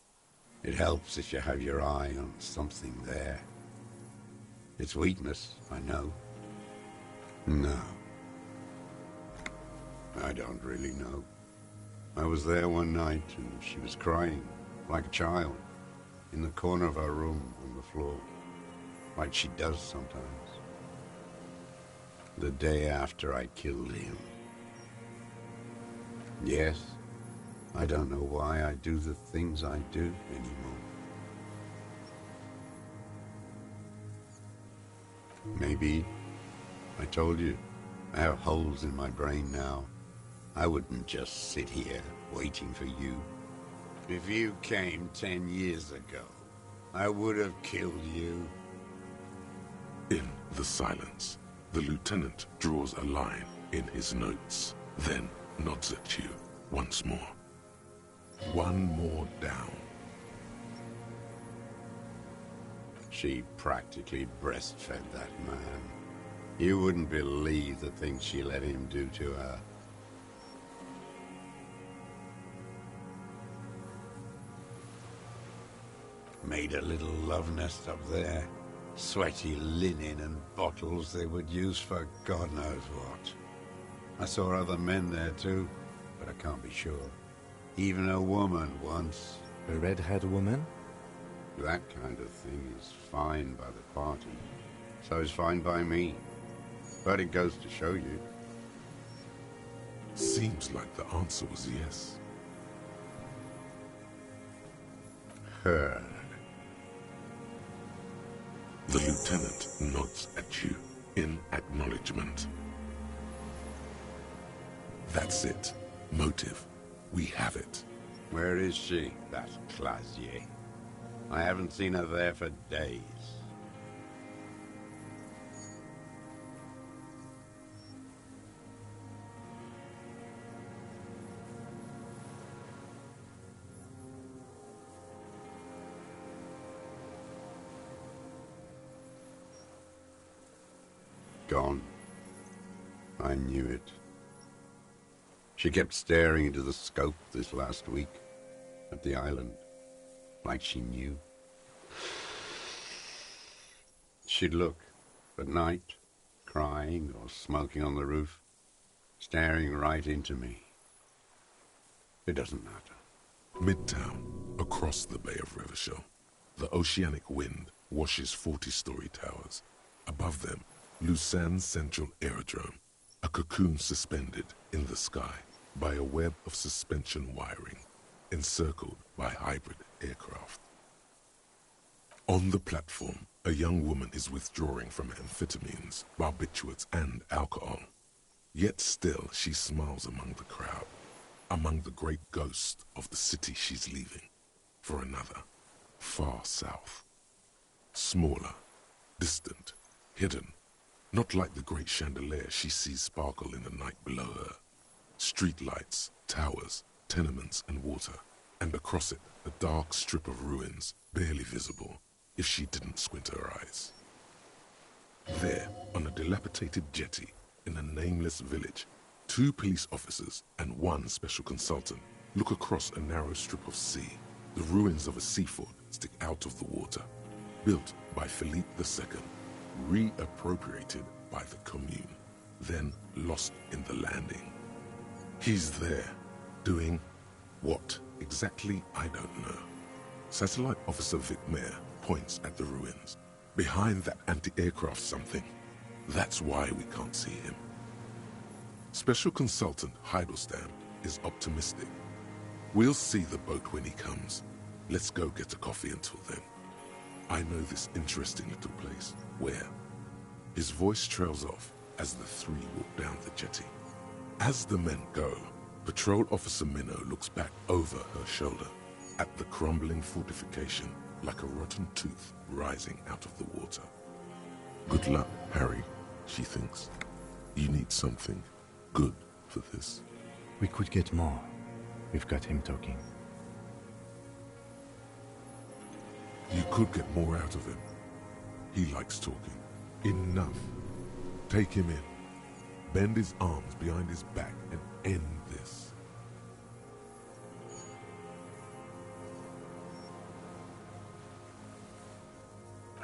it helps if you have your eye on something there. It's weakness, I know. No. I don't really know. I was there one night and she was crying, like a child, in the corner of her room on the floor, like she does sometimes. The day after I killed him. Yes, I don't know why I do the things I do anymore. Maybe, I told you, I have holes in my brain now. I wouldn't just sit here waiting for you. If you came 10 years ago, I would have killed you. In the silence, the lieutenant draws a line in his notes, then nods at you once more. One more down. She practically breastfed that man. You wouldn't believe the things she let him do to her. Made a little love nest up there. Sweaty linen and bottles they would use for God knows what. I saw other men there too, but I can't be sure. Even a woman once. A red-haired woman? That kind of thing is fine by the party. So is fine by me. But it goes to show you. Seems like the answer was yes. Her. The lieutenant nods at you in acknowledgement. That's it. Motive. We have it. Where is she, that Clasier? I haven't seen her there for days. Gone. I knew it. She kept staring into the scope this last week at the island, like she knew. She'd look at night, crying or smoking on the roof, staring right into me. It doesn't matter. Midtown, across the Bay of Revachol, the oceanic wind washes 40-story towers. Above them, Lausanne Central Aerodrome, a cocoon suspended in the sky by a web of suspension wiring, encircled by hybrid aircraft. On the platform, a young woman is withdrawing from amphetamines, barbiturates, and alcohol. Yet still she smiles among the crowd, among the great ghosts of the city she's leaving, for another, far south. Smaller, distant, hidden, Not like the great chandelier she sees sparkle in the night below her. Street lights, towers, tenements and water, and across it a dark strip of ruins, barely visible if she didn't squint her eyes. There, on a dilapidated jetty in a nameless village, 2 police officers and 1 special consultant look across a narrow strip of sea. The ruins of a seafort stick out of the water, built by Philippe II, reappropriated by the Commune, then lost in the landing. He's there, doing what exactly I don't know. Satellite Officer Vic Mayer points at the ruins. Behind that anti-aircraft something. That's why we can't see him. Special Consultant Heidelstein is optimistic. We'll see the boat when he comes. Let's go get a coffee until then. I know this interesting little place. Where? His voice trails off as the 3 walk down the jetty. As the men go, Patrol Officer Minnow looks back over her shoulder at the crumbling fortification like a rotten tooth rising out of the water. Good luck, Harry, she thinks. You need something good for this. We could get more. We've got him talking. You could get more out of him. He likes talking. Enough. Take him in. Bend his arms behind his back and end this.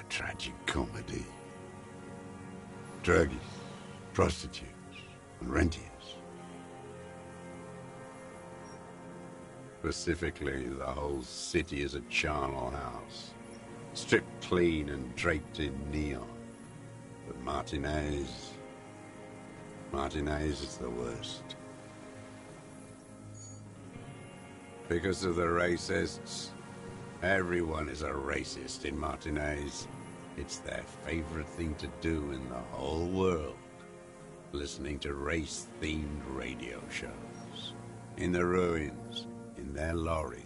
A tragic comedy. Druggies, prostitutes, and rentiers. Specifically, the whole city is a charnel house, stripped clean and draped in neon. But Martinez is the worst. Because of the racists, everyone is a racist in Martinez. It's their favorite thing to do in the whole world, listening to race-themed radio shows, in the ruins, in their lorries.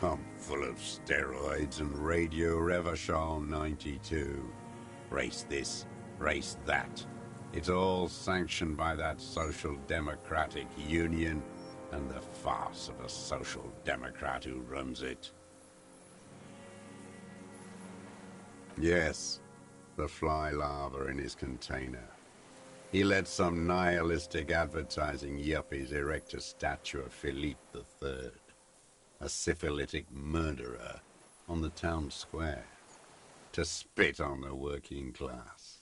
Pumped full of steroids and Radio Revachol 92. Race this, race that. It's all sanctioned by that Social Democratic Union and the farce of a Social Democrat who runs it. Yes, the fly larva in his container. He let some nihilistic advertising yuppies erect a statue of Philippe III, a syphilitic murderer, on the town square, to spit on the working class.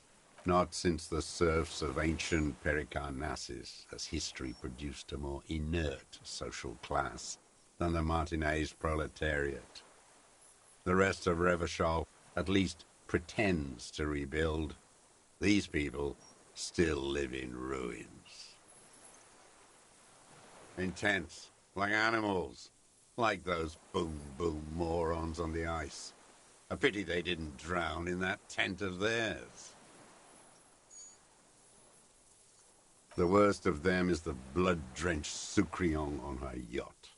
Not since the serfs of ancient Pericarnassus has history produced a more inert social class than the Martinez proletariat. The rest of Revachol at least pretends to rebuild. These people still live in ruins. In tents, like animals, like those boom-boom morons on the ice. A pity they didn't drown in that tent of theirs. The worst of them is the blood-drenched Sucrion on her yacht,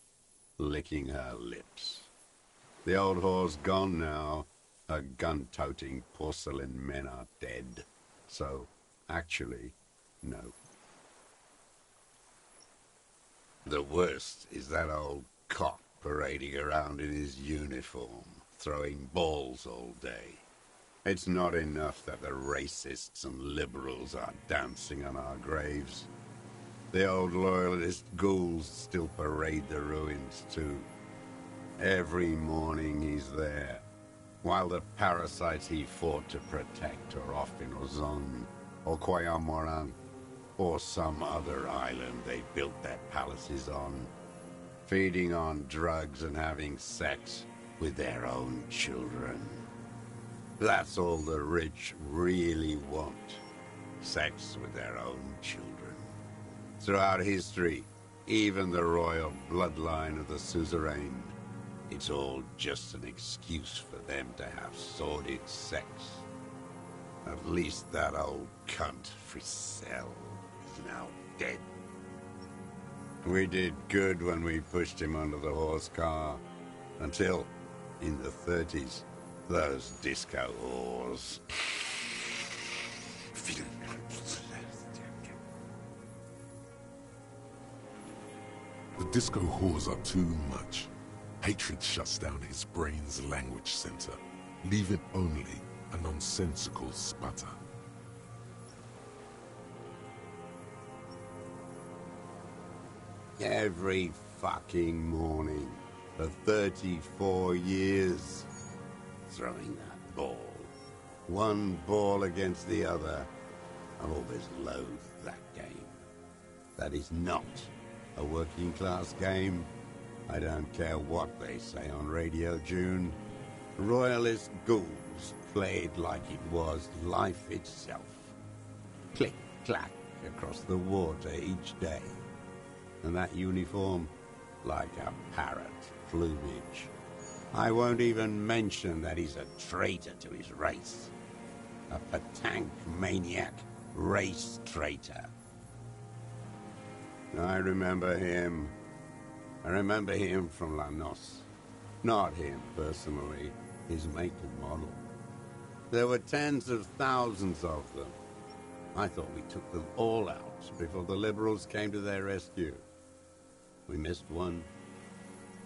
licking her lips. The old whore's gone now. Her gun-toting porcelain men are dead. So, actually, no. The worst is that old cock parading around in his uniform, throwing balls all day. It's not enough that the racists and liberals are dancing on our graves. The old loyalist ghouls still parade the ruins too. Every morning he's there, while the parasites he fought to protect are off in Ozon, or Quayamoran, or some other island they built their palaces on, feeding on drugs and having sex with their own children. That's all the rich really want, sex with their own children. Throughout history, even the royal bloodline of the suzerain, it's all just an excuse for them to have sordid sex. At least that old cunt, Frisell, is now dead. We did good when we pushed him under the horse car, until, in the 30s, those disco whores The disco whores are too much. Hatred shuts down his brain's language center, leaving only a nonsensical sputter. Every fucking morning for 34 years. Throwing that ball. One ball against the other. I've always loathed that game. That is not a working class game. I don't care what they say on Radio June. Royalist ghouls played like it was life itself. Click, clack across the water each day. And that uniform, like a parrot plumage. I won't even mention that he's a traitor to his race. A petanque maniac race traitor. I remember him. I remember him from La Noce. Not him personally, his make and model. There were tens of thousands of them. I thought we took them all out before the Liberals came to their rescue. We missed one.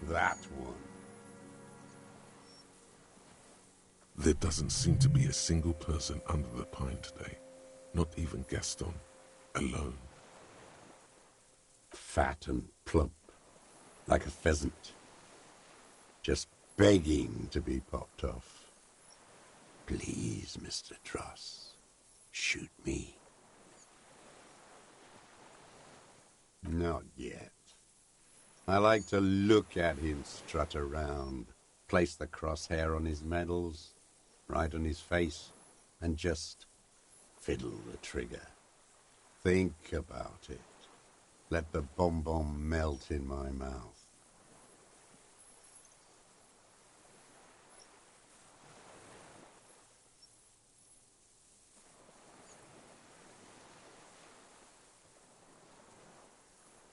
That one. There doesn't seem to be a single person under the pine today. Not even Gaston. Alone. Fat and plump. Like a pheasant. Just begging to be popped off. Please, Mr. Dross. Shoot me. Not yet. I like to look at him strut around, place the crosshair on his medals, right on his face, and just fiddle the trigger. Think about it. Let the bomb melt in my mouth.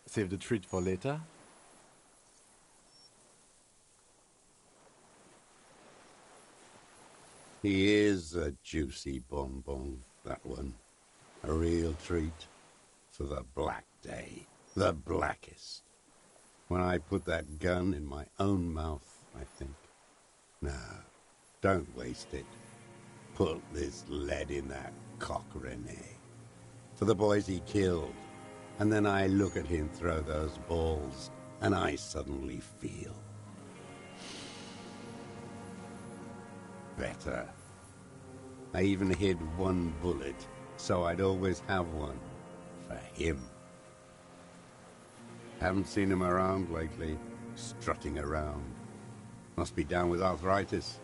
Save the treat for later? He is a juicy bonbon, that one. A real treat for the black day, the blackest. When I put that gun in my own mouth, I think. No, don't waste it. Put this lead in that cock, René. For the boys he killed. And then I look at him throw those balls, and I suddenly feel better. I even hid one bullet, so I'd always have one for him. Haven't seen him around lately, strutting around. Must be down with arthritis.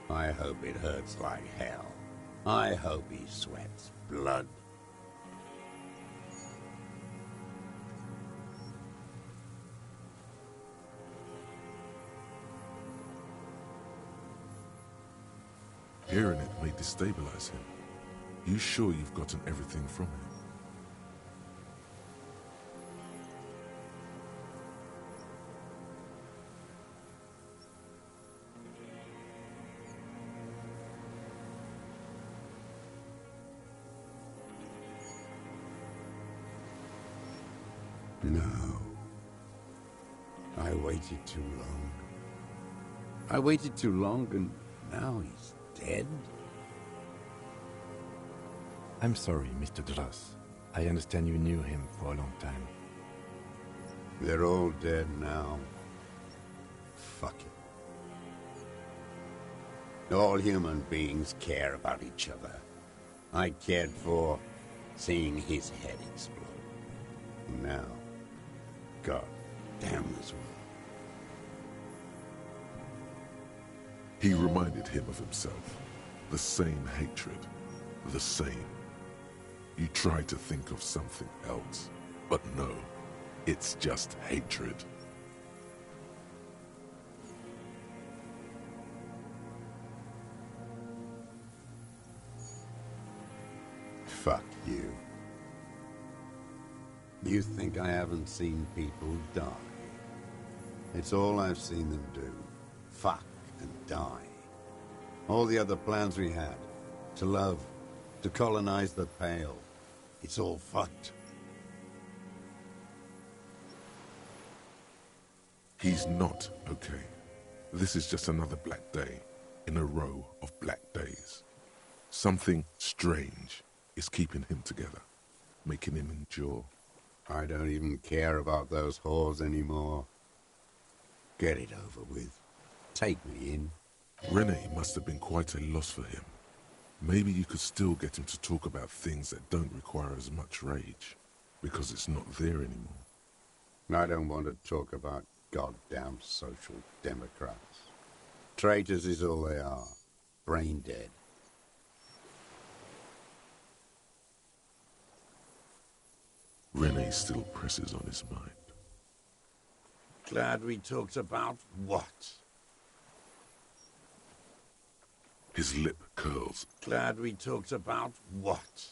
I hope it hurts like hell. I hope he sweats blood. Hearing it may destabilize him. You sure you've gotten everything from him? No. I waited too long. I waited too long, and now he's dead? I'm sorry, Mr. Dross. I understand you knew him for a long time. They're all dead now. Fuck it. All human beings care about each other. I cared for seeing his head explode. And now, God damn this world. He reminded him of himself. The same hatred. The same. You try to think of something else, but no. It's just hatred. Fuck you. You think I haven't seen people die? It's all I've seen them do. Fuck and die. All the other plans we had. To love, To colonize the Pale. It's all fucked. He's not okay. This is just another black day in a row of black days. Something strange is keeping him together, making him endure. I don't even care about those whores anymore. Get it over with. Take me in. Renee must have been quite a loss for him. Maybe you could still get him to talk about things that don't require as much rage, because it's not there anymore. I don't want to talk about goddamn social democrats. Traitors is all they are. Brain dead. Renee still presses on his mind. Glad we talked about what? His lip curls. Glad we talked about what?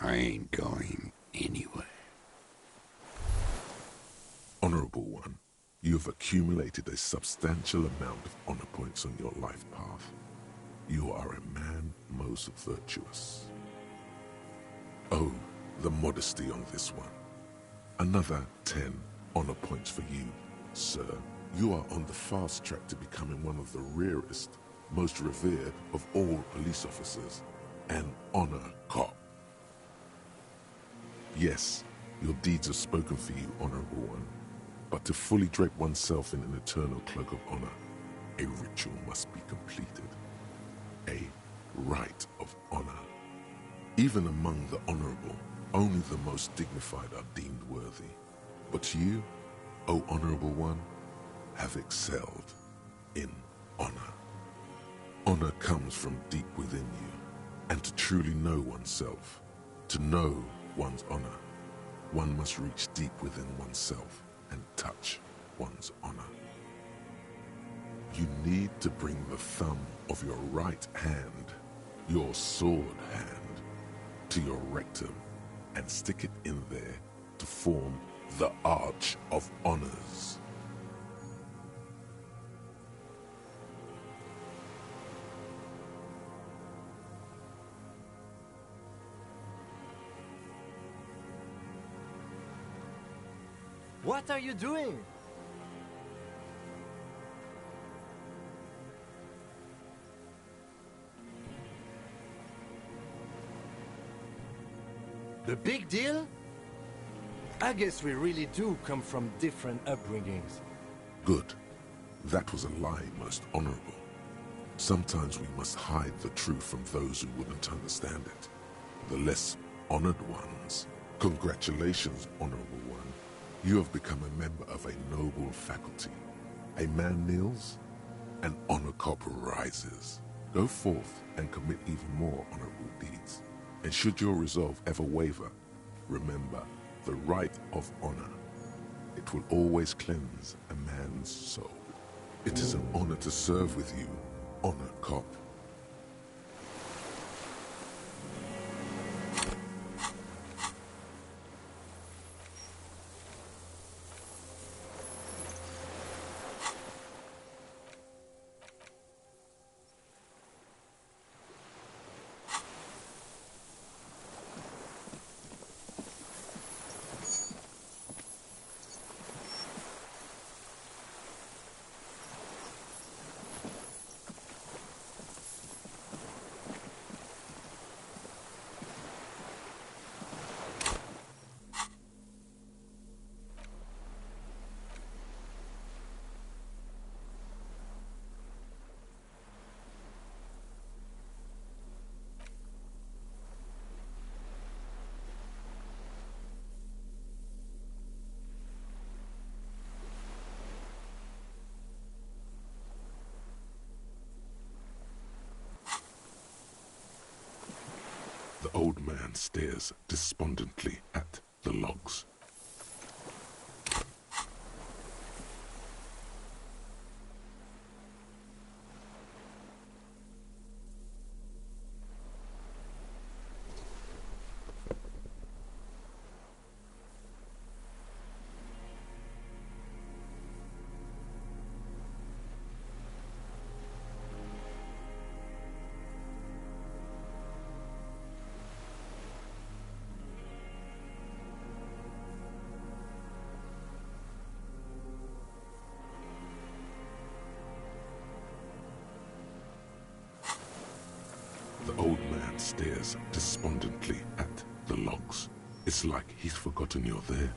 I ain't going anywhere. Honorable One, you have accumulated a substantial amount of honor points on your life path. You are a man most virtuous. Oh, the modesty on this one. Another 10 honor points for you, sir. You are on the fast track to becoming one of the rarest, most revered of all police officers, an honor cop. Yes, your deeds have spoken for you, Honorable One, but to fully drape oneself in an eternal cloak of honor, a ritual must be completed. A rite of honor. Even among the honorable, only the most dignified are deemed worthy. But you, O Honorable One, have excelled in honor. Honor comes from deep within you, and to truly know oneself, to know one's honor, one must reach deep within oneself and touch one's honor. You need to bring the thumb of your right hand, your sword hand, to your rectum and stick it in there to form the Arch of Honors. What are you doing? The big deal? I guess we really do come from different upbringings. Good. That was a lie, most honorable. Sometimes we must hide the truth from those who wouldn't understand it. The less honored ones. Congratulations, Honorable One. You have become a member of a noble faculty. A man kneels, an honor cop rises. Go forth and commit even more honorable deeds. And should your resolve ever waver, remember the right of honor. It will always cleanse a man's soul. It is an honor to serve with you, honor cop. The old man stares despondently at the logs. The old man stares despondently at the logs. It's like he's forgotten you're there.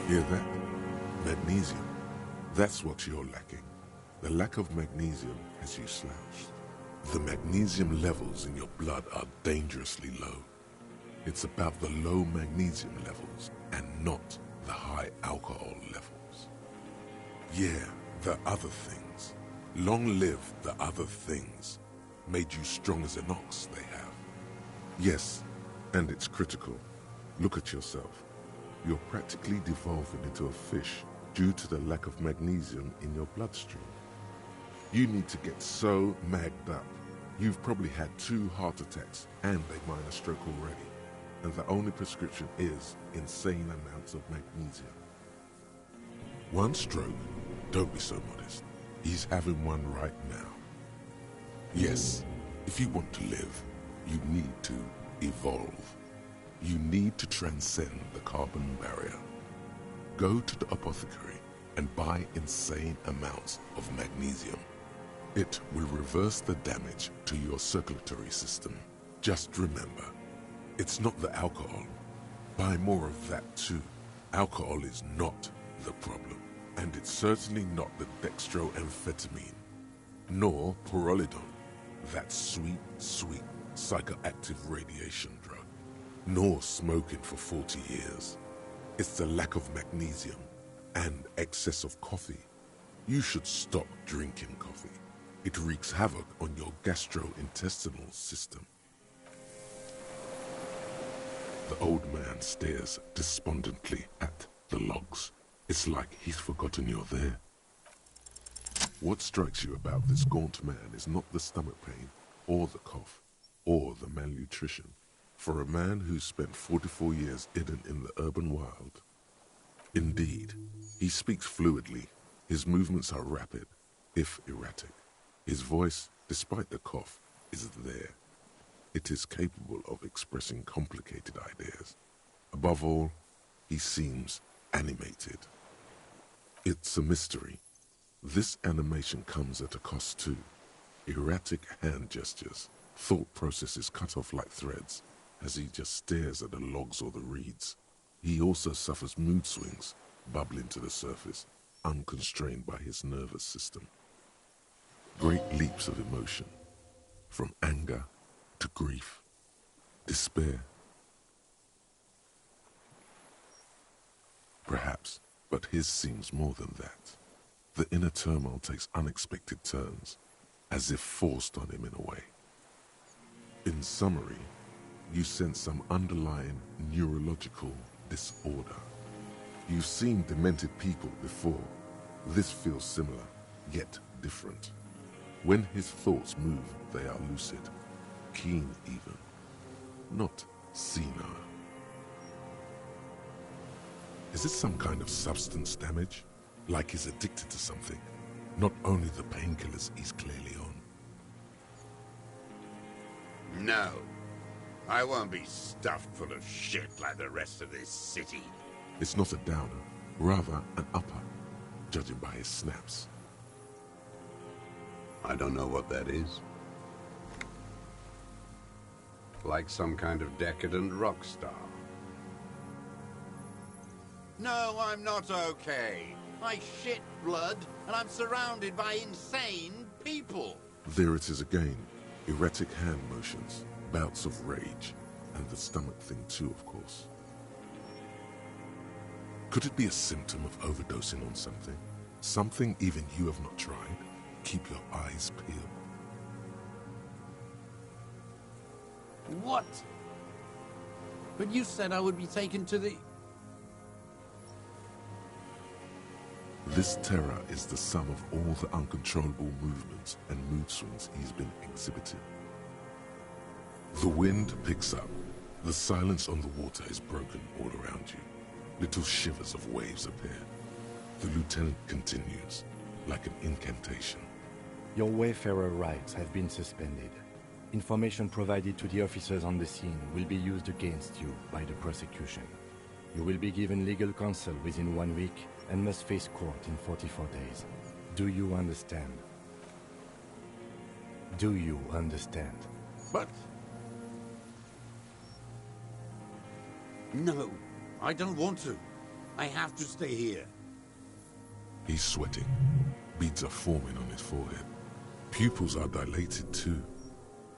Hear that? Magnesium. That's what you're lacking. The lack of magnesium has you slouched. The magnesium levels in your blood are dangerously low. It's about the low magnesium levels and not the high alcohol levels. Yeah, the other things. Long live the other things. Made you strong as an ox, they have. Yes, and it's critical. Look at yourself. You're practically devolving into a fish due to the lack of magnesium in your bloodstream. You need to get so magged up. You've probably had 2 heart attacks and a minor stroke already, and the only prescription is insane amounts of magnesium. 1 stroke? Don't be so modest. He's having one right now. Yes, if you want to live, you need to evolve. You need to transcend the carbon barrier. Go to the apothecary and buy insane amounts of magnesium. It will reverse the damage to your circulatory system. Just remember, it's not the alcohol. Buy more of that too. Alcohol is not the problem, and it's certainly not the dextroamphetamine, nor pyrrolidone, that sweet, sweet psychoactive radiation drug, nor smoking for 40 years. It's the lack of magnesium and excess of coffee. You should stop drinking coffee. It wreaks havoc on your gastrointestinal system. The old man stares despondently at the logs. It's like he's forgotten you're there. What strikes you about this gaunt man is not the stomach pain, or the cough, or the malnutrition. For a man who's spent 44 years hidden in the urban wild. Indeed, he speaks fluidly. His movements are rapid, if erratic. His voice, despite the cough, is there. It is capable of expressing complicated ideas. Above all, he seems animated. It's a mystery. This animation comes at a cost too. Erratic hand gestures, thought processes cut off like threads, as he just stares at the logs or the reeds. He also suffers mood swings, bubbling to the surface, unconstrained by his nervous system. Great leaps of emotion, from anger to grief, despair. Perhaps, but his seems more than that. The inner turmoil takes unexpected turns, as if forced on him in a way. In summary, you sense some underlying neurological disorder. You've seen demented people before. This feels similar, yet different. When his thoughts move, they are lucid, keen even, not senile. Is it some kind of substance damage? Like he's addicted to something? Not only the painkillers he's clearly on. No. I won't be stuffed full of shit like the rest of this city. It's not a downer, rather an upper, judging by his snaps. I don't know what that is. Like some kind of decadent rock star. No, I'm not okay. I shit blood, and I'm surrounded by insane people. There it is again. Erratic hand motions, bouts of rage, and the stomach thing too, of course. Could it be a symptom of overdosing on something? Something even you have not tried? Keep your eyes peeled. What? But you said I would be taken to the... This terror is the sum of all the uncontrollable movements and mood swings he's been exhibiting. The wind picks up. The silence on the water is broken all around you. Little shivers of waves appear. The lieutenant continues, like an incantation. Your Wayfarer rights have been suspended. Information provided to the officers on the scene will be used against you by the prosecution. You will be given legal counsel within 1 week and must face court in 44 days. Do you understand? Do you understand? But... No, I don't want to. I have to stay here. He's sweating. Beads are forming on his forehead. Pupils are dilated too.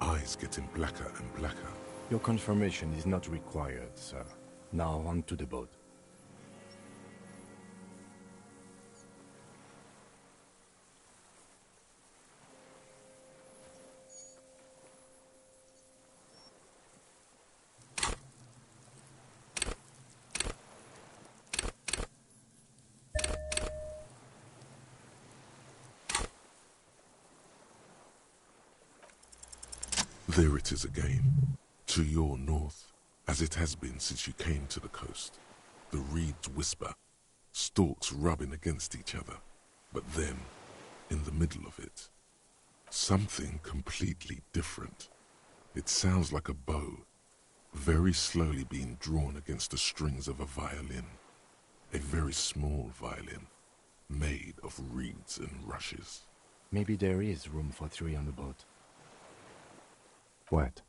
Eyes getting blacker and blacker. Your confirmation is not required, sir. Now on to the boat. There it is again, to your north, as it has been since you came to the coast. The reeds whisper, stalks rubbing against each other, but then, in the middle of it, something completely different. It sounds like a bow, very slowly being drawn against the strings of a violin. A very small violin, made of reeds and rushes. Maybe there is room for 3 on the boat. What?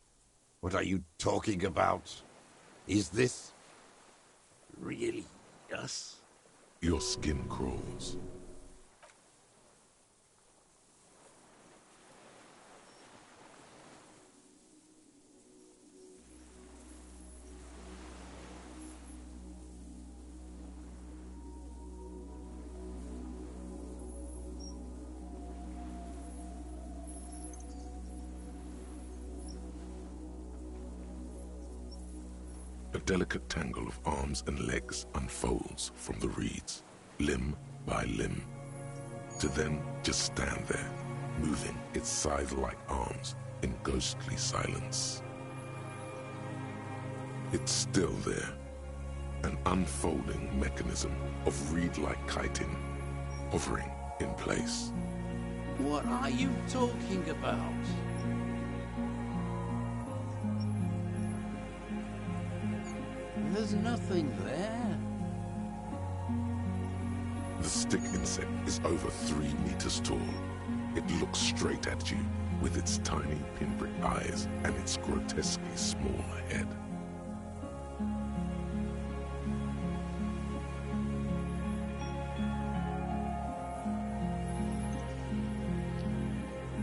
What are you talking about? Is this... really us? Your skin crawls. A delicate tangle of arms and legs unfolds from the reeds, limb by limb, to then just stand there, moving its scythe-like arms in ghostly silence. It's still there, an unfolding mechanism of reed-like chitin, hovering in place. What are you talking about? There's nothing there. The stick insect is over 3 meters tall. It looks straight at you with its tiny pinprick eyes and its grotesquely small head.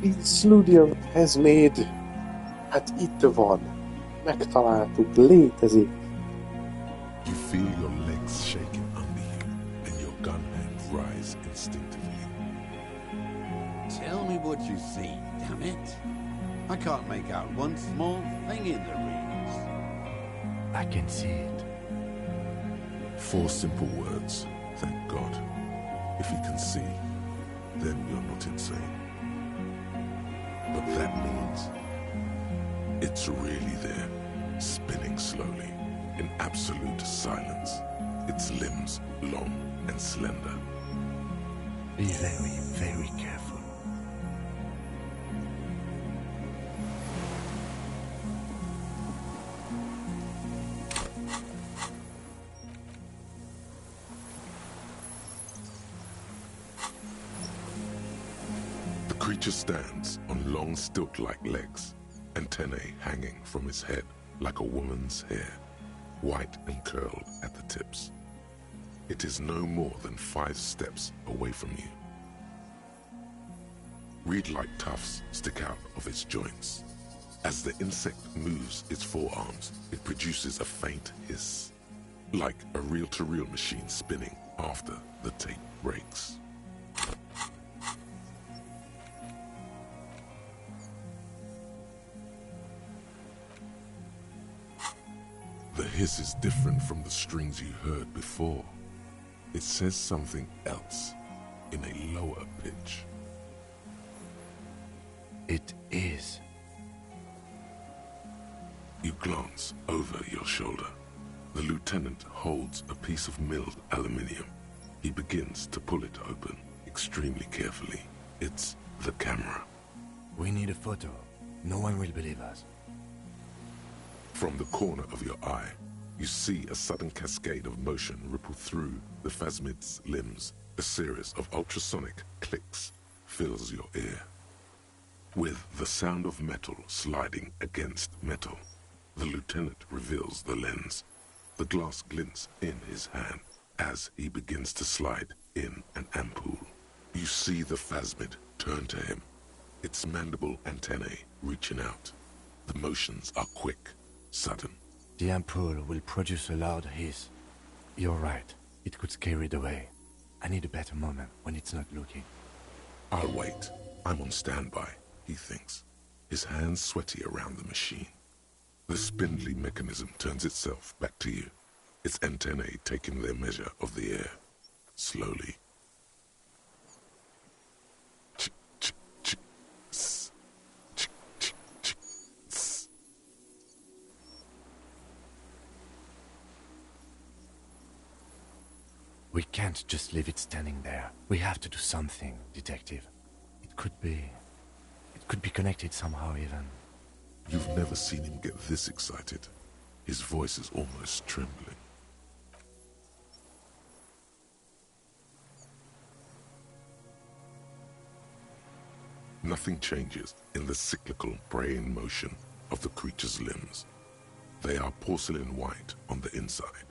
Elysium has made. Hát itt van. Megtaláltuk, létezik. You feel your legs shaking under you and your gun hand rise instinctively. Tell me what you see, damn it. I can't make out one small thing in the reeds. I can see it. 4 simple words, thank God. If you can see, then you're not insane. But that means it's really there, spinning slowly, in absolute silence, its limbs long and slender. Be very, very careful. The creature stands on long stilt-like legs, antennae hanging from his head like a woman's hair, white and curled at the tips. It is no more than 5 steps away from you. Reed-like tufts stick out of its joints. As the insect moves its forearms, it produces a faint hiss, like a reel-to-reel machine spinning after the tape breaks. The hiss is different from the strings you heard before. It says something else, in a lower pitch. It is. You glance over your shoulder. The lieutenant holds a piece of milled aluminium. He begins to pull it open, extremely carefully. It's the camera. We need a photo. No one will believe us. From the corner of your eye, you see a sudden cascade of motion ripple through the phasmid's limbs. A series of ultrasonic clicks fills your ear. With the sound of metal sliding against metal, the lieutenant reveals the lens. The glass glints in his hand as he begins to slide in an ampoule. You see the phasmid turn to him, its mandible antennae reaching out. The motions are quick, sudden. The ampoule will produce a loud hiss. You're right. It could scare it away. I need a better moment when it's not looking. I'll wait. I'm on standby, he thinks, his hands sweaty around the machine. The spindly mechanism turns itself back to you, its antennae taking their measure of the air. Slowly. We can't just leave it standing there. We have to do something, Detective. It could be connected somehow even. You've never seen him get this excited. His voice is almost trembling. Nothing changes in the cyclical braying motion of the creature's limbs. They are porcelain white on the inside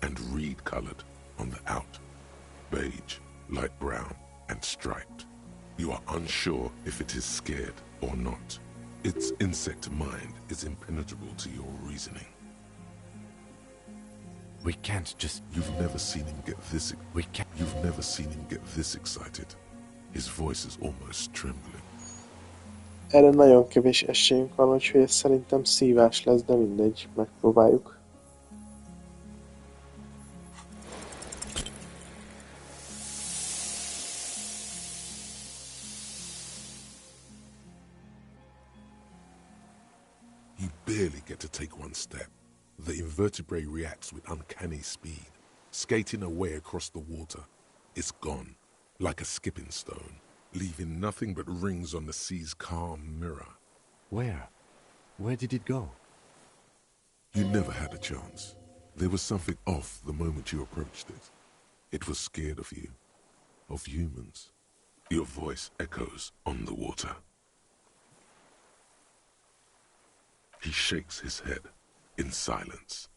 and reed-colored on the out, beige, light brown, and striped. You are unsure if it is scared or not. Its insect mind is impenetrable to your reasoning. We can't just... You've never seen him get this... We can't... You've never seen him get this excited. His voice is almost trembling. Erre nagyon kevés esélyünk van, úgyhogy ez szerintem szívás lesz, de mindegy, megpróbáljuk. You barely get to take one step. The invertebrate reacts with uncanny speed, skating away across the water. It's gone, like a skipping stone, leaving nothing but rings on the sea's calm mirror. Where? Where did it go? You never had a chance. There was something off the moment you approached it. It was scared of you, of humans. Your voice echoes on the water. He shakes his head in silence,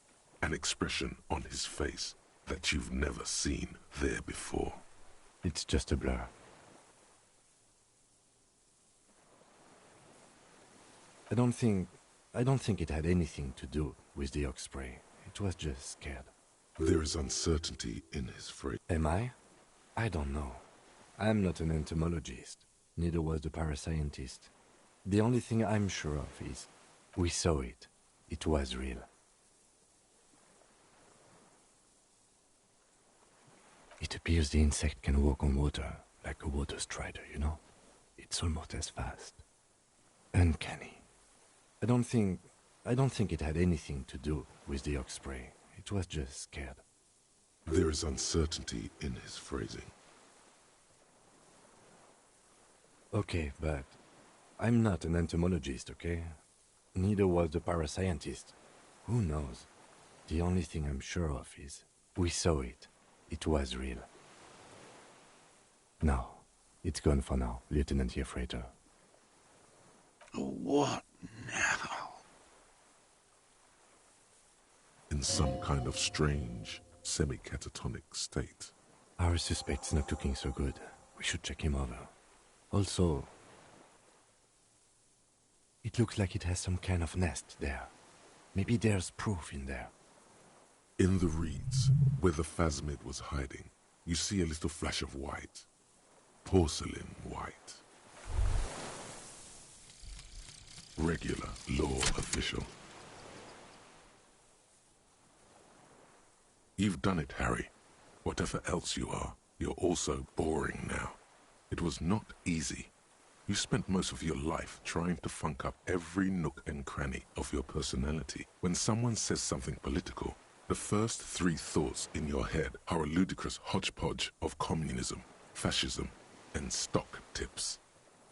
an expression on his face that you've never seen there before. It's just a blur. I don't think it had anything to do with the Osprey. It was just scared. There is uncertainty in his phrase. Am I? I don't know. I'm not an entomologist. Neither was the parascientist. The only thing I'm sure of is we saw it. It was real. It appears the insect can walk on water, like a water strider, you know? It's almost as fast. Uncanny. I don't think it had anything to do with the Osprey. It was just scared. There is uncertainty in his phrasing. Okay, but I'm not an entomologist, okay? Neither was the parascientist. Who knows? The only thing I'm sure of is we saw it. It was real. No, it's gone for now, Lieutenant Freighter. What now? In some kind of strange, semi-catatonic state. Our suspect's not looking so good. We should check him over. Also, it looks like it has some kind of nest there. Maybe there's proof in there. In the reeds, where the phasmid was hiding, you see a little flash of white. Porcelain white. Regular law official. You've done it, Harry. Whatever else you are, you're also boring now. It was not easy. You spent most of your life trying to funk up every nook and cranny of your personality. When someone says something political, the first three thoughts in your head are a ludicrous hodgepodge of communism, fascism, and stock tips.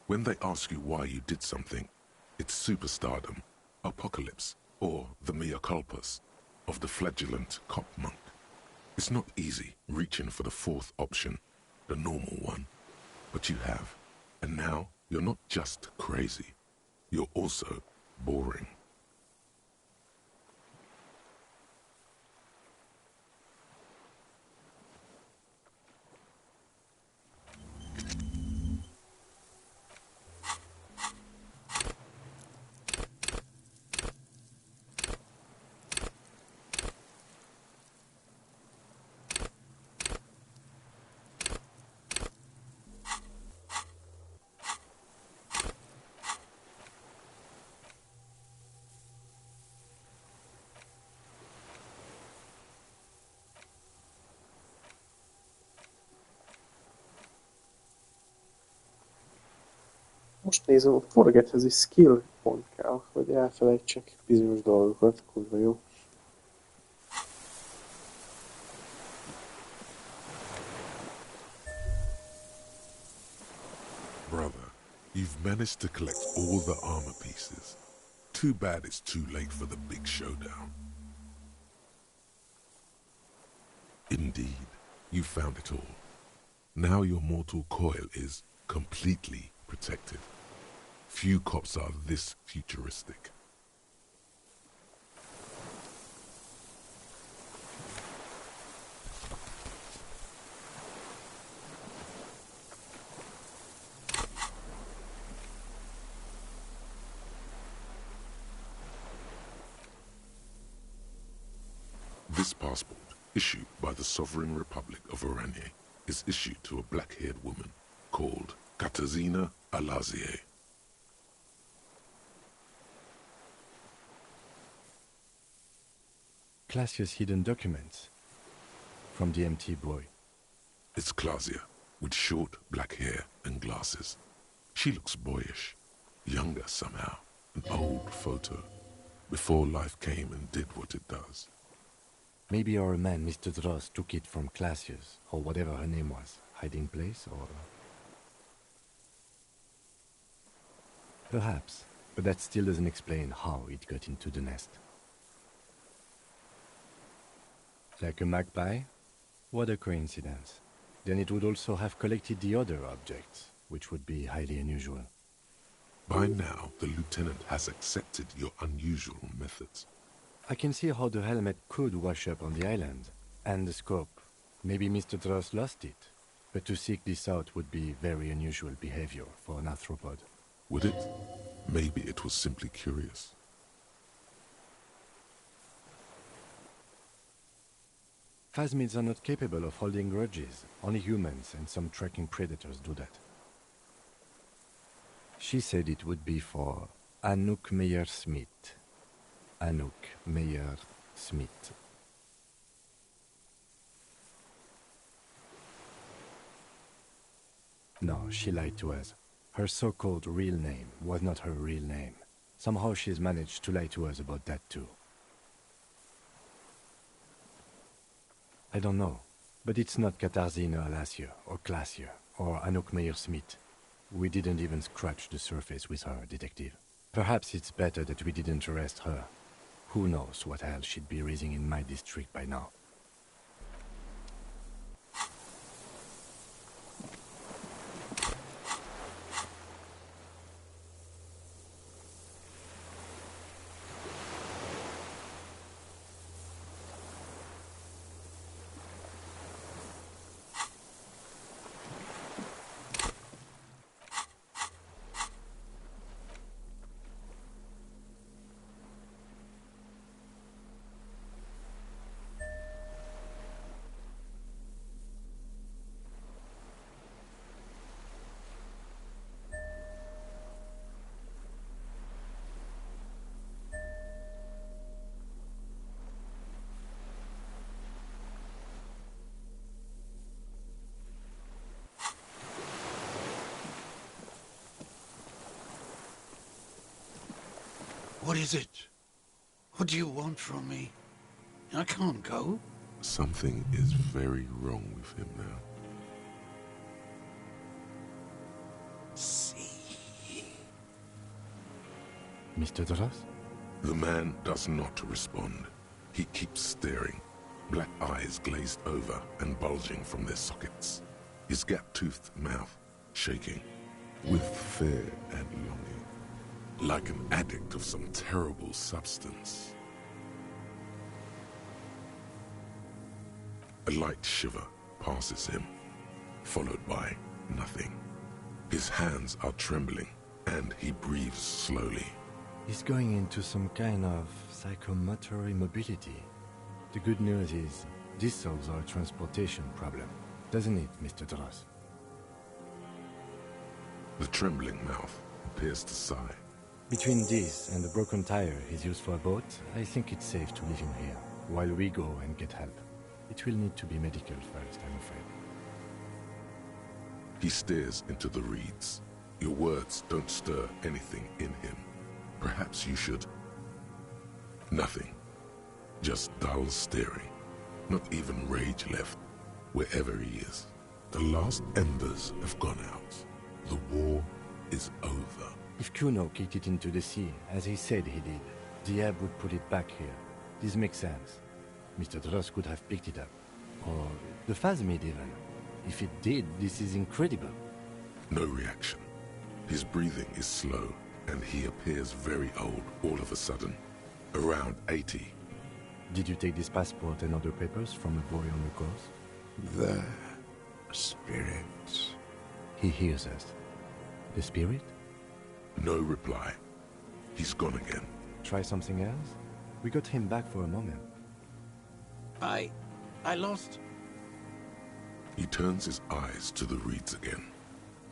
When they ask you why you did something, it's superstardom, apocalypse, or the mea culpas of the flagellant cop monk. It's not easy reaching for the fourth option, the normal one, but you have. And now you're not just crazy, you're also boring. Most nézem, a forgethez is skill pont kell, hogy elfelejtsek bizonyos dolgokat. Kurva jó. Brother, you've managed to collect all the armor pieces. Too bad it's too late for the big showdown. Indeed, you found it all. Now your mortal coil is completely protected. Few cops are this futuristic. This passport, issued by the Sovereign Republic of Oranje, is issued to a black-haired woman called Katarzyna Alazie. Classia's hidden documents from the empty boy. It's Klasia, with short black hair and glasses. She looks boyish, younger somehow, an old photo, before life came and did what it does. Maybe our man, Mr. Dross, took it from Classia's, or whatever her name was, hiding place, or... Perhaps, but that still doesn't explain how it got into the nest. Like a magpie? What a coincidence. Then it would also have collected the other objects, which would be highly unusual. By now, the lieutenant has accepted your unusual methods. I can see how the helmet could wash up on the island. And the scope. Maybe Mr. Dross lost it. But to seek this out would be very unusual behavior for an arthropod. Would it? Maybe it was simply curious. Phasmids are not capable of holding grudges. Only humans and some tracking predators do that. She said it would be for Anouk Meyer-Smith. Anouk Meyer-Smith. No, she lied to us. Her so-called real name was not her real name. Somehow she's managed to lie to us about that too. I don't know, but it's not Katarzyna Alazie, or Klasia, or Anouk Meyer-Smith. We didn't even scratch the surface with her, detective. Perhaps it's better that we didn't arrest her. Who knows what hell she'd be raising in my district by now. What is it? What do you want from me? I can't go. Something is very wrong with him now. See. Mr. Dross? The man does not respond. He keeps staring, black eyes glazed over and bulging from their sockets. His gap-toothed mouth shaking with fear and longing, like an addict of some terrible substance. A light shiver passes him, followed by nothing. His hands are trembling, and he breathes slowly. He's going into some kind of psychomotor immobility. The good news is, this solves our transportation problem, doesn't it, Mr. Dross? The trembling mouth appears to sigh. Between this and the broken tire he's used for a boat, I think it's safe to leave him here, while we go and get help. It will need to be medical first, I'm afraid. He stares into the reeds. Your words don't stir anything in him. Perhaps you should. Nothing. Just dull staring. Not even rage left, wherever he is. The last embers have gone out. The war is over. If Kuno kicked it into the sea, as he said he did, the ebb would put it back here. This makes sense. Mr. Dross could have picked it up. Or the Phasmid even. If it did, this is incredible. No reaction. His breathing is slow, and he appears very old all of a sudden. Around 80. Did you take this passport and other papers from a boy on the coast? The spirits. He hears us. The spirit? No reply. He's gone again. Try something else? We got him back for a moment. I lost. He turns his eyes to the reeds again,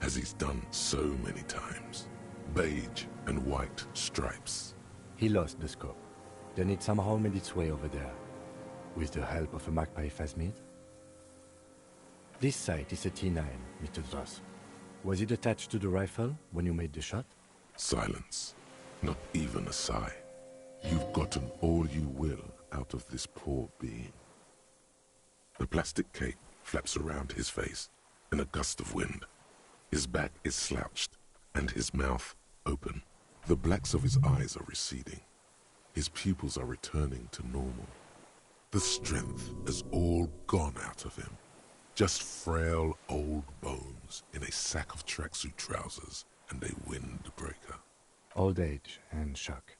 as he's done so many times. Beige and white stripes. He lost the scope. Then it somehow made its way over there. With the help of a magpie Phasmid. This sight is a T9, Mr. Dross. Was it attached to the rifle when you made the shot? Silence. Not even a sigh. You've gotten all you will out of this poor being. The plastic cape flaps around his face in a gust of wind. His back is slouched and his mouth open. The blacks of his eyes are receding. His pupils are returning to normal. The strength has all gone out of him. Just frail old bones in a sack of tracksuit trousers and a windbreaker. Old age and shock.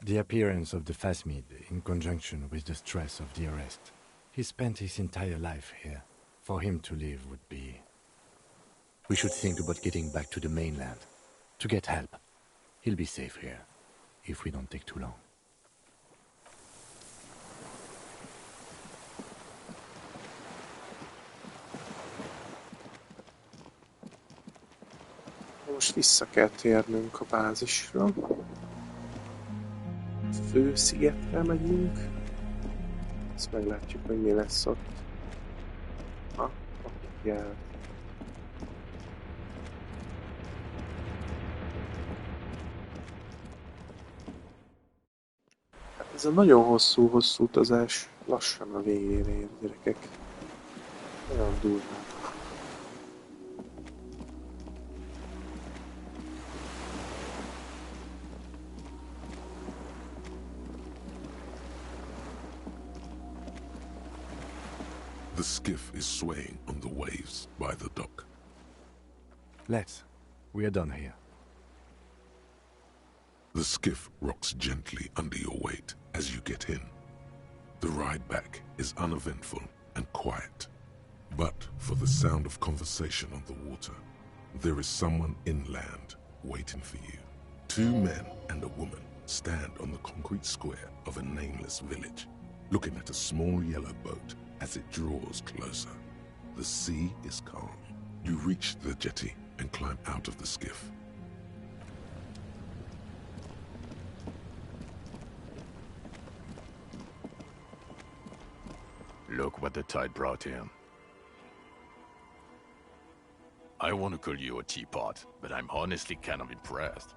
The appearance of the Phasmid in conjunction with the stress of the arrest. He spent his entire life here. For him to leave would be... We should think about getting back to the mainland. To get help. He'll be safe here, if we don't take too long. Most vissza kell térnünk a bázisra. Főszigetre megyünk. Ezt meglátjuk, hogy mi lesz ott. Ott jár. Hát ez a nagyon hosszú utazás lassan a végére ér, gyerekek. Olyan durván. The skiff is swaying on the waves by the dock. Let's. We are done here. The skiff rocks gently under your weight as you get in. The ride back is uneventful and quiet. But for the sound of conversation on the water, there is someone inland waiting for you. Two men and a woman stand on the concrete square of a nameless village, looking at a small yellow boat as it draws closer. The sea is calm. You reach the jetty and climb out of the skiff. Look what the tide brought in. I want to call you a teapot, but I'm honestly kind of impressed.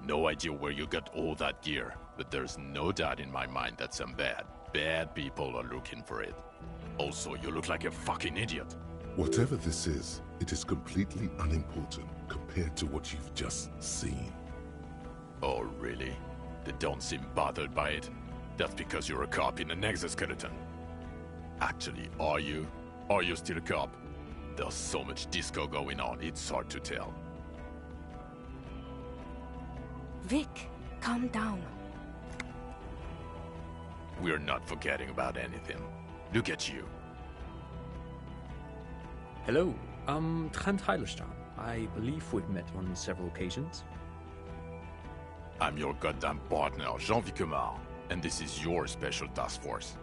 No idea where you got all that gear, but there's no doubt in my mind that some bad people are looking for it. Also, you look like a fucking idiot. Whatever this is, it is completely unimportant compared compared to what you've just seen. Oh, really? They don't seem bothered by it? That's because you're a cop in an exoskeleton. Actually, are you? Are you still a cop? There's so much disco going on, it's hard to tell. Vic, calm down. We're not forgetting about anything. Look at you. Hello, I'm Trent Heilerstam. I believe we've met on several occasions. I'm your goddamn partner, Jean Vicomar, and this is your special task force.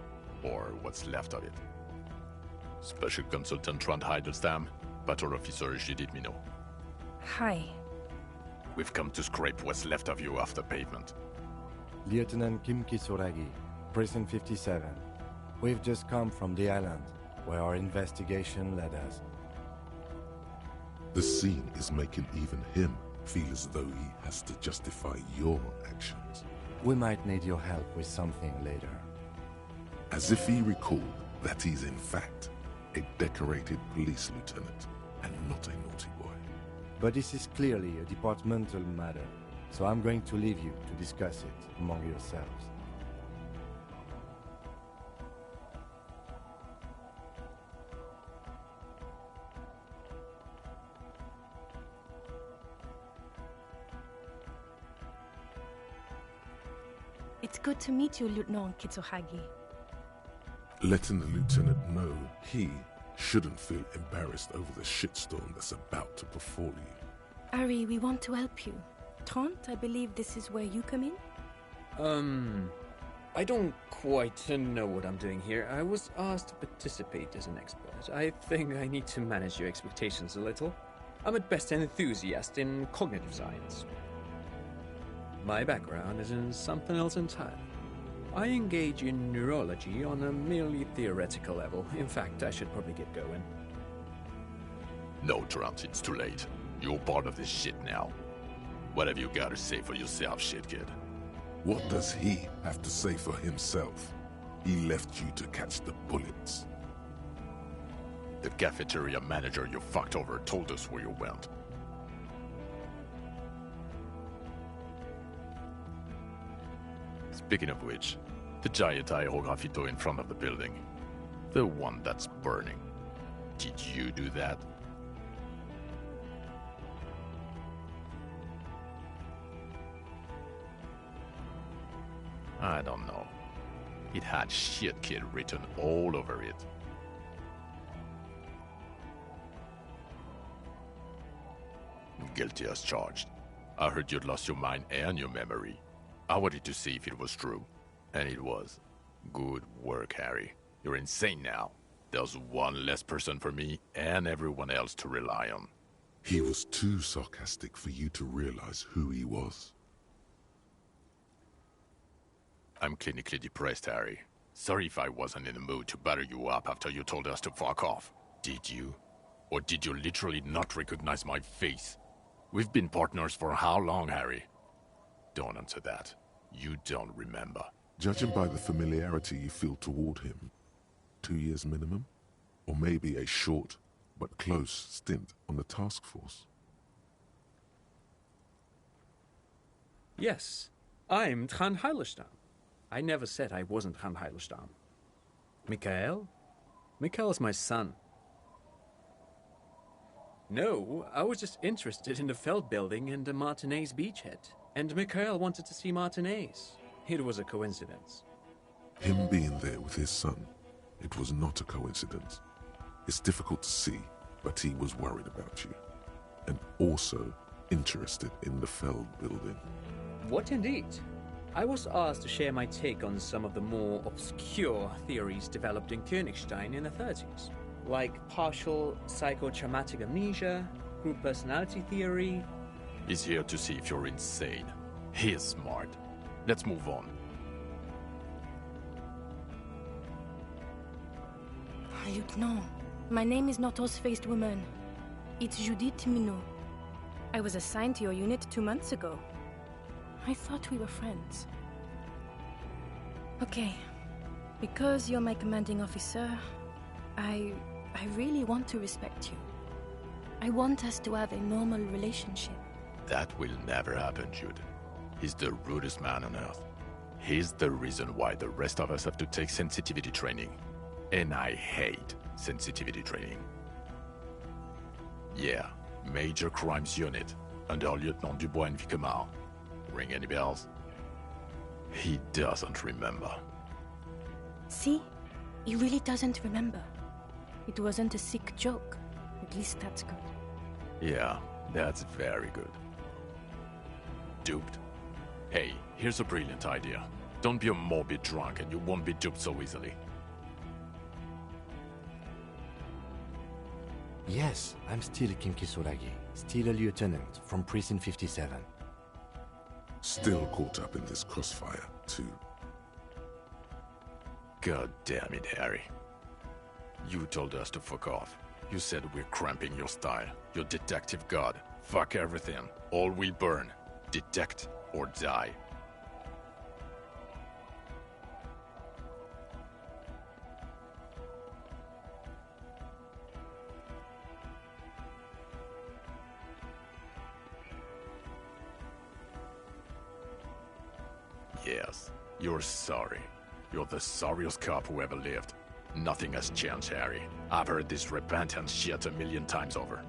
Or what's left of it. Special Consultant Trent Heilerstam, Patrol Officer Judith Minot. Hi. We've come to scrape what's left of you off the pavement. Lieutenant Kim Kisuragi, Prison 57. We've just come from the island, where our investigation led us. The scene is making even him feel as though he has to justify your actions. We might need your help with something later. As if he recalled that he's in fact a decorated police lieutenant and not a naughty boy. But this is clearly a departmental matter, so I'm going to leave you to discuss it among yourselves. It's good to meet you, Lieutenant Kitsuhagi. Letting the lieutenant know he shouldn't feel embarrassed over the shitstorm that's about to befall you. Ari, we want to help you. Trent, I believe this is where you come in? I don't quite know what I'm doing here. I was asked to participate as an expert. I think I need to manage your expectations a little. I'm at best an enthusiast in cognitive science. My background is in something else entirely. I engage in neurology on a merely theoretical level. In fact, I should probably get going. No, Trent, it's too late. You're part of this shit now. What have you got to say for yourself, shit kid? What does he have to say for himself? He left you to catch the bullets. The cafeteria manager you fucked over told us where you went. Speaking of which, the giant aerograffito in front of the building. The one that's burning. Did you do that? I don't know. It had shit kid written all over it. Guilty as charged. I heard you'd lost your mind and your memory. I wanted to see if it was true. And it was. Good work, Harry. You're insane now. There's one less person for me and everyone else to rely on. He was too sarcastic for you to realize who he was. I'm clinically depressed, Harry. Sorry if I wasn't in the mood to batter you up after you told us to fuck off. Did you? Or did you literally not recognize my face? We've been partners for how long, Harry? Don't answer that. You don't remember. Judging by the familiarity you feel toward him, 2 years minimum? Or maybe a short but close stint on the task force? Yes, I'm Trent Heilerstam. I never said I wasn't Trent Heilerstam. Mikhail? Mikhail is my son. No, I was just interested in the Feld building and the Martinez beachhead. And Mikhail wanted to see Martinez. It was a coincidence. Him being there with his son, it was not a coincidence. It's difficult to see, but he was worried about you. And also interested in the Feld building. What indeed? I was asked to share my take on some of the more obscure theories developed in Königstein in the 30s. Like partial psychotraumatic amnesia, group personality theory. He's here to see if you're insane. He is smart. Let's move on. Lieutenant, my name is not Horse-Faced Woman. It's Judith Minot. I was assigned to your unit 2 months ago. I thought we were friends. Okay. Because you're my commanding officer, I really want to respect you. I want us to have a normal relationship. That will never happen, Jude. He's the rudest man on earth. He's the reason why the rest of us have to take sensitivity training. And I hate sensitivity training. Yeah, Major Crimes Unit, under Lieutenant Dubois and Vicomar. Ring any bells? He doesn't remember. See? He really doesn't remember. It wasn't a sick joke. At least that's good. Yeah, that's very good. Duped? Hey, here's a brilliant idea. Don't be a morbid drunk and you won't be duped so easily. Yes, I'm still King Kisolagi, still a lieutenant from Precinct 57. Still caught up in this crossfire, too. God damn it, Harry. You told us to fuck off. You said we're cramping your style, your detective god. Fuck everything. All will burn. Detect or die. Yes, you're sorry. You're the sorriest cop who ever lived. Nothing has changed, Harry. I've heard this repentance shit 1,000,000 times over.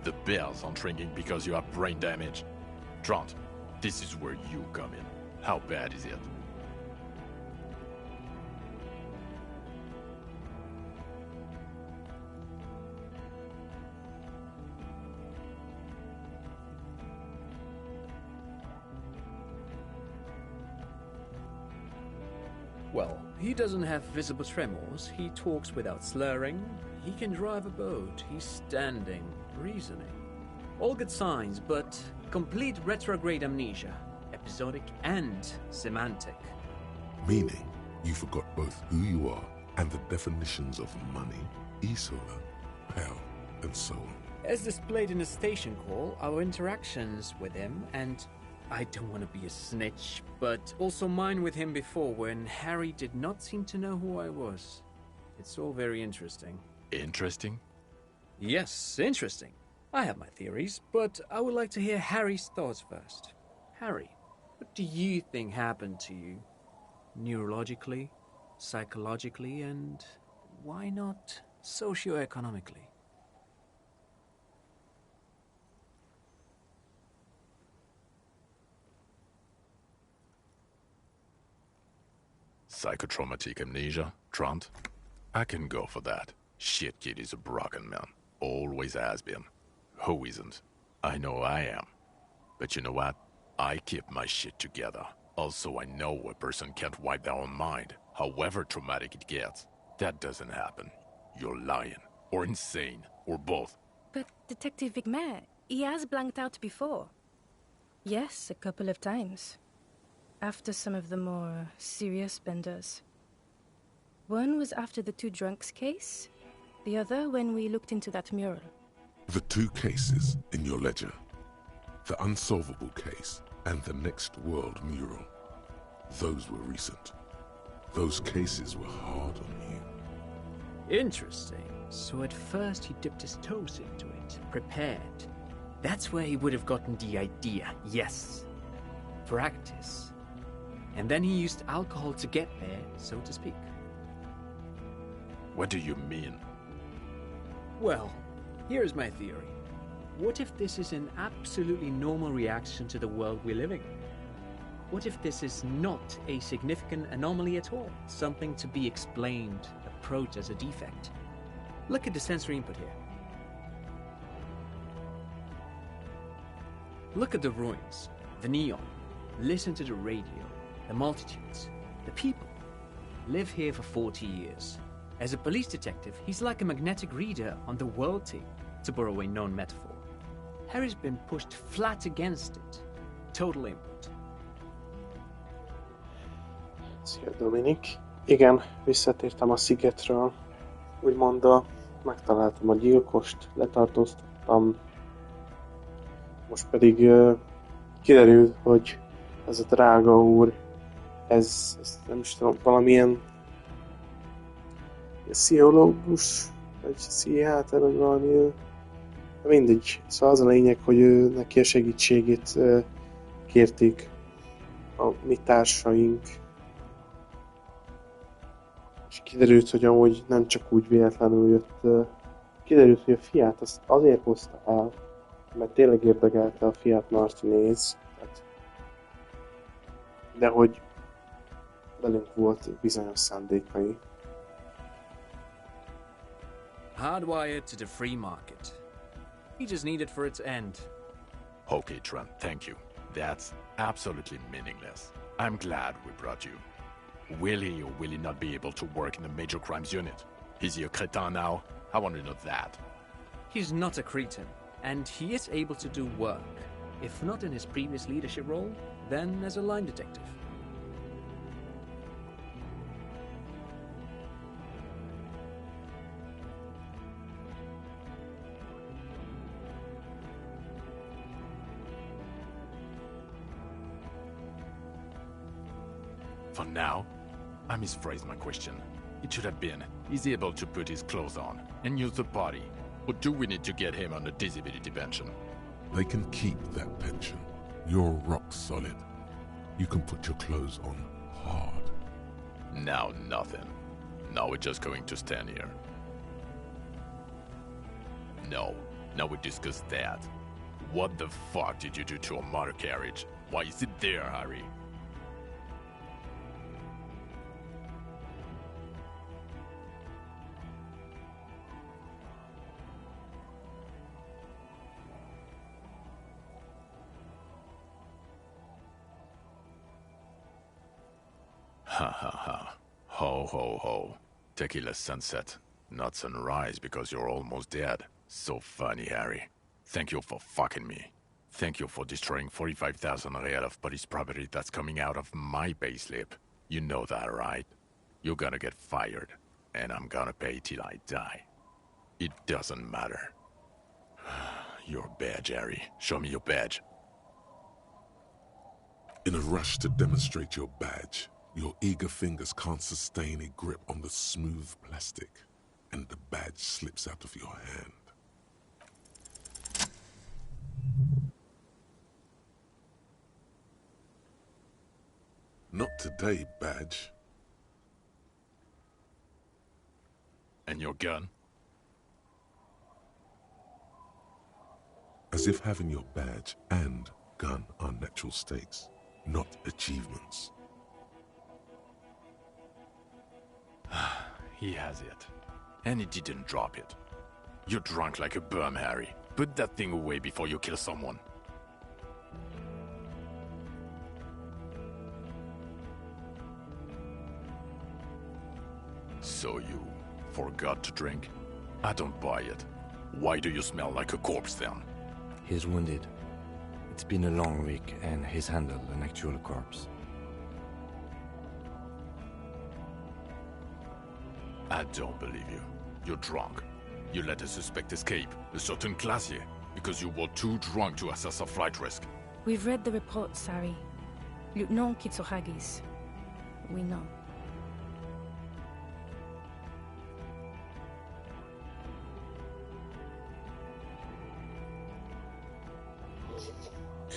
The bells aren't ringing because you have brain damage. Trant, this is where you come in. How bad is it? Well, he doesn't have visible tremors, he talks without slurring, he can drive a boat, he's standing, reasoning. All good signs, but complete retrograde amnesia, episodic and semantic. Meaning, you forgot both who you are and the definitions of money, Isola, hell, and so on. As displayed in the station call, our interactions with him, and I don't want to be a snitch, but also mine with him before when Harry did not seem to know who I was. It's all very interesting. Interesting? Yes, interesting. I have my theories, but I would like to hear Harry's thoughts first. Harry, what do you think happened to you? Neurologically, psychologically, and why not socioeconomically? Psychotraumatic amnesia, Trant? I can go for that. Shit kid is a broken man. Always has been. Who isn't? I know I am. But you know what? I keep my shit together. Also, I know a person can't wipe their own mind, however traumatic it gets. That doesn't happen. You're lying. Or insane. Or both. But Detective Vigmer, he has blanked out before. Yes, a couple of times. After some of the more serious benders. One was after the two drunks case, the other when we looked into that mural. The two cases in your ledger. The unsolvable case and the Next World mural. Those were recent. Those cases were hard on you. Interesting. So at first he dipped his toes into it, prepared. That's where he would have gotten the idea, yes. Practice. And then he used alcohol to get there, so to speak. What do you mean? Well, here's my theory. What if this is an absolutely normal reaction to the world we're living in? What if this is not a significant anomaly at all? Something to be explained, approached as a defect? Look at the sensory input here. Look at the ruins, the neon, listen to the radio, the multitudes, the people. Live here for 40 years. As a police detective, he's like a magnetic reader on the world team, to borrow a known metaphor. Harry's been pushed flat against it. Total input. Szia, Dominik. Igen, visszatértem a szigetről. Úgymond megtaláltam a gyilkost, letartóztattam. Most pedig kiderült, hogy ez a drága úr, ez nem is tudom, valamilyen pszichológus vagy Seattle, vagy valami. Mindegy. Szóval az a lényeg, hogy neki a segítségét kérték a mi társaink. És kiderült, hogy amúgy nem csak úgy véletlenül jött. Kiderült, hogy a fiát azt azért hozta el, mert tényleg érdekelte a Fiat Martinez. De hogy velünk volt bizonyos szándékai. Hardwired to the free market. He just needed for its end. Okay, Trent, thank you. That's absolutely meaningless. I'm glad we brought you. Will he or will he not be able to work in the major crimes unit? Is he a cretin now? I want to know that. He's not a cretin, and he is able to do work. If not in his previous leadership role, then as a line detective. For now, I misphrased my question. It should have been, is he able to put his clothes on and use the body? Or do we need to get him on a disability pension? They can keep that pension. You're rock solid. You can put your clothes on hard. Now nothing. Now we're just going to stand here. No, now we discuss that. What the fuck did you do to a motor carriage? Why is it there, Harry? Ha ha ha. Ho ho ho. Tequila sunset. Not sunrise because you're almost dead. So funny, Harry. Thank you for fucking me. Thank you for destroying 45,000 real of police property that's coming out of my payslip. You know that, right? You're gonna get fired. And I'm gonna pay till I die. It doesn't matter. Your badge, Harry. Show me your badge. In a rush to demonstrate your badge, your eager fingers can't sustain a grip on the smooth plastic, and the badge slips out of your hand. Not today, badge. And your gun? As if having your badge and gun are natural stakes, not achievements. He has it. And he didn't drop it. You're drunk like a bum, Harry. Put that thing away before you kill someone. So you forgot to drink? I don't buy it. Why do you smell like a corpse then? He's wounded. It's been a long week, and he's handled an actual corpse. I don't believe you. You're drunk. You let a suspect escape, a certain classier, because you were too drunk to assess a flight risk. We've read the report, Sari. Lieutenant Kitsohagis. We know.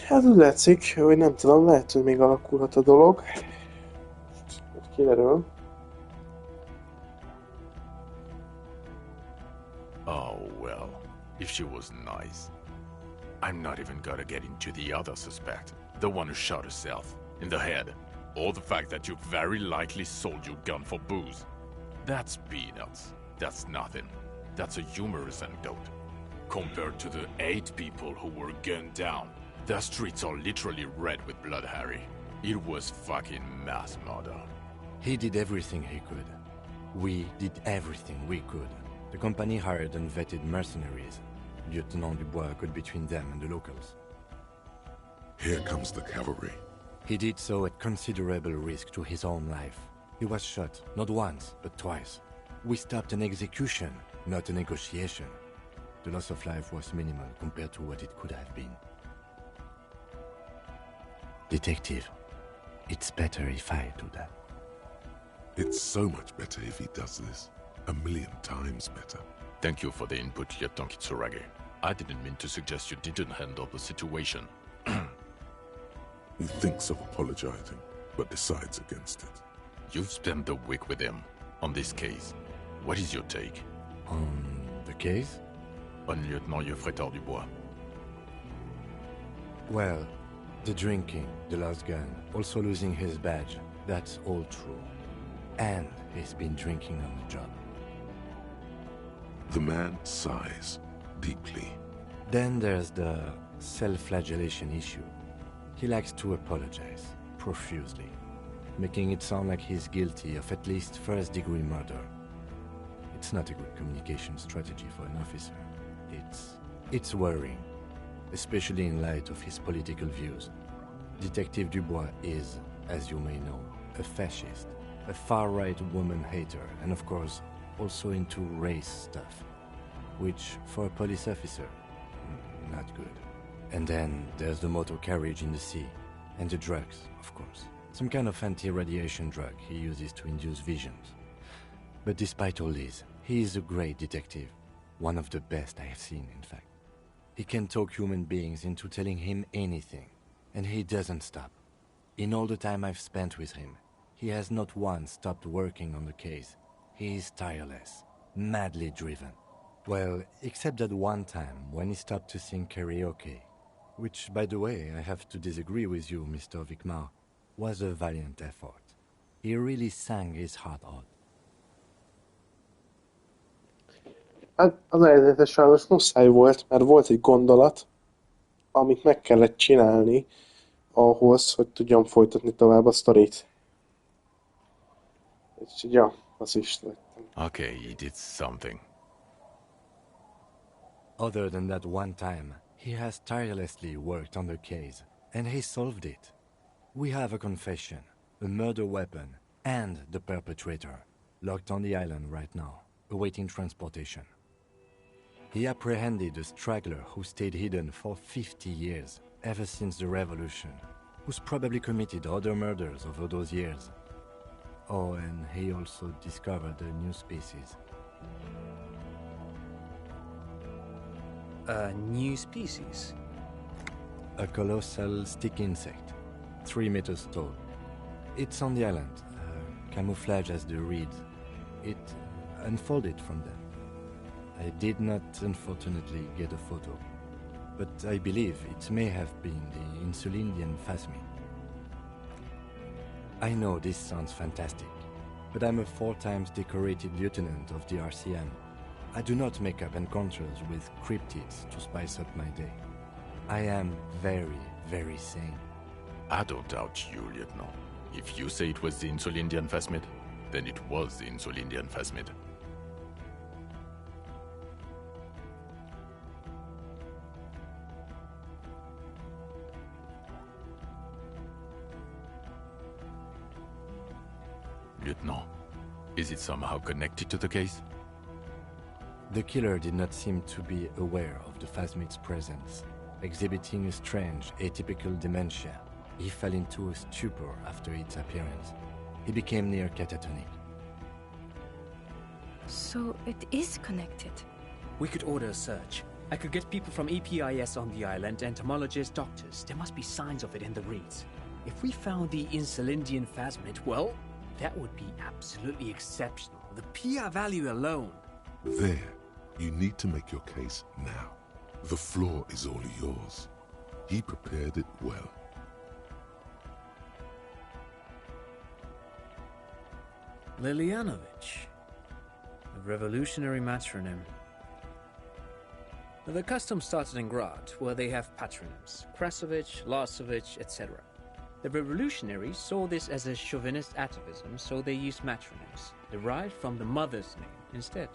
Hát úgy látszik, hogy nem tudom, lehet, hogy még alakulhat a dolog. Most kiderül. Oh, well, if she was nice. I'm not even gonna get into the other suspect, the one who shot herself, in the head, or the fact that you very likely sold your gun for booze. That's peanuts. That's nothing. That's a humorous anecdote. Compared to the 8 people who were gunned down, the streets are literally red with blood, Harry. It was fucking mass murder. He did everything he could. We did everything we could. The company hired unvetted mercenaries. Lieutenant Dubois got between them and the locals. Here comes the cavalry. He did so at considerable risk to his own life. He was shot, not once, but twice. We stopped an execution, not a negotiation. The loss of life was minimal compared to what it could have been. Detective, it's better if I do that. It's so much better if he does this. 1,000,000 times better. Thank you for the input, Lieutenant Kitsuragi. I didn't mean to suggest you didn't handle the situation. He thinks of apologizing, but decides against it. You've spent a week with him on this case. What is your take? On the case? On Lieutenant Yefretar Dubois. Well, the drinking, the lost gun, also losing his badge, that's all true. And he's been drinking on the job. The man sighs deeply. Then there's the self-flagellation issue. He likes to apologize, profusely, making it sound like he's guilty of at least first-degree murder. It's not a good communication strategy for an officer. It's worrying, especially in light of his political views. Detective Dubois is, as you may know, a fascist, a far-right woman hater, and of course, also into race stuff, which, for a police officer, not good. And then there's the motor carriage in the sea, and the drugs, of course. Some kind of anti-radiation drug he uses to induce visions. But despite all this, he is a great detective, one of the best I have seen, in fact. He can talk human beings into telling him anything, and he doesn't stop. In all the time I've spent with him, he has not once stopped working on the case. He is tireless, madly driven. Well, except that one time when he stopped to sing karaoke, which, by the way, I have to disagree with you, Mr. Vicmar, was a valiant effort. He really sang his heart out. Hát az eredete sajnos muszáj volt, mert volt egy gondolat, amit meg kellett csinálni ahhoz, hogy tudjam folytatni tovább a sztorit. Úgyhogy ja, az is lettem. Okay, he did something. Other than that one time, he has tirelessly worked on the case, and he solved it. We have a confession, a murder weapon, and the perpetrator, locked on the island right now, awaiting transportation. He apprehended a straggler who stayed hidden for 50 years, ever since the revolution, who's probably committed other murders over those years. Oh, and he also discovered a new species. A new species? A colossal stick insect, 3 meters tall. It's on the island, camouflage as the reeds. It unfolded from them. I did not, unfortunately, get a photo, but I believe it may have been the Insulindian phasmid. I know this sounds fantastic, but I'm a 4 times decorated lieutenant of the RCM. I do not make up encounters with cryptids to spice up my day. I am very, very sane. I don't doubt you, Lieutenant. If you say it was the Insulindian phasmid, then it was the Insulindian phasmid. Lieutenant, is it somehow connected to the case? The killer did not seem to be aware of the phasmid's presence, exhibiting a strange, atypical dementia. He fell into a stupor after its appearance. He became near catatonic. So it is connected. We could order a search. I could get people from EPIS on the island, entomologists, doctors. There must be signs of it in the reeds. If we found the Insulindian phasmid, well, that would be absolutely exceptional. The PR value alone. There, you need to make your case now. The floor is all yours. He prepared it well. Lilianovich. A revolutionary matronym. The custom started in Grad, where they have patronyms. Krasovich, Lasovich, etc. The revolutionaries saw this as a chauvinist atavism, so they used matronyms, derived from the mother's name instead.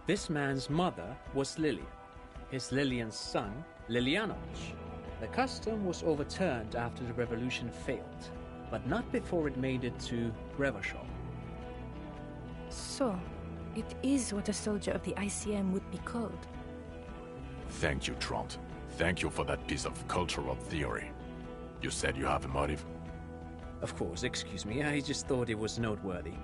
This man's mother was Lilian, his Lilian's son, Lilianovich. The custom was overturned after the revolution failed, but not before it made it to Revachol. So, it is what a soldier of the ICM would be called. Thank you, Trant. Thank you for that piece of cultural theory. You said you have a motive? Of course, excuse me, I just thought it was noteworthy.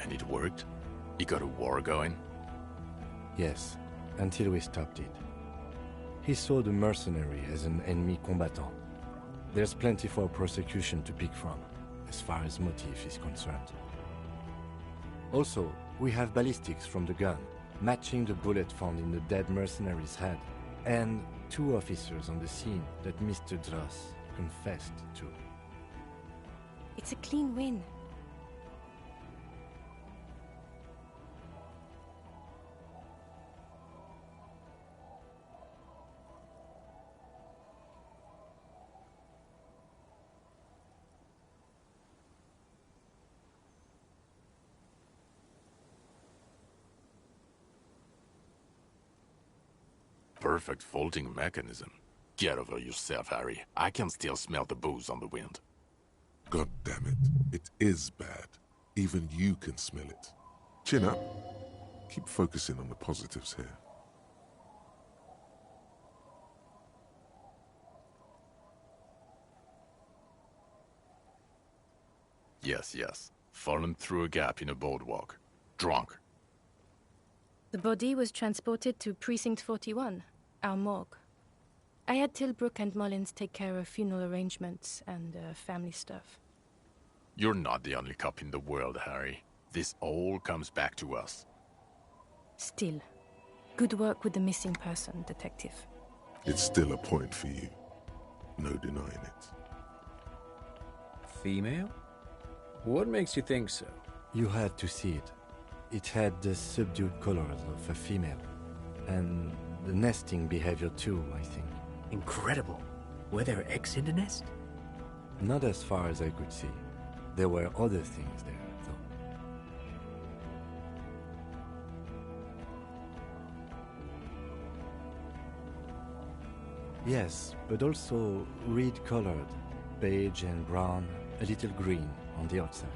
And it worked? You got a war going? Yes, until we stopped it. He saw the mercenary as an ennemi combatant. There's plenty for prosecution to pick from, as far as motive is concerned. Also, we have ballistics from the gun, matching the bullet found in the dead mercenary's head, and 2 officers on the scene that Mr. Dross confessed to. It's a clean win. Perfect folding mechanism. Get over yourself, Harry. I can still smell the booze on the wind. God damn it. It is bad. Even you can smell it. Chin up. Keep focusing on the positives here. Yes. Fallen through a gap in a boardwalk. Drunk. The body was transported to Precinct 41, our morgue. I had Tilbrook and Mullins take care of funeral arrangements and family stuff. You're not the only cop in the world, Harry. This all comes back to us. Still, good work with the missing person, Detective. It's still a point for you. No denying it. Female? What makes you think so? You had to see it. It had the subdued colors of a female. And the nesting behavior too, I think. Incredible. Were there eggs in the nest? Not as far as I could see. There were other things there, though. Yes, but also reed-colored, beige and brown, a little green on the outside.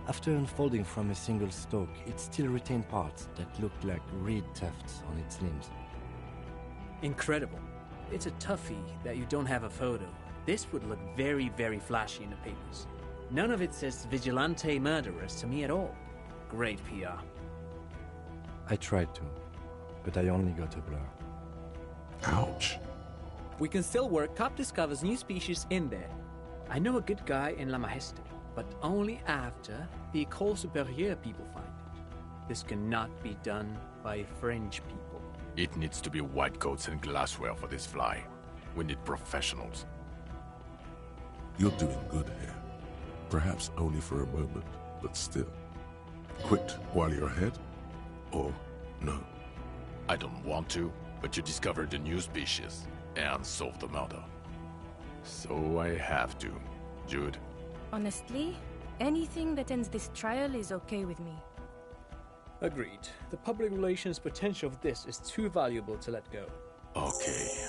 After unfolding from a single stalk, it still retained parts that looked like reed tufts on its limbs. Incredible. It's a toughie that you don't have a photo. This would look very, very flashy in the papers. None of it says vigilante murderers to me at all. Great PR. I tried to, but I only got a blur. Ouch. We can still work. Cop discovers new species in there. I know a good guy in La Majeste, but only after the École Supérieure people find it. This cannot be done by French people. It needs to be white coats and glassware for this fly. We need professionals. You're doing good here. Perhaps only for a moment, but still. Quit while you're ahead? Or no? I don't want to, but you discovered a new species and solved the murder. So I have to. Jude? Honestly, anything that ends this trial is okay with me. Agreed. The public relations potential of this is too valuable to let go. Okay.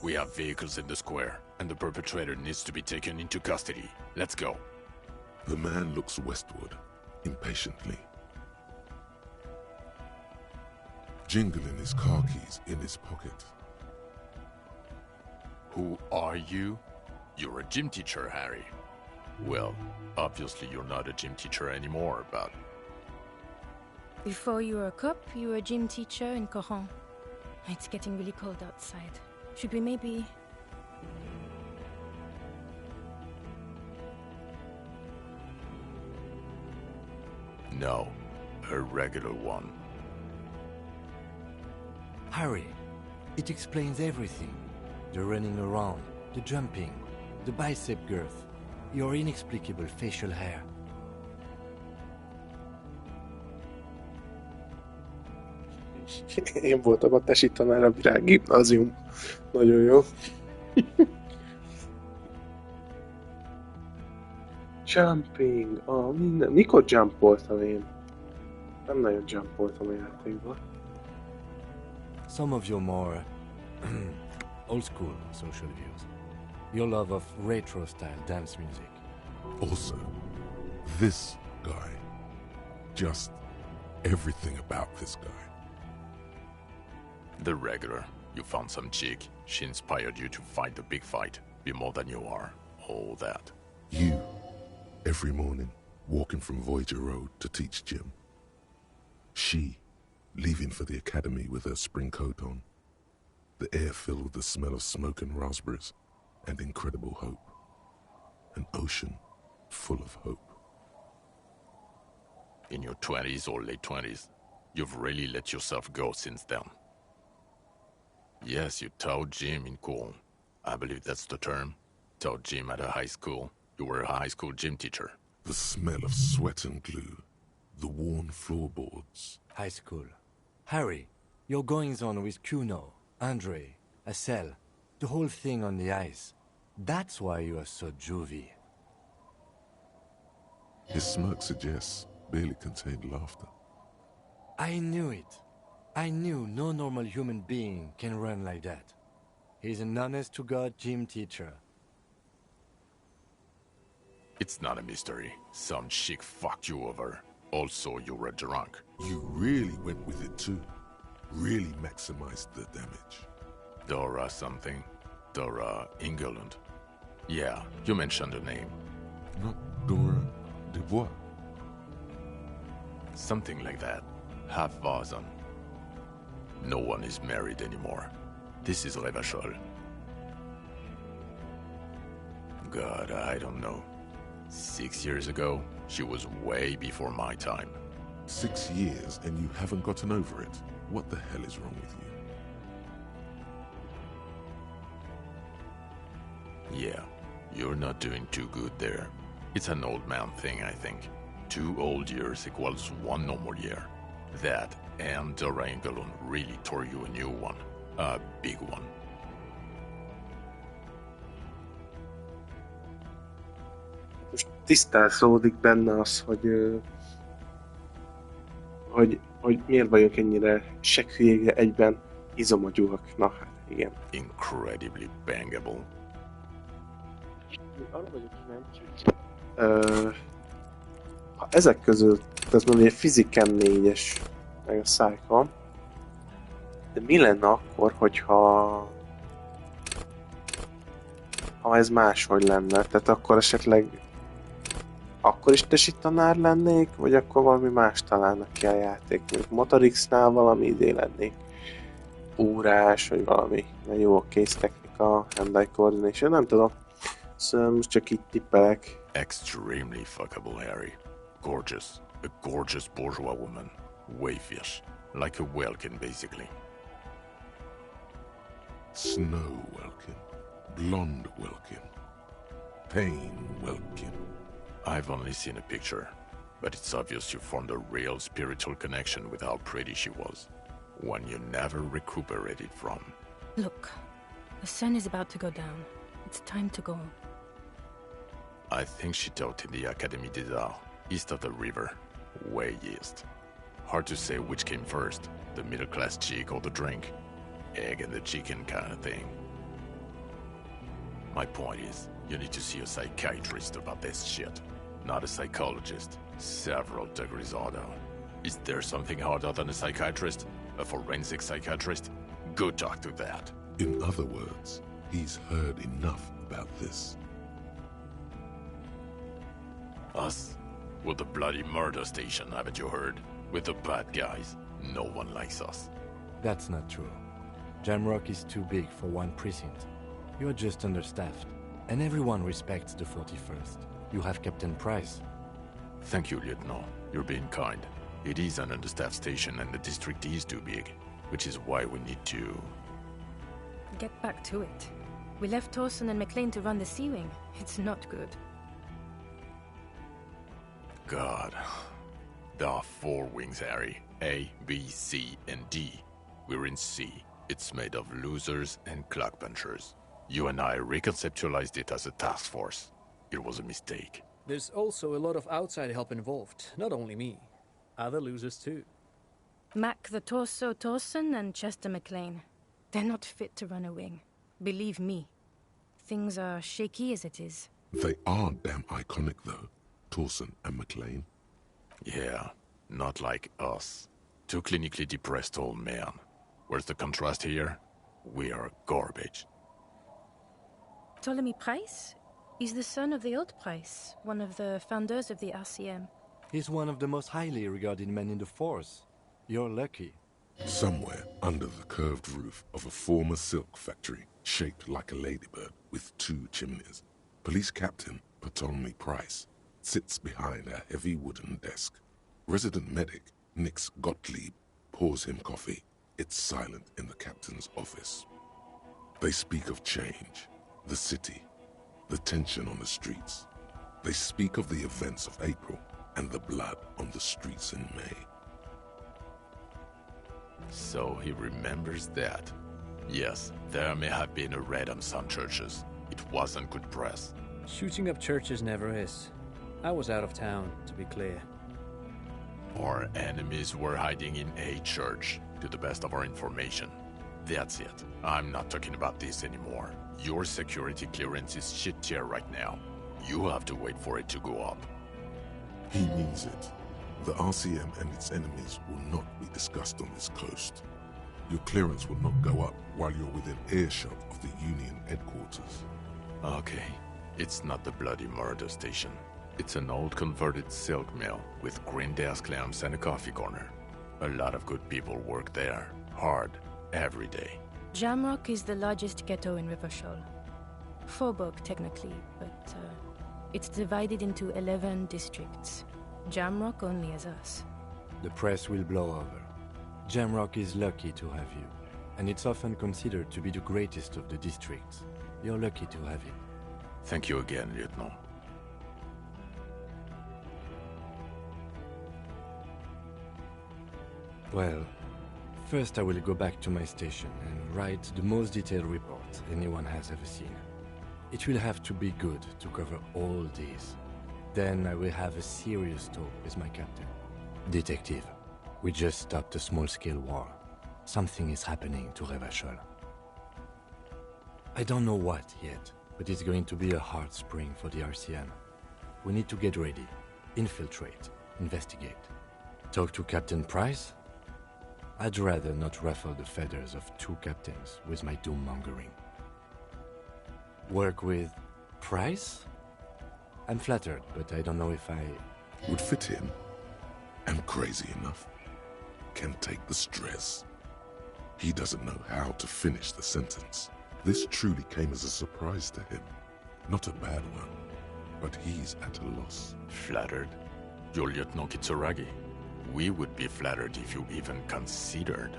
We have vehicles in the square, and the perpetrator needs to be taken into custody. Let's go. The man looks westward, impatiently. Jingling his car keys in his pocket. Who are you? You're a gym teacher, Harry. Well, obviously you're not a gym teacher anymore, but... Before you were a cop, you were a gym teacher in Coron. It's getting really cold outside. Should we maybe... No, a regular one. Harry, it explains everything. The running around, the jumping, the bicep girth, your inexplicable facial hair. Én voltam a tesi tanár a Virággimnázium. Nagyon jó. Jumping. Minden. Mikor jumpoltam én? Nem nagyon jumpoltam a játékban. Some of your more old school social views. Your love of retro style dance music. Also, this guy. Just everything about this guy. The regular. You found some chick. She inspired you to fight the big fight. Be more than you are. All that. You, every morning, walking from Voyager Road to teach Jim. She, leaving for the academy with her spring coat on. The air filled with the smell of smoke and raspberries, and incredible hope. An ocean full of hope. In your 20s or late 20s, you've really let yourself go since then. Yes, you taught gym in school. I believe that's the term. Taught gym at a high school. You were a high school gym teacher. The smell of sweat and glue. The worn floorboards. High school. Harry, your goings-on with Kuno, Andre, Acel, the whole thing on the ice. That's why you are so juvie. His smirk suggests barely contained laughter. I knew it. I knew no normal human being can run like that. He's an honest-to-God gym teacher. It's not a mystery. Some chick fucked you over. Also, you were drunk. You really went with it too. Really maximized the damage. Dora something. Dora England. Yeah, you mentioned the name. Not Dora Dubois. Something like that. Half Vazan. No one is married anymore. This is Revachol. God, I don't know. 6 years ago, she was way before my time. 6 years and you haven't gotten over it? What the hell is wrong with you? Yeah, you're not doing too good there. It's an old man thing, I think. 2 old years equals 1 normal year. That and Dora Engelund really tore you a new one. A big one. Most tisztázódik benne az, hogy miért vagyunk ennyire sekhülyége egyben izomagyúak. Na hát, igen. Incredibly bangable. Arra vagyok kíváncsi. Ha ezek közül, ez mondja, Physics 4-es, meg a Psycho, de mi lenne akkor, hogyha ez máshogy lenne? Tehát akkor esetleg akkor is tesi tanár lennék, vagy akkor valami más találnak ki a játék? Mondjuk Motorix-nál valami idé lennék órás, vagy valami jó a kész technika, hand-eye coordination, nem tudom. Szóval most csak így tippelek. Extremely fuckable, Harry. Gorgeous. A gorgeous bourgeois woman. Wayfish. Like a Welkin, basically. Snow Welkin. Blonde Welkin. Pain Welkin. I've only seen a picture, but it's obvious you formed a real spiritual connection with how pretty she was. One you never recuperated from. Look, the sun is about to go down. It's time to go. I think she taught in the Académie des Arts, east of the river. Way east. Hard to say which came first, the middle-class chick or the drink. Egg and the chicken kind of thing. My point is, you need to see a psychiatrist about this shit. Not a psychologist. Several degrees harder. Is there something harder than a psychiatrist? A forensic psychiatrist? Go talk to that. In other words, he's heard enough about this. Us? We're the bloody murder station, haven't you heard? We're the bad guys. No one likes us. That's not true. Jamrock is too big for one precinct. You're just understaffed. And everyone respects the 41st. You have Captain Price. Thank you, Lieutenant. You're being kind. It is an understaffed station and the district is too big, which is why we need to... Get back to it. We left Torsen and McLean to run the Sea Wing. It's not good. God. There are 4 wings, Harry. A, B, C, and D. We're in C. It's made of losers and clock punchers. You and I reconceptualized it as a task force. It was a mistake. There's also a lot of outside help involved, not only me. Other losers too. Mac the Torso Torsen and Chester McLean. They're not fit to run a wing. Believe me. Things are shaky as it is. They are damn iconic though, Torsen and McLean. Yeah, not like us. 2 clinically depressed old men. Where's the contrast here? We are garbage. Ptolemy Price? He's the son of the old Price, one of the founders of the RCM. He's one of the most highly regarded men in the force. You're lucky. Somewhere under the curved roof of a former silk factory, shaped like a ladybird with 2 chimneys, Police Captain Ptolemy Price sits behind a heavy wooden desk. Resident medic Nix Gottlieb pours him coffee. It's silent in the captain's office. They speak of change, the city, the tension on the streets. They speak of the events of April and the blood on the streets in May. So he remembers that. Yes, there may have been a raid on some churches. It wasn't good press. Shooting up churches never is. I was out of town, to be clear. Our enemies were hiding in a church, to the best of our information. That's it. I'm not talking about this anymore. Your security clearance is shit tier right now. You have to wait for it to go up. He means it. The RCM and its enemies will not be discussed on this coast. Your clearance will not go up while you're within earshot of the Union headquarters. Okay. It's not the bloody murder station. It's an old converted silk mill with green desk lamps and a coffee corner. A lot of good people work there. Hard. Every day. Jamrock is the largest ghetto in Rivachol. Faubourg, technically, but it's divided into 11 districts. Jamrock only has us. The press will blow over. Jamrock is lucky to have you, and it's often considered to be the greatest of the districts. You're lucky to have it. Thank you again, Lieutenant. Well, first I will go back to my station and write the most detailed report anyone has ever seen. It will have to be good to cover all these. Then I will have a serious talk with my captain. Detective, we just stopped a small-scale war. Something is happening to Revachol. I don't know what yet, but it's going to be a hard spring for the RCM. We need to get ready, infiltrate, investigate. Talk to Captain Price? I'd rather not ruffle the feathers of 2 captains with my doom-mongering. Work with Price? I'm flattered, but I don't know if I... Would fit him. Am crazy enough. Can take the stress. He doesn't know how to finish the sentence. This truly came as a surprise to him. Not a bad one, but he's at a loss. Flattered? Your Lieutenant Kitsuragi. We would be flattered if you even considered.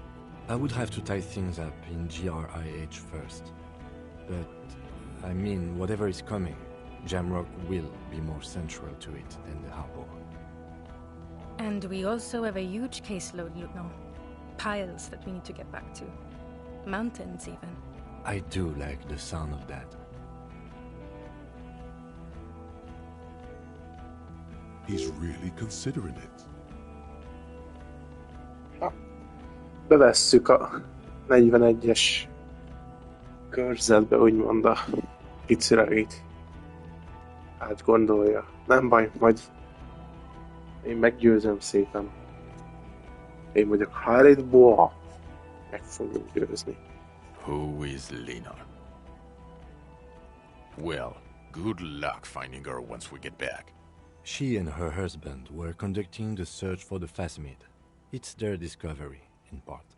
I would have to tie things up in GRIH first. But, I mean, whatever is coming, Jamrock will be more central to it than the harbor. And we also have a huge caseload, Lieutenant. Piles that we need to get back to. Mountains, even. I do like the sound of that. He's really considering it. Bevesszük a 41-es körzetbe, úgymond a Kitsuragit. Átgondolja. Nem baj, majd én meggyőzöm szépen. Én vagyok Harid Boa. Meg fogjuk győzni. Who is Lena? Well, good luck finding her once we get back. She and her husband were conducting the search for the Phasmid. It's their discovery, in part.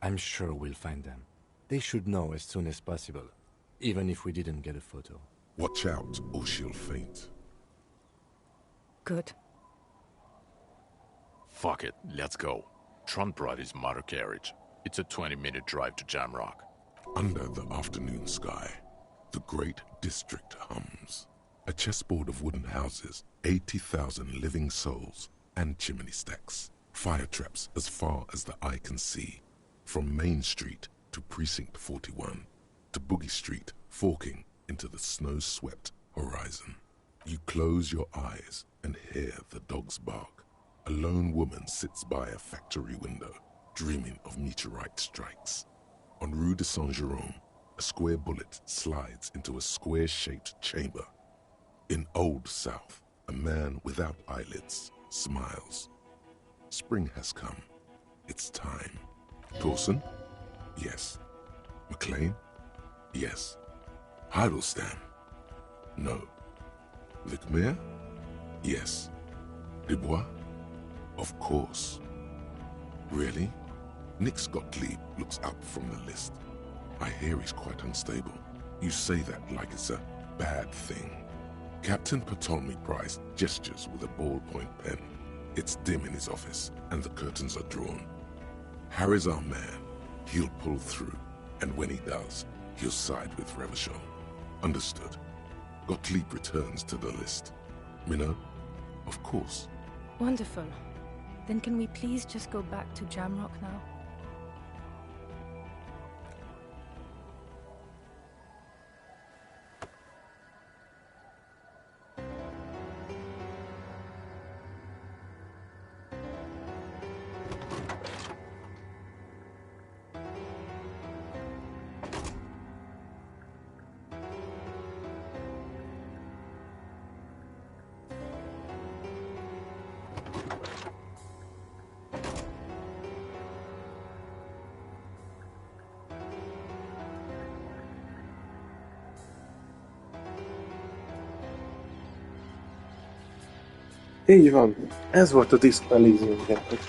I'm sure we'll find them. They should know as soon as possible, even if we didn't get a photo. Watch out, or she'll faint. Good. Fuck it, let's go. Trump brought his motor carriage. It's a 20-minute drive to Jamrock. Under the afternoon sky, the great district hums. A chessboard of wooden houses, 80,000 living souls, and chimney stacks. Fire traps as far as the eye can see. From Main Street to Precinct 41, to Boogie Street, forking into the snow-swept horizon. You close your eyes and hear the dogs bark. A lone woman sits by a factory window, dreaming of meteorite strikes. On Rue de Saint-Jérôme, a square bullet slides into a square-shaped chamber. In Old South, a man without eyelids smiles. Spring has come. It's time. Dawson? Yes. McLean? Yes. Heidelstein? No. Vicmere? Yes. Dubois? Of course. Really? Nix Gottlieb looks up from the list. I hear he's quite unstable. You say that like it's a bad thing. Captain Ptolemy Price gestures with a ballpoint pen. It's dim in his office, and the curtains are drawn. Harry's our man. He'll pull through, and when he does, he'll side with Revachol. Understood. Gottlieb returns to the list. Minnow? Of course. Wonderful. Then can we please just go back to Jamrock now? Így van. Ez volt a Disco Elysium játék.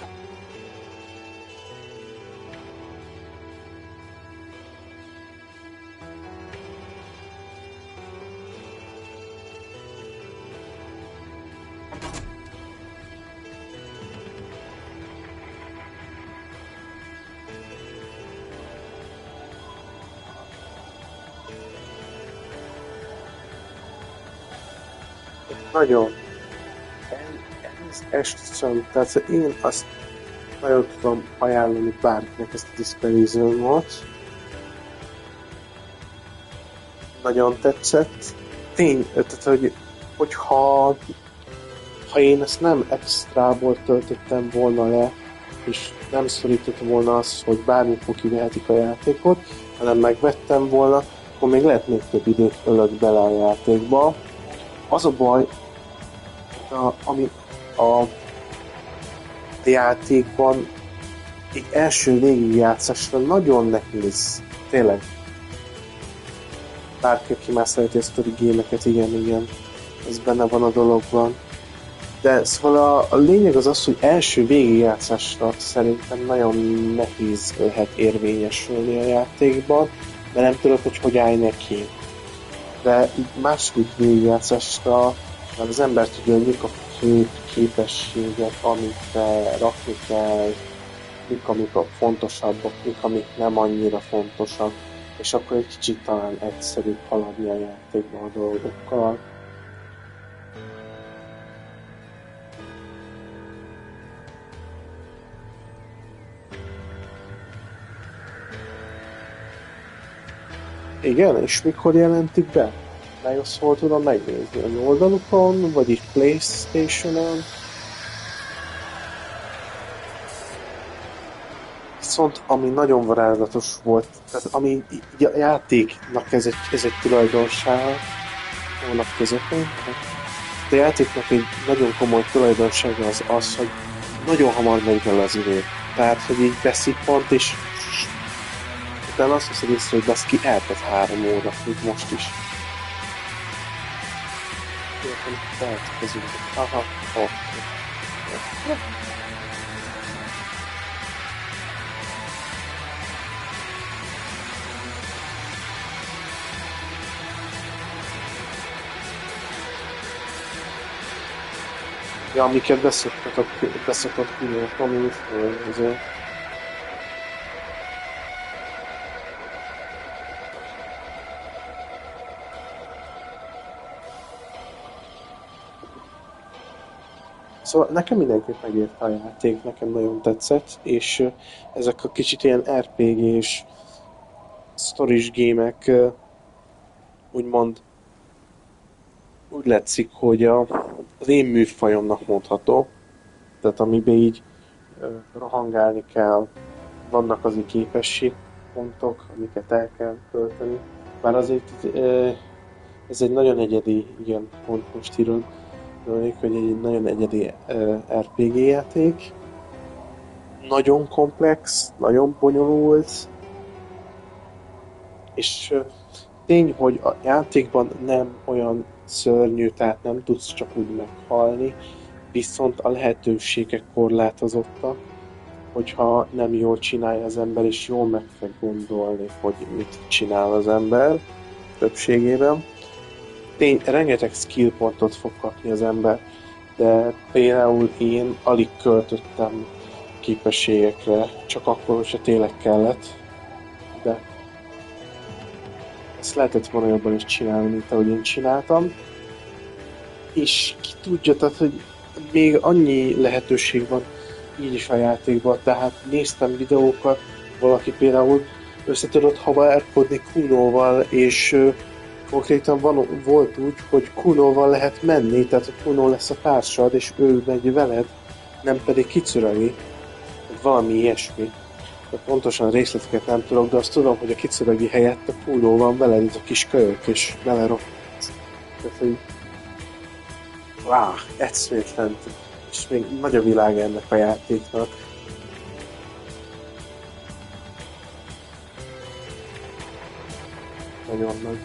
Nagyon. Esküszöm, tehát én azt nagyon tudom ajánlani bárkinek ezt a Disco Elysiumot. Nagyon tetszett. Tehát, hogyha én ezt nem extrából töltöttem volna le, és nem szorítottam volna azt, hogy bármikor kivehetik a játékot, hanem megvettem volna, akkor még lehet még több időt ölök bele a játékba. Az a baj, ami a játékban egy első végigjátszásra nagyon nehéz. Tényleg. Bárki, aki már szereti a story gémeket, igen, ez benne van a dologban. De szóval a lényeg az, hogy első végigjátszásra szerintem nagyon nehéz lehet érvényesülni a játékban, de nem tudod, hogy állj neki. De így második végigjátszásra az ember tudja, hogy mik a fő képességek, amikre rakni kell, mik amik a fontosabbak, mik amik nem annyira fontosak, és akkor egy kicsit talán egyszerűbb haladni a játékban a dolgokkal. Igen, és mikor jelentik be? Meg azt hol tudom megnézni? A oldalukon, vagy így PlayStation-on? Viszont ami nagyon varázslatos volt, tehát ami a játéknak ez egy tulajdonsága, hónap közepén. A játéknak egy nagyon komoly tulajdonsága az, hogy nagyon hamar megy el az idő. Tehát, hogy így beszippant, és utána azt hiszed észre, hogy baszki eltett 3 óra, mint most is. Aha, ja, amiket beszokott kilőni, azért. Szóval nekem mindenképp megérte a játék, nekem nagyon tetszett, és ezek a kicsit ilyen RPG-s stories gémek úgymond úgy látszik, hogy az én műfajomnak mondható, tehát amiben így rohangálni kell, vannak azért képességpontok, amiket el kell költeni, bár azért ez egy nagyon egyedi, igen, pont most írom, hogy egy nagyon egyedi RPG játék, nagyon komplex, nagyon bonyolult, és tény, hogy a játékban nem olyan szörnyű, tehát nem tudsz csak úgy meghalni, viszont a lehetőségek korlátozottak, hogyha nem jól csinálja az ember, és jól meg fog gondolni, hogy mit csinál az ember többségében. Rengeteg skill pontot fog kapni az ember, de például én alig költöttem képességekre, csak akkor, hogyha tényleg kellett, de ezt lehetett volna jobban is csinálni, mint ahogy én csináltam. És ki tudja, tehát, hogy még annyi lehetőség van így is a játékban, tehát néztem videókat, valaki például össze tudott haverkodni Kunóval, és konkrétan volt úgy, hogy Kunóval lehet menni, tehát a Kuno lesz a társad, és ő megy veled, nem pedig Kitsuragi, vagy valami ilyesmi. De pontosan részleteket nem tudok, de azt tudom, hogy a Kitsuragi helyett a Kuno van veled, ez a kis kölyök, és vele rohansz. Tehát, hogy eszméletlen, és még nagy a világ ennek a játéknak. Nagyon nagy.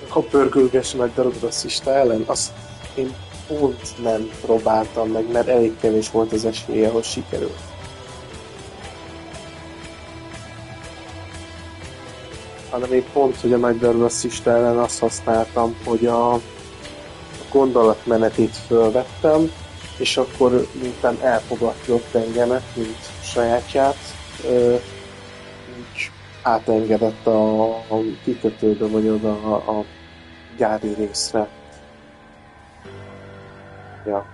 Ha pörgülges meg darabod a szista ellen, azt én pont nem próbáltam meg, mert elég kevés volt az esélye, hogy sikerült. Hanem én pont, hogy a nagy rasszista ellen azt használtam, hogy a gondolatmenetét fölvettem, és akkor miután elfogadott engemet, mint sajátját, úgy átengedett a kikötőbe, vagy oda a gyári részre. Ja.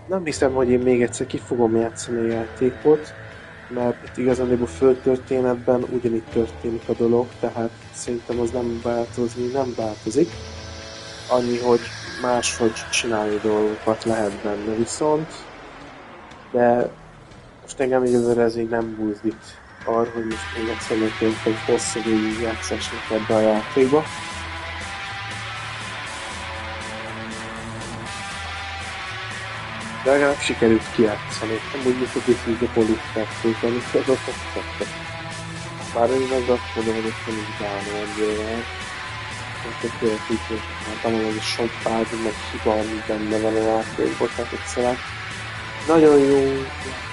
Nem hiszem, hogy én még egyszer ki fogom játszani a játékot, mert itt igazából földtörténetben ugyanígy történik a dolog, tehát szerintem az nem változik. Annyi, hogy máshogy csinálni dolgokat lehet benne viszont, de most engem egyelőre ez így nem buzdít arra, hogy most még egyszer megtörtént egy hosszú végigjátszásnak ebbe a játékba. De legalább sikerült kijátszani. Nem úgy, mint a Defeat Police-tek, amit azokat tettek. Bár én meg azt mondom, hogy ezt nem így bánom ennyire. Mert tényleg így, hogy hogy sok bád, meg hiba, ami benne van a játékban, tehát egyszerűen nagyon jó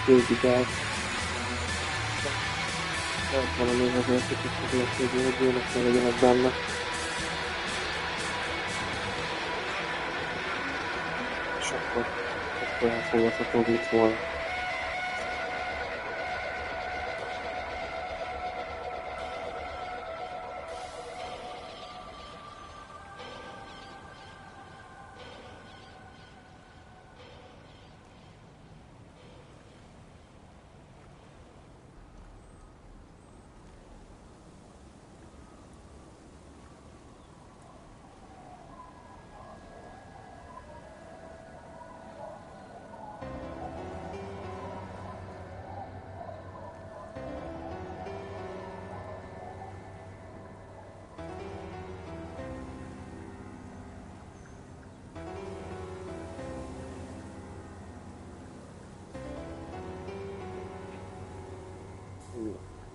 játék, de lehet valami azért, hogy jónak ne legyenek benne. És akkor elfogadható itt volna.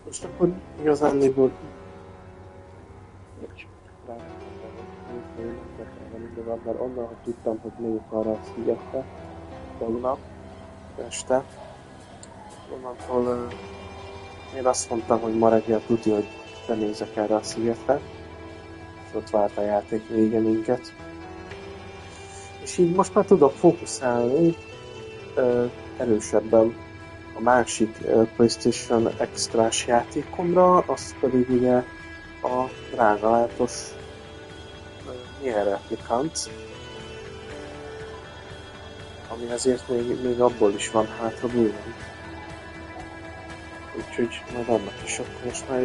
Most akkor igazándiból mert onnan, hogy tudtam, hogy megyek arra a szigetre tegnap este. Onnantól én azt mondtam, hogy ma reggel tudja, hogy benézek erre a szigetre, és ott várt a játék vége minket. És így most már tudok fókuszálni erősebben a másik PlayStation Extra-s játékomra, az pedig ugye a drágalátos Nier Replicant, ami azért még abból is van hátra bőven. Úgyhogy majd annak is akkor most már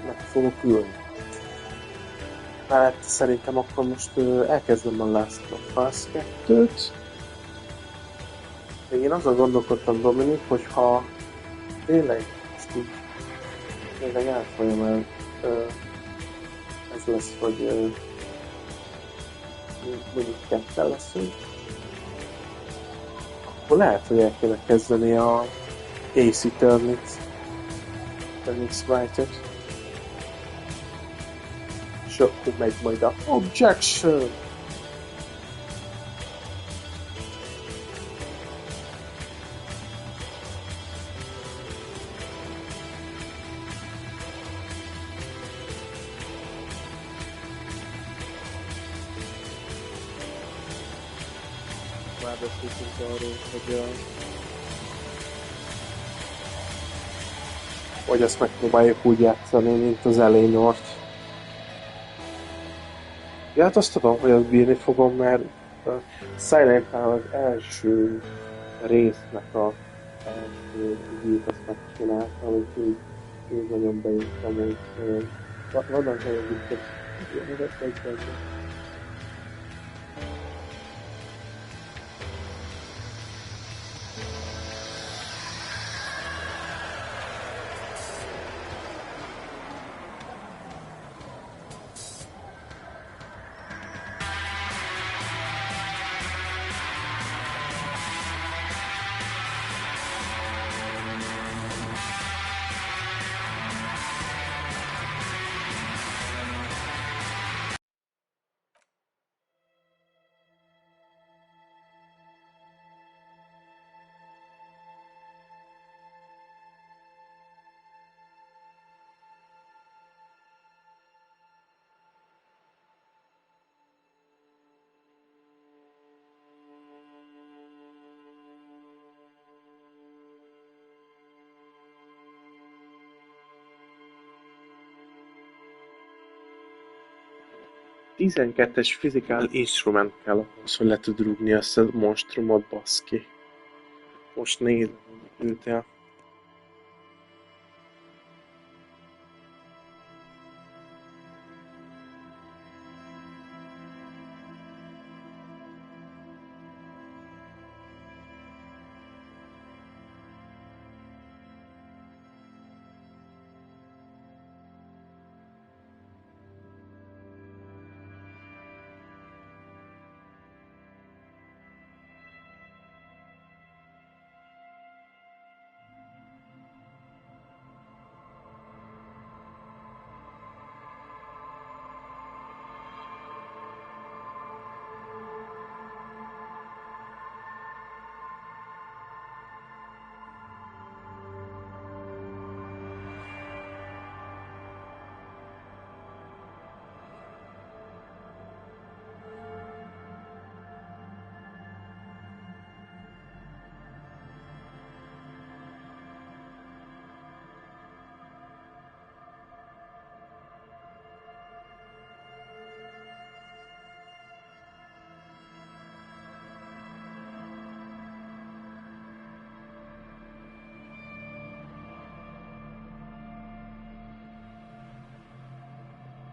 neki fogok ülni. Mert szerintem akkor most elkezdem a Last of Us 2-t. Még én azon gondolkodtam, Dominik, hogy ha tényleg most így tényleg átfolyam el ez lesz, hogy mondjuk ketten leszünk, Akkor lehet, hogy el kéne kezdeni a AC Turnix Writer-t. És akkor megy majd a Objection! Már beszéltünk arról, hogy azt megpróbáljuk úgy játszani, mint az Eleanort. Ja, hát azt tudom, hogy azt bírni fogom, mert a Silent Hill az első résznek a első víz azt megcsináltam, úgyhogy úgy nagyon beírtam, hogy vannak nagyon vicces ilyeneket megvenni. Tizenkettes physical instrument kell ahhoz, hogy le tud rúgni ezt a monstrumot, baszki. Most nézem, hogy ültél.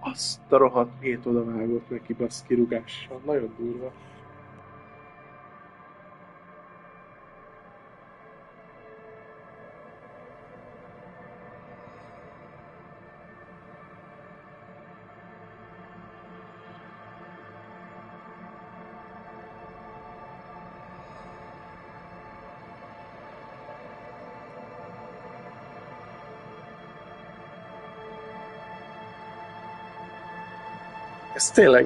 Azt a rohadt hét odavágott neki baszki rugással. Nagyon durva. Ez tényleg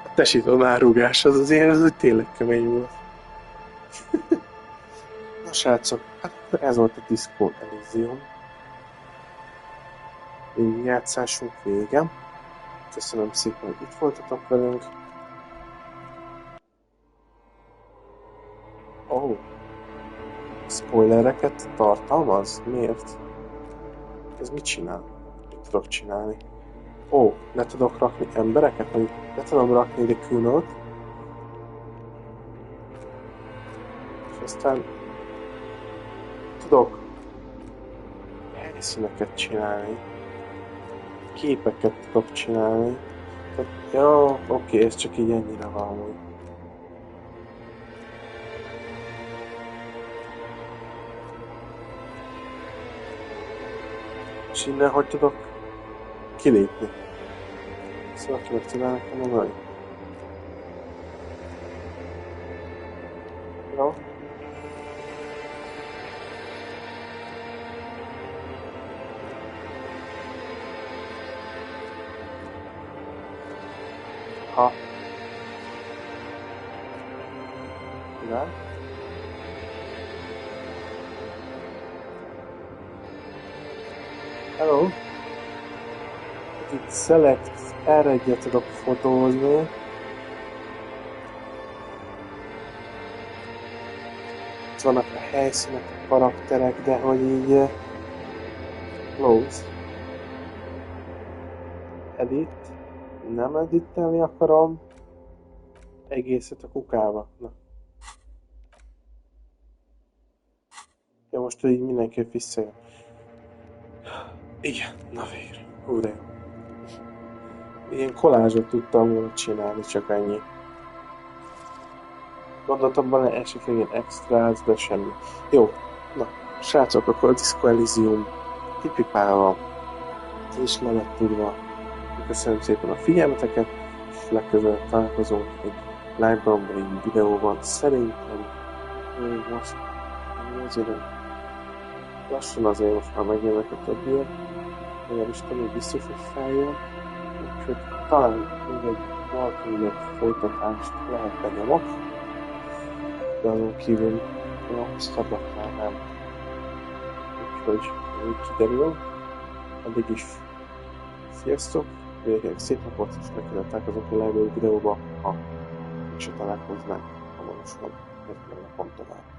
a tesító rugás, az azért ez tényleg kemény volt. Na srácok, hát ez volt a Disco Elysium. Végigjátszásunk vége. Köszönöm szépen, hogy itt voltatok velünk. Oh. Spoilereket tartalmaz? Miért? Ez mit csinál? Mit tudok csinálni? Ó, le tudok rakni embereket? Vagy le tudom rakni ide különöt? És aztán tudok helyszíneket csinálni. Képeket tudok csinálni. Tehát, ja, oké, ez csak így ennyire valami. És innen hogy tudok kilépni? Szóval ki meg tudná nekem mondani? Jó. Aha. Na? Hello? Itt select, erre egyet tudok fotózni. Itt vannak a helyszínek, a karakterek, de hogy így... Close. Edit. Nem editelni akarom. Egészet a kukába. Na. Ja, most így mindenképp visszajön. Igen, na végre. Hú, de jó. Ilyen kolázsot tudtam volna csinálni, csak ennyi. Gondoltam benne esetleg ilyen extrát, de semmi. Jó, na, srácok, akkor a Disco Elysium kipipálva, és le lett tudva. Köszönöm szépen a figyelmeteket, és legközelebb találkozunk egy live-ban, vagy egy videóban. Szerintem most azért lassan azért most már megjönnek a többiek, legalábbis tudom, biztos, hogy feljön, úgyhogy talán még egy Walking Dead folytatást lehet benyomok, de azon kívül olyan hosszabbat már nem. Úgyhogy úgy kiderül. Addig is sziasztok, végig szép napot, és legközelebb találkozunk a live videóba, ha se találkoznánk hamarosan, mert nem napom tovább.